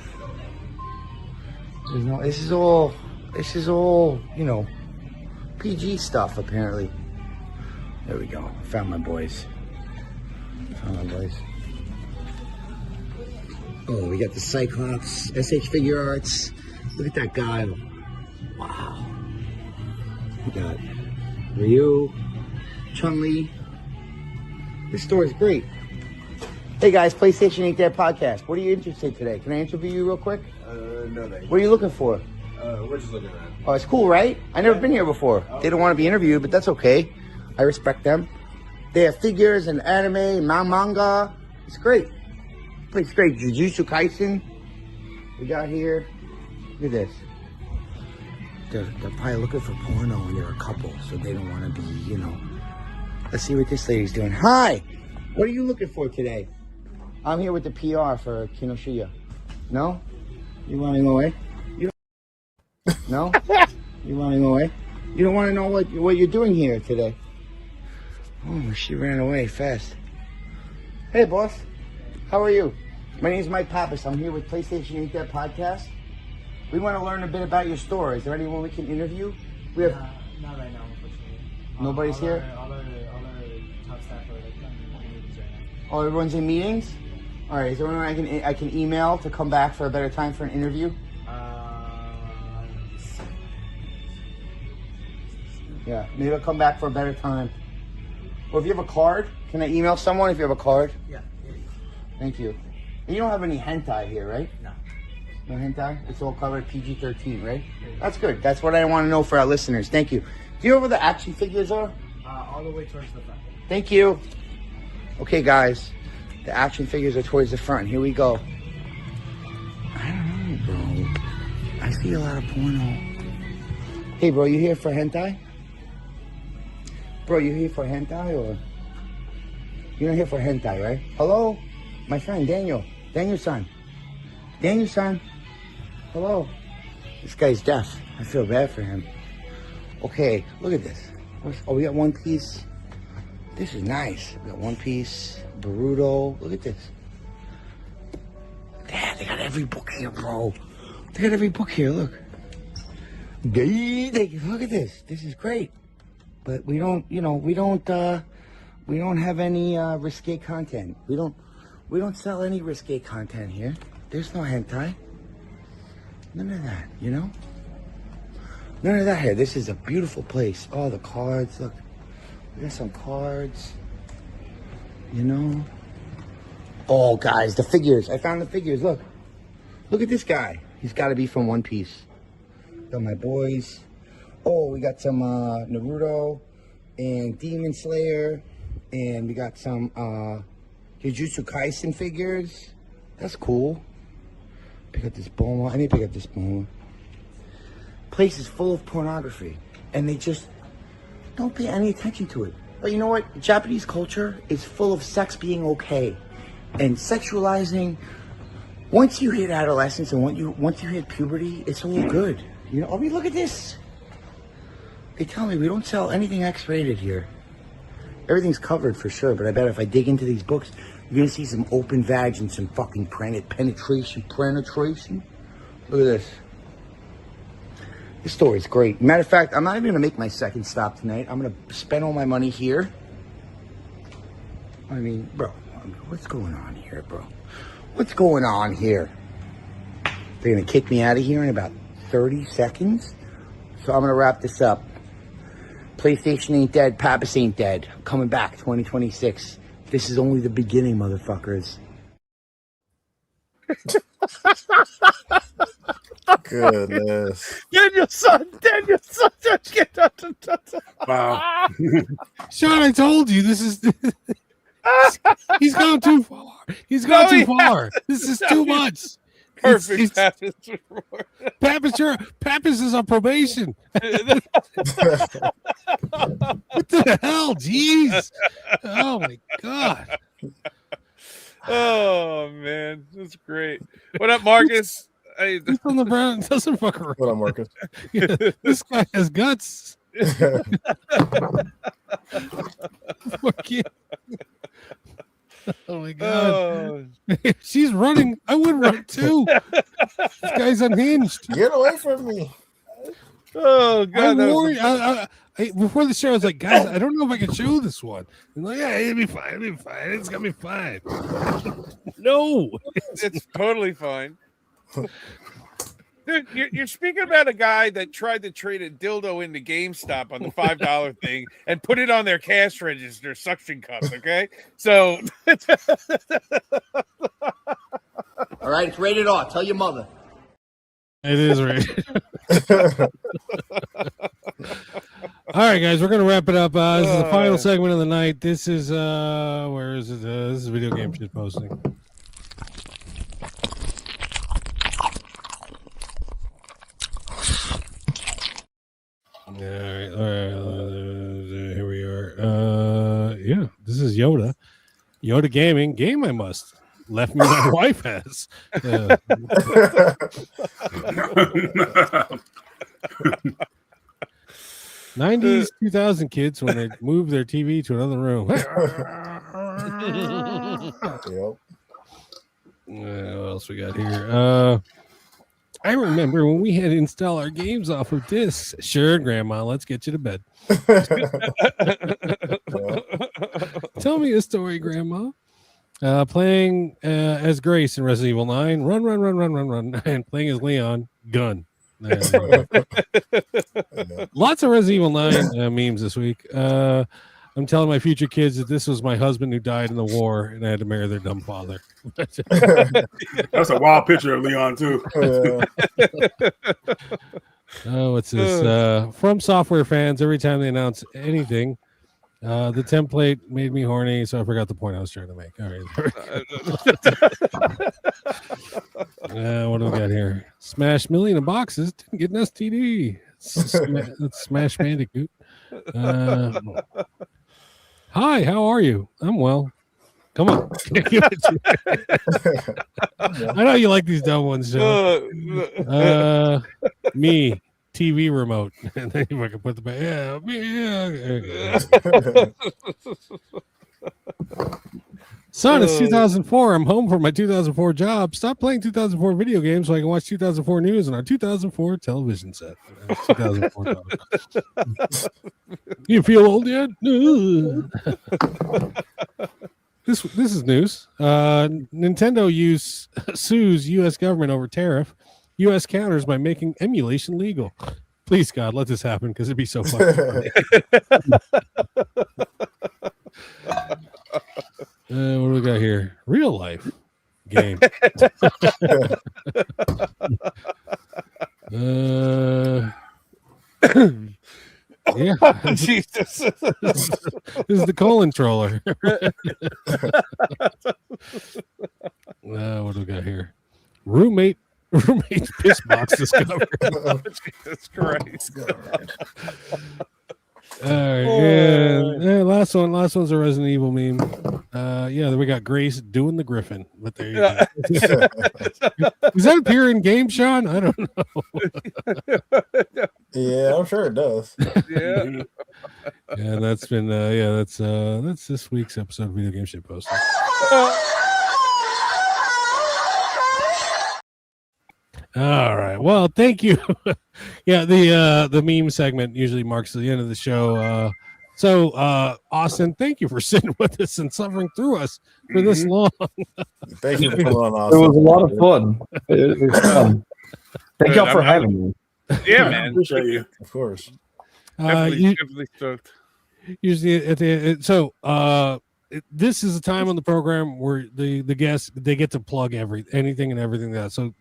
There's no, this is all, PG stuff, apparently. There we go. Found my boys. Oh, we got the Cyclops, SH Figure Arts. Look at that guy. Wow. We got Ryu, Chun-Li. This store is great. Hey guys, PlayStation Ain't Dead podcast. What are you interested in today? Can I interview you real quick? No, thank you. What are you looking for? We're just looking around. Oh, it's cool, right? I've never been here before. They don't want to be interviewed, but that's okay. I respect them. They have figures and anime and manga. It's great. It's great. Jujutsu Kaisen. We got here. Look at this. They're probably looking for porno and they're a couple, so they don't want to be, you know. Let's see what this lady's doing. Hi! What are you looking for today? I'm here with the PR for Kinoshiya. No? You running away? You don't... No? You running away? You don't want to know what you're doing here today? Oh, she ran away fast. Hey, boss. How are you? My name is Mike Pappas. I'm here with PlayStation Ain't Dead podcast. We want to learn a bit about your store. Is there anyone we can interview? We have... Not right now, unfortunately. Nobody's here? All our top staff are like in meetings right now. Oh, everyone's in meetings? All right. Is there anyone I can email to come back for a better time for an interview? Yeah, maybe I'll come back for a better time. Or if you have a card, can I email someone if you have a card? Yeah. Thank you. And you don't have any hentai here, right? No. No hentai? It's all covered PG-13, right? That's good. That's what I want to know for our listeners. Thank you. Do you know where the action figures are? All the way towards the front. Thank you. Okay, guys. The action figures are towards the front. Here we go. I don't know, bro. I see a lot of porno. Hey, bro, you here for hentai? Bro, you here for hentai or? You're not here for hentai, right? Hello? My friend, Daniel. Daniel-san. Daniel-san. Hello. This guy's deaf. I feel bad for him. Okay, look at this. Oh, we got One Piece. This is nice. We got One Piece, Boruto. Look at this. Dad, they got every book here, bro. They got every book here, look. Look at this. This is great. But we don't, you know, we don't have any risque content. We don't sell any risque content here. There's no hentai. None of that, you know? None of that here. This is a beautiful place. Oh, the cards, look. We got some cards. You know? Oh, guys, the figures. I found the figures, look. Look at this guy. He's got to be from One Piece. Got my boys. Oh, we got some Naruto and Demon Slayer. And we got some Jujutsu Kaisen figures. That's cool. Pick up this Bulma. I need to pick up this Bulma. Place is full of pornography. And they just don't pay any attention to it. But you know what? Japanese culture is full of sex being okay. And sexualizing. Once you hit adolescence and once you hit puberty, it's all good. You know, I mean, look at this. They tell me we don't sell anything X-rated here. Everything's covered for sure, but I bet if I dig into these books, you're gonna see some open vag and some fucking penetration. Look at this. This store is great. Matter of fact, I'm not even gonna make my second stop tonight. I'm gonna spend all my money here. I mean, bro, what's going on here, bro? What's going on here? They're gonna kick me out of here in about 30 seconds. So I'm gonna wrap this up. PlayStation ain't dead, Pappas ain't dead. I'm coming back 2026. This is only the beginning, motherfuckers. Goodness. Daniel-san. Wow. Sean, I told you this is he's gone too far. He's gone too far. This is too much. Perfect. Pappas is on probation. What the hell? Jeez. Oh my God. Oh man, that's great. What up, Marcus? Hey, on the Brown doesn't fuck around. What up, Marcus? Yeah, this guy has guts. Oh my God. She's running. I would run too. This guy's unhinged. Get away from me. Oh God. Before the show, I was like, guys, I don't know if I can show this one. And like, yeah, it'll be fine. It's gonna be fine. No. It's totally fine. Dude, you're speaking about a guy that tried to trade a dildo into GameStop on the $5 thing and put it on their cash register suction cups. Okay, so All right, it's rated R. Tell your mother. It is rated. All right, guys, we're gonna wrap it up. This is the final segment of the night. This is where is it? This is video game shit posting. All right, here we are. Yeah, this is Yoda. Yoda Gaming. Game I must. Left me my wife has. 90s, 2000 kids when they move their TV to another room. What else we got here? I remember when we had to install our games off of discs. Sure, Grandma, let's get you to bed. Tell me a story, Grandma. Playing as Grace in Resident Evil 9. Run. And playing as Leon. Gun. Lots of Resident Evil 9 memes this week. I'm telling my future kids that this was my husband who died in the war and I had to marry their dumb father. That's a wild picture of Leon, too. Oh, what's this? From Software fans, every time they announce anything, the template made me horny, so I forgot the point I was trying to make. All right. What do we got here? Smash million of boxes. Didn't get an STD. That's Smash Bandicoot. Hi, how are you? I'm well. Come on. I know you like these dumb ones, Joe. Me. TV remote, and then if I can put the back, Son, it's 2004. I'm home from my 2004 job. Stop playing 2004 video games so I can watch 2004 news on our 2004 television set. 2004 You feel old yet? This is news. Nintendo sues U.S. government over tariff. U.S. counters by making emulation legal. Please, God, let this happen because it'd be so fucking funny. What do we got here? Real life game. Yeah. Jesus. This is the colon troller. What do we got here? Roommate's piss box discovered. Oh, Jesus Christ. All right, yeah. Last one's a Resident Evil meme. Then we got Grace doing the Griffin. But there you go. Does that appear in game, Sean? I don't know. Yeah, I'm sure it does. Yeah. And that's been that's this week's episode of Video Game Shit Posting. All right. Well, thank you. The meme segment usually marks the end of the show. So Austin, thank you for sitting with us and suffering through us for this long. Thank you for coming on, Austin. It was a lot of fun. It was fun. Thank y'all for having me. Yeah, man. Appreciate you. Of course. Definitely stoked. Usually at the this is a time on the program where the guests they get to plug anything and everything that. So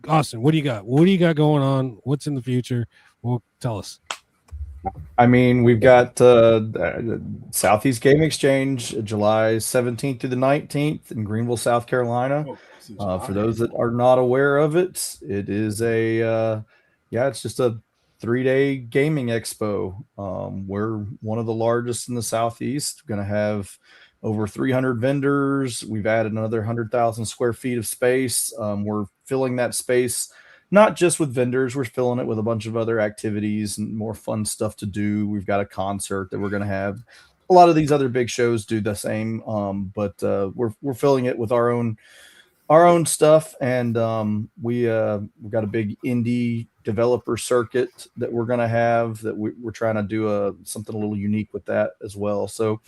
Austin, what do you got? What do you got going on? What's in the future? Well, tell us. I mean, we've got Southeast Game Exchange, July 17th through the 19th in Greenville, South Carolina. For those that are not aware of it, it is it's just a 3-day gaming expo. We're one of the largest in the Southeast. We're going to have over 300 vendors. We've added another 100,000 square feet of space. We're filling that space not just with vendors. We're filling it with a bunch of other activities and more fun stuff to do. We've got a concert that we're going to have. A lot of these other big shows do the same, but we're filling it with our own stuff, and we've got a big indie developer circuit that we're going to have that we're trying to do something a little unique with that as well. So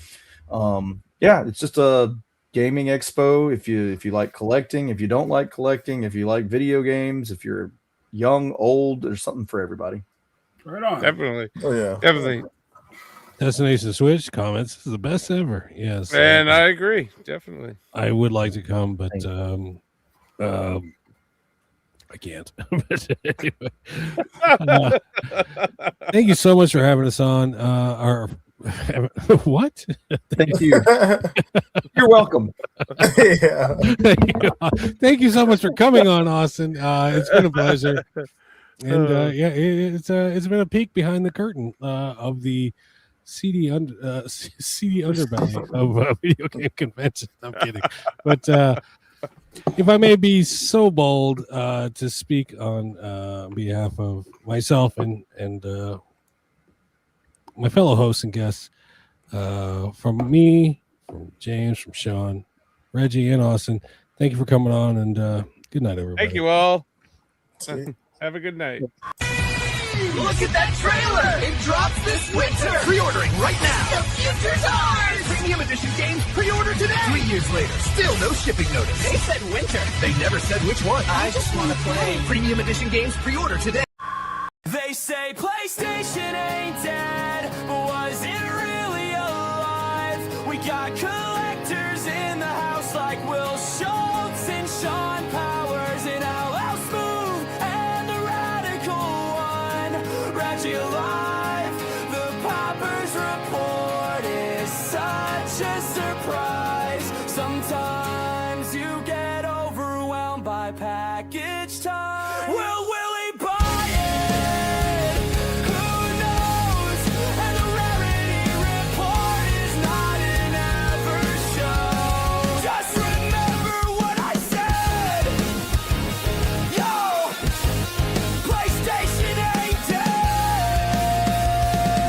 it's just a gaming expo. If you like collecting, if you don't like collecting, if you like video games, if you're young, old. There's something for everybody. Right on. Definitely. Oh yeah. Definitely. Destination Switch comments. This is the best ever. Yes. And I agree. Definitely. I would like to come, but I can't. But anyway, thank you so much for having us on. What? Thank you. You're welcome. Yeah. Thank you so much for coming on, Austin. It's been a pleasure. And it's been a peek behind the curtain of the seedy underbelly of video game convention. I'm kidding, but if I may be so bold to speak on behalf of myself and my fellow hosts and guests, from me, from James, from Sean, Reggie, and Austin, thank you for coming on, and good night, everybody. Thank you all. Have a good night. Look at that trailer! It drops this winter! Pre-ordering right now! The future's ours! Premium edition games pre-order today! 3 years later, still no shipping notice. They said winter. They never said which one. I just want to play. Premium edition games pre-order today. They say PlayStation ain't dead, but was it really alive? We got collectors in the house like Will Schultz and Sean Powers and LL Smooth and the Radical One. Reggie Alive, the Pappas Report is such a surprise. Sometimes